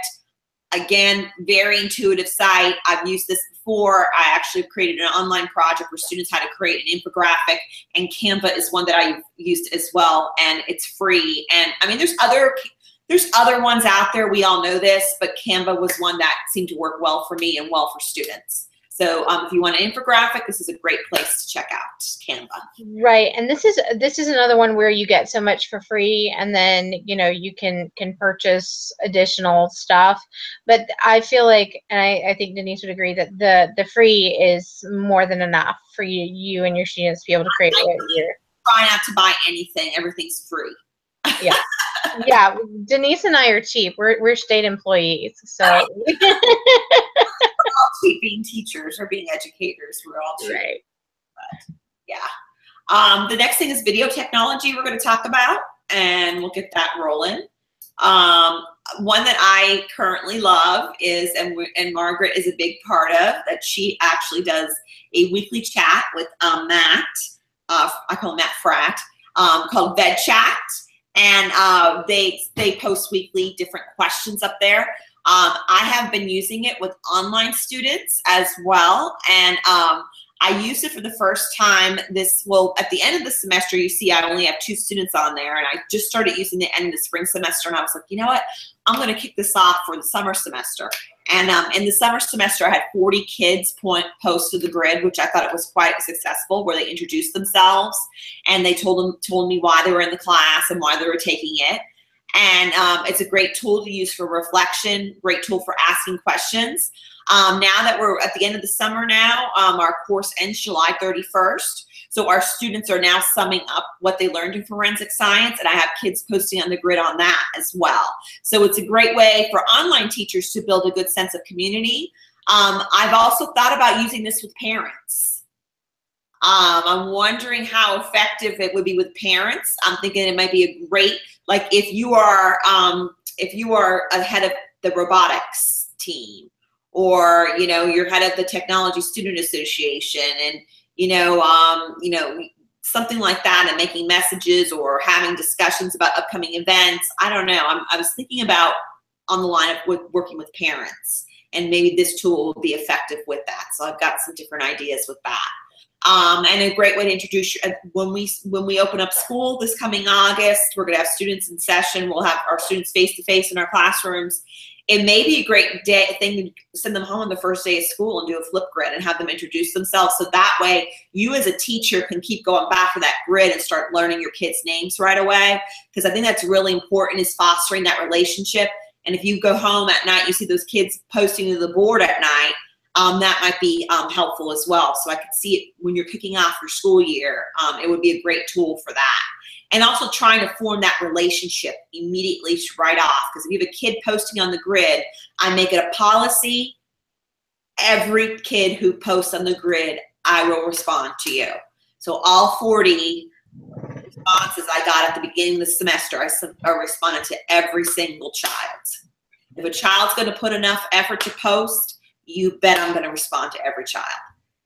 again, very intuitive site. I've used this before. I actually created an online project where students had to create an infographic, and Canva is one that I've used as well, and it's free. And I mean, there's other ones out there. We all know this, but Canva was one that seemed to work well for me and well for students. So if you want an infographic, this is a great place to check out Canva. Right, and this is another one where you get so much for free, and then you know you can purchase additional stuff. But I feel like, and I think Denise would agree, that the free is more than enough for you and your students to be able to create what you're. Try not to buy anything. Everything's free. Yeah. Yeah, Denise and I are cheap. We're state employees, so we're all cheap being teachers or being educators. We're all cheap. Right. Yeah. The next thing is video technology we're going to talk about, and we'll get that rolling. One that I currently love is, and Margaret is a big part of, that she actually does a weekly chat with Matt, I call him Matt Fratt, called Vet Chat, and they post weekly different questions up there. I have been using it with online students as well, and I used it for the first time at the end of the semester, you see I only have 2 students on there, and I just started using it at the end of the spring semester, and I was like, you know what, I'm going to kick this off for the summer semester. And in the summer semester, I had 40 kids post to the grid, which I thought it was quite successful, where they introduced themselves, and they told me why they were in the class and why they were taking it. And it's a great tool to use for reflection, great tool for asking questions. Now that we're at the end of the summer now, our course ends July 31st. So our students are now summing up what they learned in forensic science, and I have kids posting on the grid on that as well. So it's a great way for online teachers to build a good sense of community. I've also thought about using this with parents. I'm wondering how effective it would be with parents. I'm thinking it might be a great, like if you are a head of the robotics team, or you're head of the technology student association, and something like that, and making messages or having discussions about upcoming events. I don't know. I was thinking about on the line of working with parents, and maybe this tool will be effective with that. So I've got some different ideas with that. And a great way to introduce when we open up school this coming August, we're going to have students in session. We'll have our students face-to-face in our classrooms. It may be a great thing to send them home on the first day of school and do a flip grid and have them introduce themselves. So that way you as a teacher can keep going back to that grid and start learning your kids' names right away. Because I think that's really important, is fostering that relationship. And if you go home at night, you see those kids posting to the board at night, that might be helpful as well. So I could see it when you're kicking off your school year. It would be a great tool for that. And also trying to form that relationship immediately right off. Because if you have a kid posting on the grid, I make it a policy. Every kid who posts on the grid, I will respond to you. So all 40 responses I got at the beginning of the semester, I responded to every single child. If a child's going to put enough effort to post, you bet I'm going to respond to every child.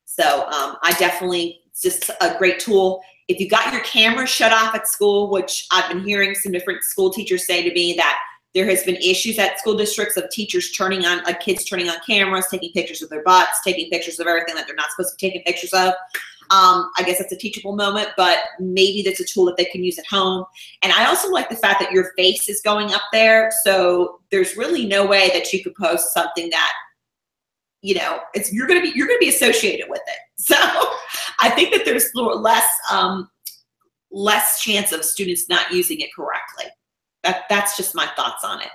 So it's just a great tool. If you got your camera shut off at school, which I've been hearing some different school teachers say to me that there has been issues at school districts of teachers kids turning on cameras, taking pictures of their butts, taking pictures of everything that they're not supposed to be taking pictures of. I guess that's a teachable moment, but maybe that's a tool that they can use at home. And I also like the fact that your face is going up there. So there's really no way that you could post something that, you're going to be associated with it. So I think that there's less chance of students not using it correctly. That's just my thoughts on it.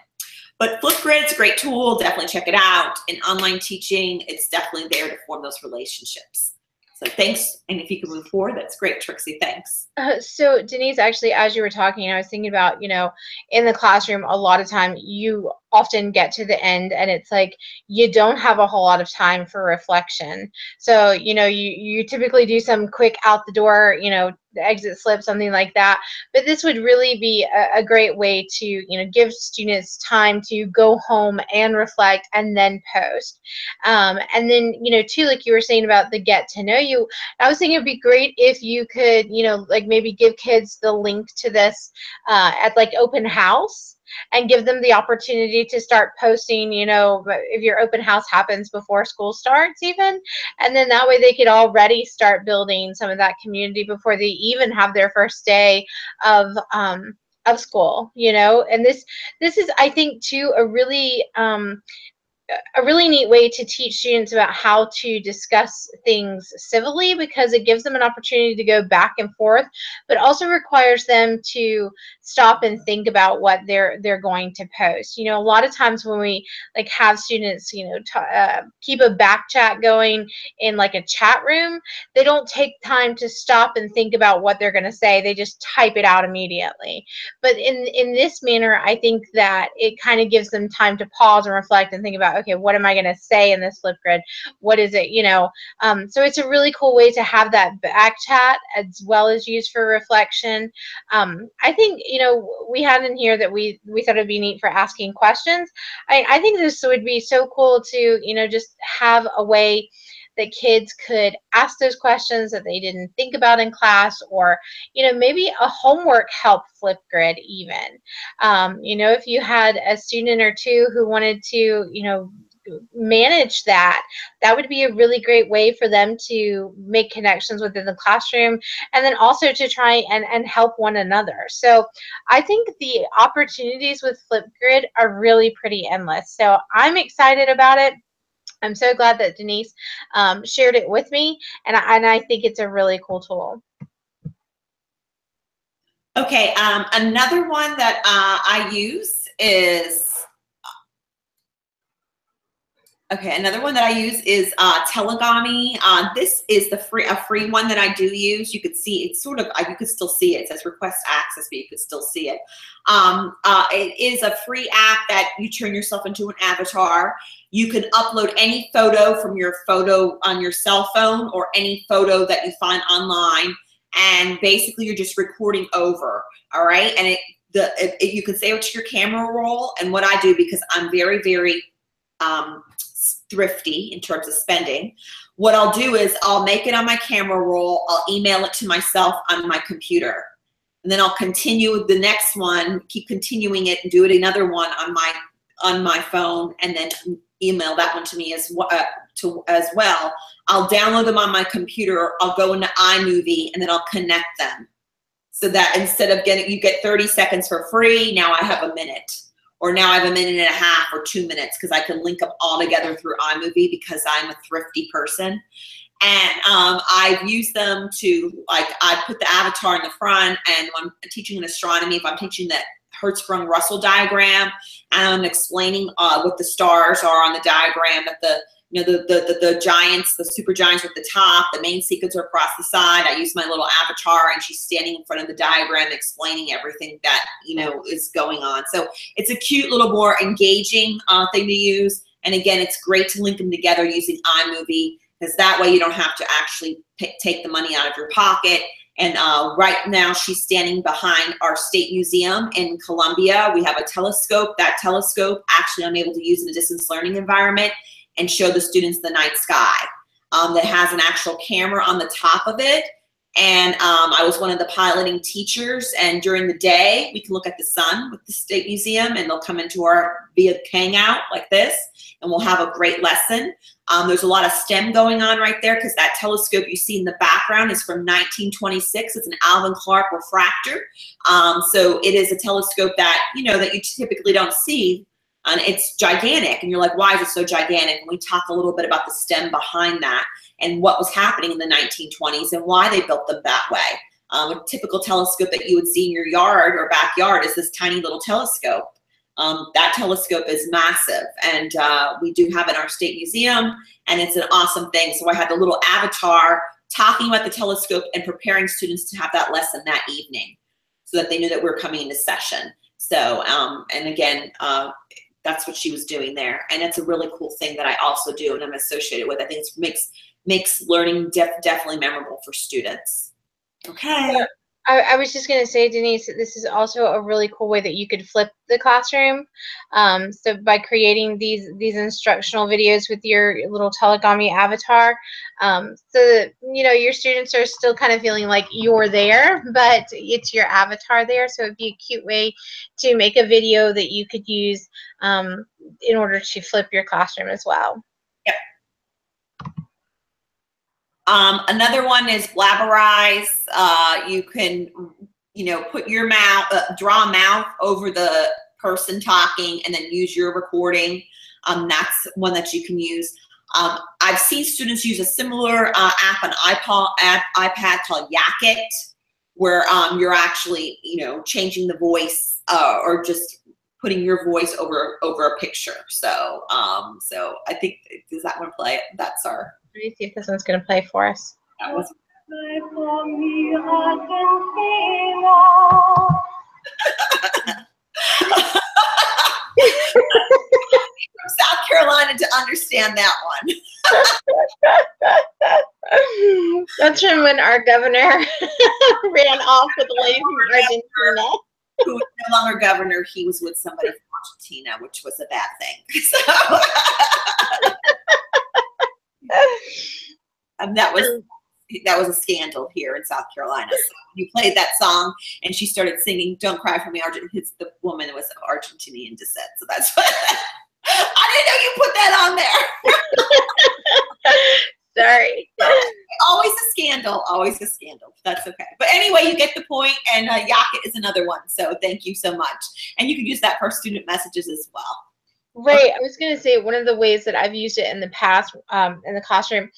But Flipgrid's a great tool. Definitely check it out. In online teaching, it's definitely there to form those relationships. So thanks. And if you can move forward, that's great, Trixie. Thanks. So Denise, actually, as you were talking, I was thinking about, in the classroom, a lot of time you often get to the end and it's like you don't have a whole lot of time for reflection. So, you typically do some quick out the door, the exit slip, something like that. But this would really be a great way to, give students time to go home and reflect and then post. And then, too, like you were saying about the get to know you, I was thinking it'd be great if you could, like maybe give kids the link to this at like open house, and give them the opportunity to start posting, if your open house happens before school starts even. And then that way they could already start building some of that community before they even have their first day of school, And this is, I think, too, a really neat way to teach students about how to discuss things civilly, because it gives them an opportunity to go back and forth, but also requires them to stop and think about what they're going to post. A lot of times when we have students, keep a back chat going in like a chat room, they don't take time to stop and think about what they're going to say. They just type it out immediately. But in this manner, I think that it kind of gives them time to pause and reflect and think about, okay, what am I going to say in this Flipgrid? What is it, you know? So it's a really cool way to have that back chat as well as use for reflection. I think, you know, we had in here that we thought it'd be neat for asking questions. I think this would be so cool to, you know, just have a way that kids could ask those questions that they didn't think about in class, or, you know, maybe a homework help Flipgrid even. You know, if you had a student or two who wanted to, you know, manage that, that would be a really great way for them to make connections within the classroom, and then also to try and help one another. So I think the opportunities with Flipgrid are really pretty endless. So I'm excited about it. I'm so glad that Denise shared it with me, and I think it's a really cool tool. Okay, another one that I use is, Telegami. This is a free one that I do use. You could see it's sort of, you could still see it. It says request access, but you could still see it. It is a free app that you turn yourself into an avatar. You can upload any photo from your photo on your cell phone or any photo that you find online, and basically you're just recording over. All right, and you can save it to your camera roll. And what I do, because I'm very, very thrifty in terms of spending, what I'll do is I'll make it on my camera roll, I'll email it to myself on my computer, and then I'll continue with the next one, keep continuing it, and do it another one on my phone, and then email that one to me as well. I'll download them on my computer, I'll go into iMovie, and then I'll connect them, so that instead of you get 30 seconds for free, now I have a minute. Or now I have a minute and a half or 2 minutes, because I can link them all together through iMovie because I'm a thrifty person. And I've used them to, like, I put the avatar in the front, and when I'm teaching in astronomy, if I'm teaching the Hertzsprung-Russell diagram, and I'm explaining what the stars are on the diagram, that the giants, the super giants are at the top, the main sequence are across the side. I use my little avatar, and she's standing in front of the diagram explaining everything that, you know, is going on. So it's a cute little more engaging thing to use. And again, it's great to link them together using iMovie, because that way you don't have to actually take the money out of your pocket. And right now she's standing behind our State Museum in Columbia. We have a telescope. That telescope, actually, I'm able to use in a distance learning environment and show the students the night sky. That has an actual camera on the top of it. And I was one of the piloting teachers, and during the day, we can look at the sun with the State Museum, and they'll come into our via Hangout like this, and we'll have a great lesson. There's a lot of STEM going on right there, because that telescope you see in the background is from 1926. It's an Alvin Clark refractor. So it is a telescope that, you know, that you typically don't see. And it's gigantic, and you're like, why is it so gigantic? And we talk a little bit about the STEM behind that and what was happening in the 1920s and why they built them that way. A typical telescope that you would see in your yard or backyard is this tiny little telescope. That telescope is massive, and we do have it in our State Museum, and it's an awesome thing. So I had the little avatar talking about the telescope and preparing students to have that lesson that evening, so that they knew that we were coming into session. So, and again, that's what she was doing there. And it's a really cool thing that I also do and I'm associated with. I think it makes learning definitely memorable for students. Okay. Yeah. I was just going to say, Denise, this is also a really cool way that you could flip the classroom. So by creating these instructional videos with your little Telegami avatar, so that, you know, your students are still kind of feeling like you're there, but it's your avatar there. So it'd be a cute way to make a video that you could use in order to flip your classroom as well. Yep. Another one is Blabberize. You can, you know, put your mouth, draw a mouth over the person talking, and then use your recording. That's one that you can use. I've seen students use a similar app on iPad called Yakit, where you're actually, you know, changing the voice or just putting your voice over a picture. So, so I think, does that one play? That's our. Let me see if this one's going to play for us. That was. From South Carolina, understand that one. That's from when our governor ran off with the lady from Argentina. Who was no longer governor, he was with somebody from Argentina, which was a bad thing. So that was a scandal here in South Carolina. So you played that song, and she started singing "Don't Cry for Me, Argentina." The woman was of Argentinian descent, so that's what. I didn't know you put that on there. Sorry. Always a scandal. Always a scandal. That's okay. But anyway, you get the point, and Yaket is another one. So thank you so much. And you can use that for student messages as well. Right. I was going to say one of the ways that I've used it in the past in the classroom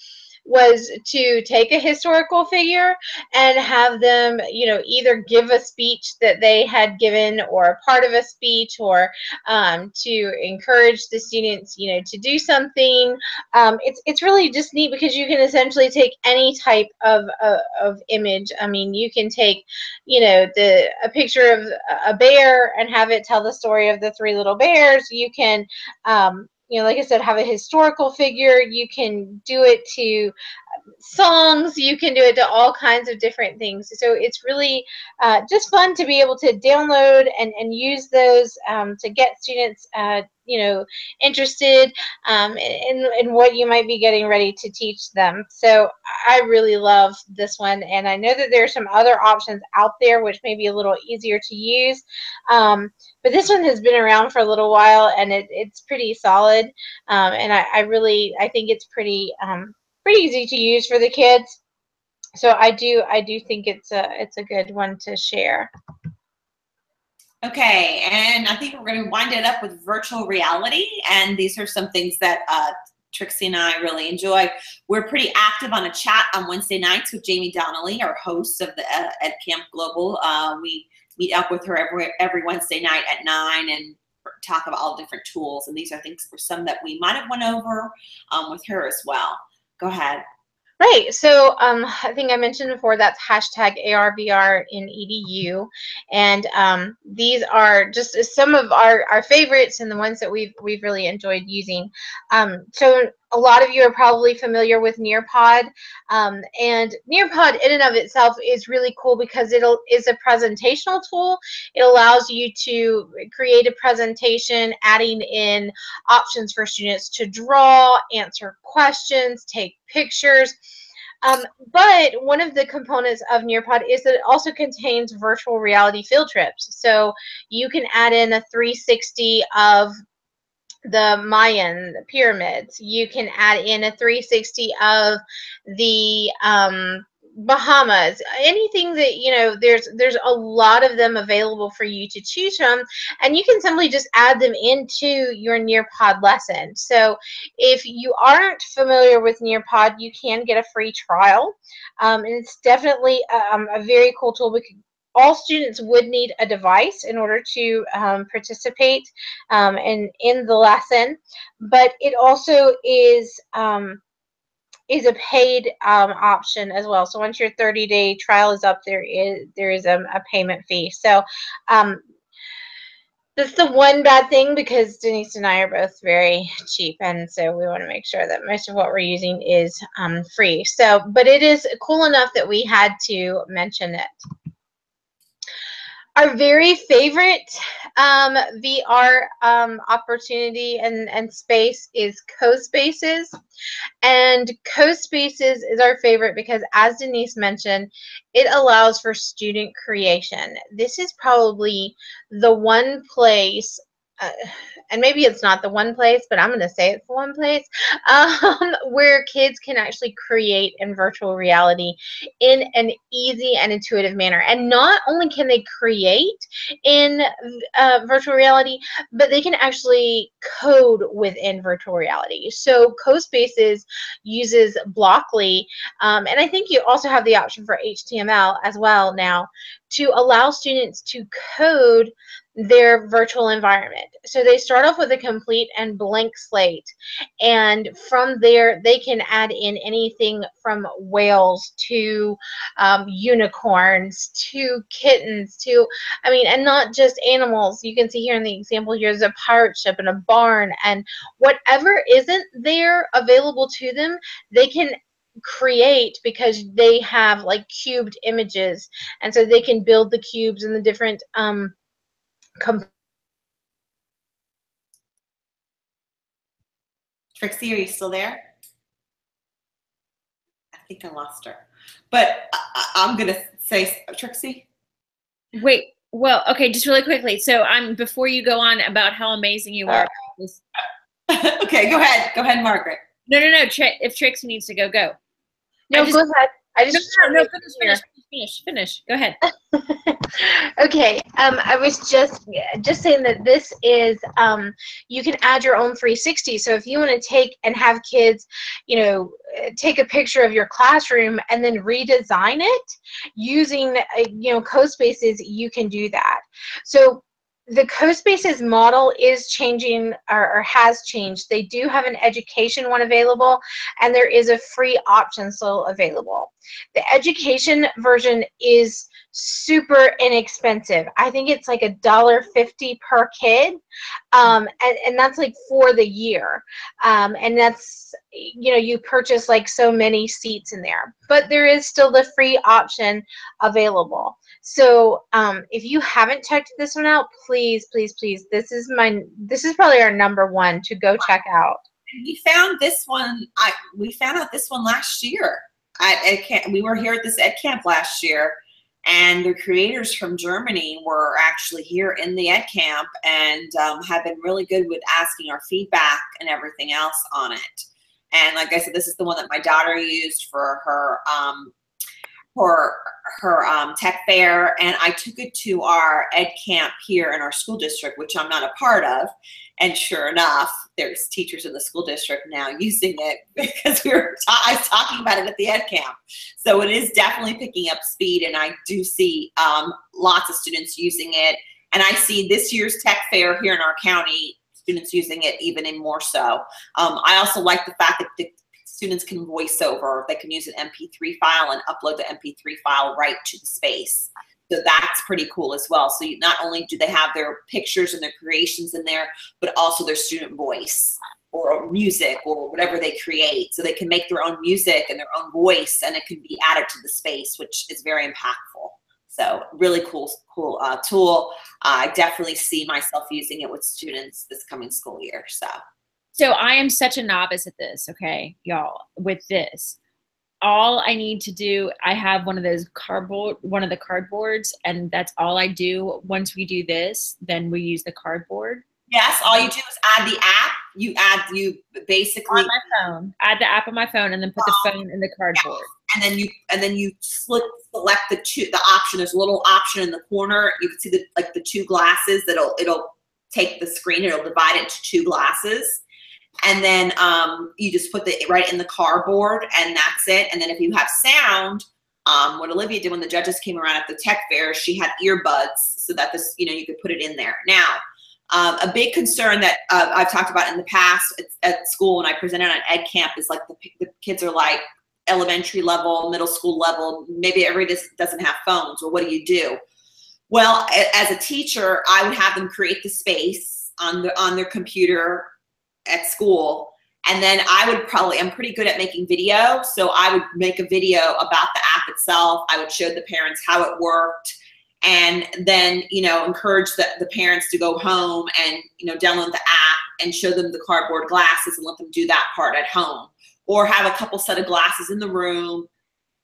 was to take a historical figure and have them, you know, either give a speech that they had given or a part of a speech, or to encourage the students, you know, to do something. It's really just neat because you can essentially take any type of image. I mean, you can take, you know, a picture of a bear and have it tell the story of the three little bears. You can you know, like I said, have a historical figure. You can do it to songs. You can do it to all kinds of different things. So it's really just fun to be able to download and use those to get students, you know, interested in what you might be getting ready to teach them. So I really love this one, and I know that there are some other options out there which may be a little easier to use. But this one has been around for a little while, and it's pretty solid, and I think it's pretty easy to use for the kids. So I do think it's a good one to share. Okay, and I think we're going to wind it up with virtual reality, and these are some things that Trixie and I really enjoy. We're pretty active on a chat on Wednesday nights with Jamie Donnelly, our host of the Ed Camp Global. We meet up with her every Wednesday night at 9 and talk about all different tools, and these are things for some that we might have went over with her as well. Go ahead. Right. So I think I mentioned before that's hashtag ARVR in EDU, and these are just some of our favorites and the ones that we've really enjoyed using. So a lot of you are probably familiar with Nearpod, and Nearpod in and of itself is really cool because it is a presentational tool. It allows you to create a presentation, adding in options for students to draw, answer questions, take pictures. But one of the components of Nearpod is that it also contains virtual reality field trips. So you can add in a 360 of the Mayan pyramids. You can add in a 360 of the Bahamas. Anything that, you know, there's a lot of them available for you to choose from, and you can simply just add them into your Nearpod lesson. So if you aren't familiar with Nearpod, you can get a free trial, and it's definitely a very cool tool because all students would need a device in order to participate in the lesson, but it also is a paid option as well. So once your 30-day trial is up, there is a payment fee. So that's the one bad thing, because Denise and I are both very cheap, and so we want to make sure that most of what we're using is free. So, but it is cool enough that we had to mention it. Our very favorite VR opportunity and space is CoSpaces. And CoSpaces is our favorite because, as Denise mentioned, it allows for student creation. This is probably the one place, and maybe it's not the one place, but I'm going to say it's the one place, where kids can actually create in virtual reality in an easy and intuitive manner. And not only can they create in virtual reality, but they can actually code within virtual reality. So CoSpaces uses Blockly, and I think you also have the option for HTML as well now, to allow students to code their virtual environment. So they start off with a complete and blank slate, and from there they can add in anything from whales to unicorns to kittens to, I mean, and not just animals. You can see here in the example, here's a pirate ship and a barn, and whatever isn't there available to them, they can create, because they have like cubed images, and so they can build the cubes and the different Trixie, are you still there? I think I lost her. But I'm going to say, Trixie? Wait, well, okay, just really quickly. So before you go on about how amazing you are. Okay, go ahead. Go ahead, Margaret. No. If Trixie needs to go, go. No, go ahead. Finish. Go ahead. Okay. I was just saying that this is, you can add your own 360. So if you want to take and have kids, take a picture of your classroom and then redesign it using, CoSpaces, you can do that. So the CoSpaces model is changing, or has changed. They do have an education one available, and there is a free option still available. The education version is super inexpensive. I think it's like $1.50 per kid, and that's like for the year. And that's, you purchase like so many seats in there. But there is still the free option available. So if you haven't checked this one out, please, please, please, this is probably our #1 to go check out. We found this one. We found out this one last year. We were here at this Ed Camp last year, and the creators from Germany were actually here in the Ed Camp, and have been really good with asking our feedback and everything else on it. And like I said, this is the one that my daughter used for her tech fair, and I took it to our Ed Camp here in our school district, which I'm not a part of. And sure enough, there's teachers in the school district now using it, because I was talking about it at the Ed Camp. So it is definitely picking up speed, and I do see lots of students using it. And I see this year's tech fair here in our county, students using it even in more so. I also like the fact that the students can voice over. They can use an MP3 file and upload the MP3 file right to the space. So that's pretty cool as well. So not only do they have their pictures and their creations in there, but also their student voice or music or whatever they create. So they can make their own music and their own voice, and it can be added to the space, which is very impactful. So really cool tool. I definitely see myself using it with students this coming school year. So I am such a novice at this, okay, y'all, with this. All I need to do, I have one of the cardboards, and that's all I do. Once we do this, then we use the cardboard. Yes, all you do is add the app. You basically on my phone. Add the app on my phone, and then put the phone in the cardboard. Yeah. And then you select the option. There's a little option in the corner. You can see the two glasses it'll take the screen. It'll divide it into 2 glasses. And then you just put it right in the cardboard, and that's it. And then if you have sound, what Olivia did when the judges came around at the tech fair, she had earbuds so that you could put it in there. Now, a big concern that I've talked about in the past at school when I presented on Ed Camp is like the kids are like elementary level, middle school level. Maybe everybody doesn't have phones. Well, what do you do? Well, as a teacher, I would have them create the space on their computer at school, and then I'm pretty good at making video, so I would make a video about the app itself. I would show the parents how it worked, and then encourage the parents to go home and download the app and show them the cardboard glasses and let them do that part at home, or have a couple set of glasses in the room.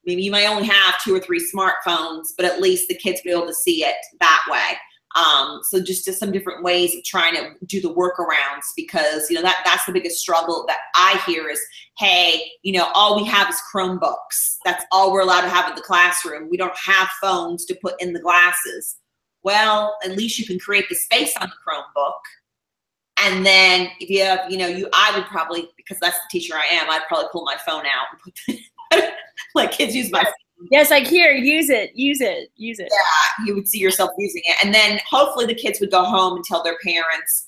Maybe you might only have 2 or 3 smartphones, but at least the kids will be able to see it that way. So just some different ways of trying to do the workarounds, because that's the biggest struggle that I hear is, hey, all we have is Chromebooks. That's all we're allowed to have in the classroom. We don't have phones to put in the glasses. Well, at least you can create the space on the Chromebook. And then if you have, I would probably, because that's the teacher I am, I'd probably pull my phone out and put my kids use my phone. Yes, like here, use it. Yeah, you would see yourself using it. And then hopefully the kids would go home and tell their parents.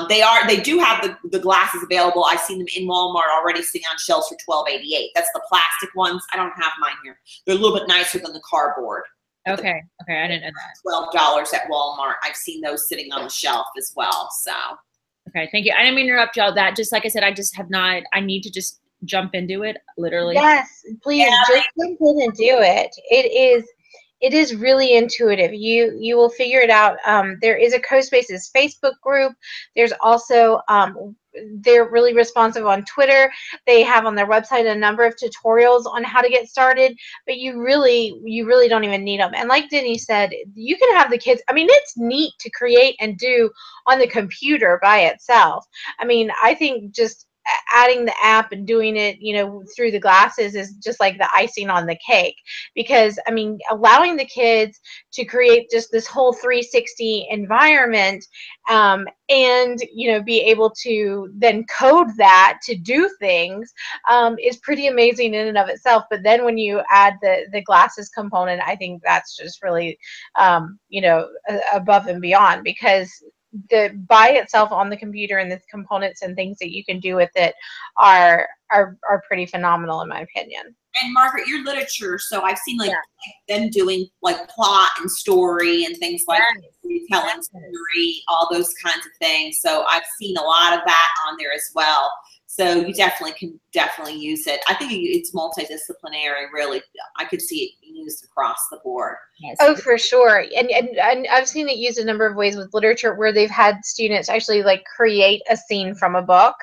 They do have the glasses available. I've seen them in Walmart already sitting on shelves for $12.88. That's the plastic ones. I don't have mine here. They're a little bit nicer than the cardboard. Okay, I didn't know that. $12 at Walmart. I've seen those sitting on the shelf as well. So. Okay, thank you. I didn't mean to interrupt y'all. That just like I said, I just have not. I need to just jump into it, literally. Yes, please just jump in and do it. It is really intuitive. You will figure it out. There is a CoSpaces Facebook group. There's also they're really responsive on Twitter. They have on their website a number of tutorials on how to get started, but you really don't even need them. And like Denise said, you can have the kids. I mean, it's neat to create and do on the computer by itself. I mean, I think just adding the app and doing it, through the glasses is just like the icing on the cake, because I mean, allowing the kids to create just this whole 360 environment, and be able to then code that to do things, is pretty amazing in and of itself. But then when you add the glasses component, I think that's just really above and beyond, because the by itself on the computer and the components and things that you can do with it are pretty phenomenal in my opinion. And Margaret, your literature, so I've seen like them doing like plot and story and things like retelling story, all those kinds of things. So I've seen a lot of that on there as well. So you definitely can use it. I think it's multidisciplinary, really. I could see it being used across the board. Yes. Oh, for sure. And I've seen it used a number of ways with literature, where they've had students actually like create a scene from a book.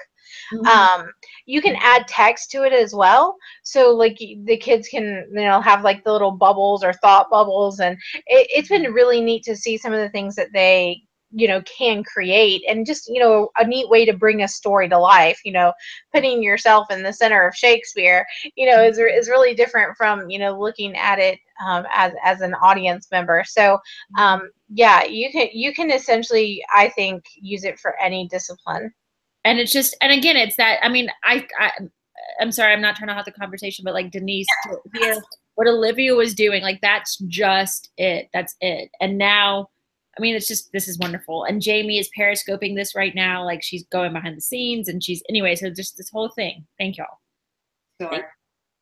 Mm-hmm. You can add text to it as well. So like the kids can, have like the little bubbles or thought bubbles. And it's been really neat to see some of the things that they can create, and just a neat way to bring a story to life. Putting yourself in the center of Shakespeare is really different from looking at it as an audience member. So yeah, you can essentially, I think, use it for any discipline. And it's just, and again, it's that, I mean, I'm sorry, I'm not trying to have the conversation, but like Denise here, what Olivia was doing, like that's just it. That's it. And now, I mean, it's just, this is wonderful. And Jamie is periscoping this right now. Like she's going behind the scenes, and anyway, so just this whole thing. Thank y'all. Sure.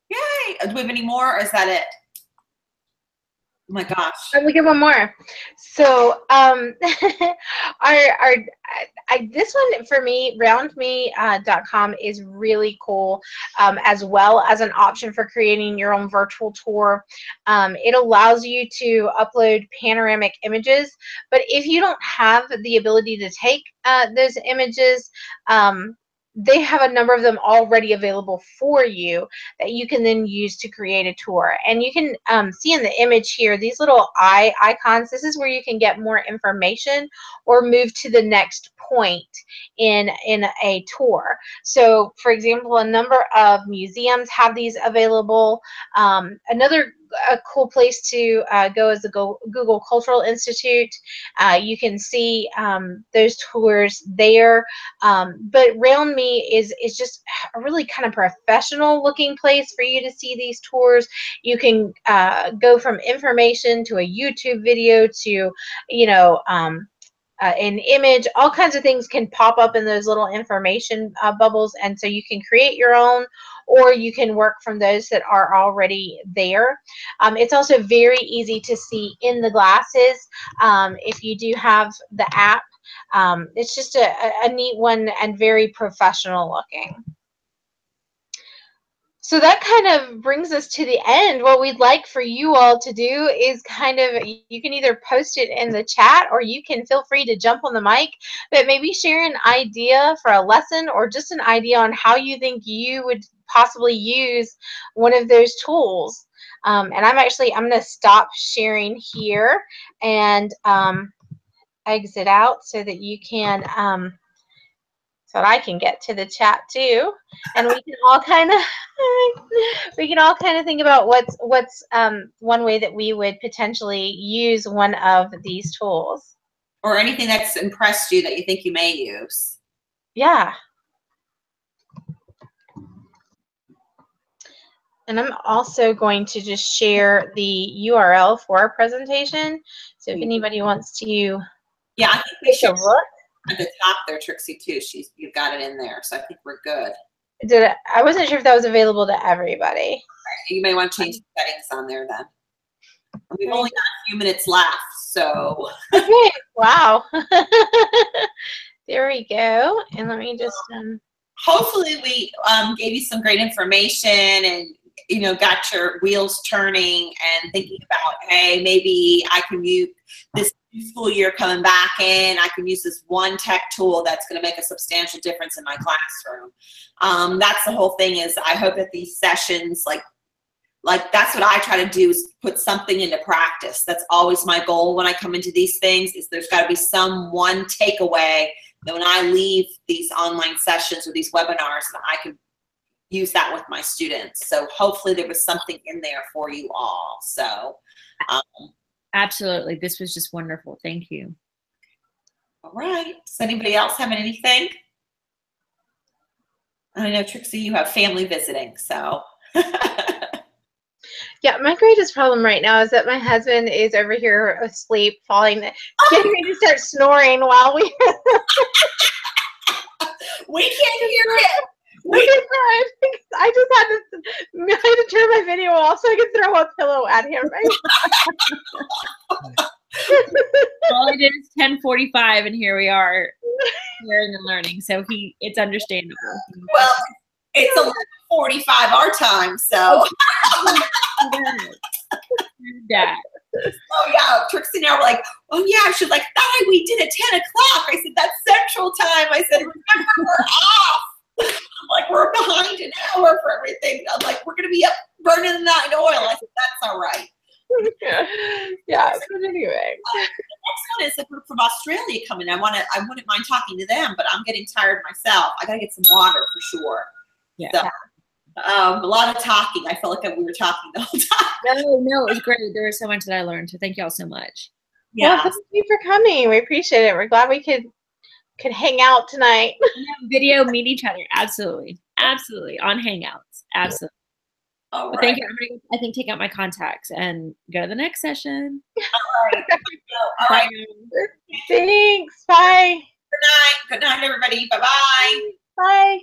Yay. Do we have any more, or is that it? Oh my gosh. We get one more. So this one for me, roundme.com is really cool, as well as an option for creating your own virtual tour. It allows you to upload panoramic images, but if you don't have the ability to take those images, they have a number of them already available for you that you can then use to create a tour. And you can see in the image here, these little eye icons. This is where you can get more information or move to the next point in a tour. So for example, a number of museums have these available. Another cool place to go is the Google Cultural Institute. You can see those tours there. But Round Me is just a really kind of professional looking place for you to see these tours. You can go from information to a YouTube video to, an image. All kinds of things can pop up in those little information bubbles, and so you can create your own, or you can work from those that are already there. It's also very easy to see in the glasses if you do have the app. It's just a neat one and very professional looking. So that kind of brings us to the end. What we'd like for you all to do is kind of, you can either post it in the chat, or you can feel free to jump on the mic, but maybe share an idea for a lesson, or just an idea on how you think you would possibly use one of those tools. And I'm going to stop sharing here and exit out so that you can so that I can get to the chat too, and we can all kind of think about what's one way that we would potentially use one of these tools, or anything that's impressed you that you think you may use. Yeah. And I'm also going to just share the URL for our presentation. So if anybody wants to Yeah, I think we take a should look. at the top there, Trixie, too. You've got it in there, so I think we're good. I wasn't sure if that was available to everybody. You may want to change the settings on there then. We've only got a few minutes left, so. Okay, wow. There we go. And let me just hopefully we gave you some great information and got your wheels turning and thinking about, hey, maybe I can use this school year coming back in, I can use this one tech tool that's going to make a substantial difference in my classroom. That's the whole thing. Is I hope that these sessions, like that's what I try to do, is put something into practice. That's always my goal when I come into these things, is there's got to be some one takeaway that when I leave these online sessions or these webinars, that I can use that with my students. So hopefully there was something in there for you all. So absolutely, this was just wonderful. Thank you. All right, does anybody else have anything? I know, Trixie, you have family visiting, so. Yeah, my greatest problem right now is that my husband is over here asleep, getting ready to start snoring while we. We can't hear it. I just had to turn my video off so I could throw a pillow at him. Right? All I did is 10:45, and here we are, hearing and learning. So it's understandable. Well, it's 11:45 our time, so. Dad. Oh yeah, Trixie and I were like, oh yeah. She's like, "Hi, we did at 10 o'clock." I said, "That's Central Time." I said, "Remember, we're off." Like, we're behind an hour for everything. I'm like, "We're gonna be up burning the night oil." I said, "That's all right." Yeah. But anyway, the next one is a group from Australia coming. I wouldn't mind talking to them, but I'm getting tired myself. I gotta get some water for sure. Yeah. So, a lot of talking. I felt like we were talking the whole time. No, it was great. There was so much that I learned. So thank you all so much. Yeah. Well, thank you for coming. We appreciate it. We're glad we could hang out tonight. Video, meet each other. Absolutely. Absolutely. On Hangouts. Absolutely. All right. Thank you. I'm going to, take out my contacts and go to the next session. All right. All right. Thanks. Bye. Good night. Good night, everybody. Bye-bye. Bye.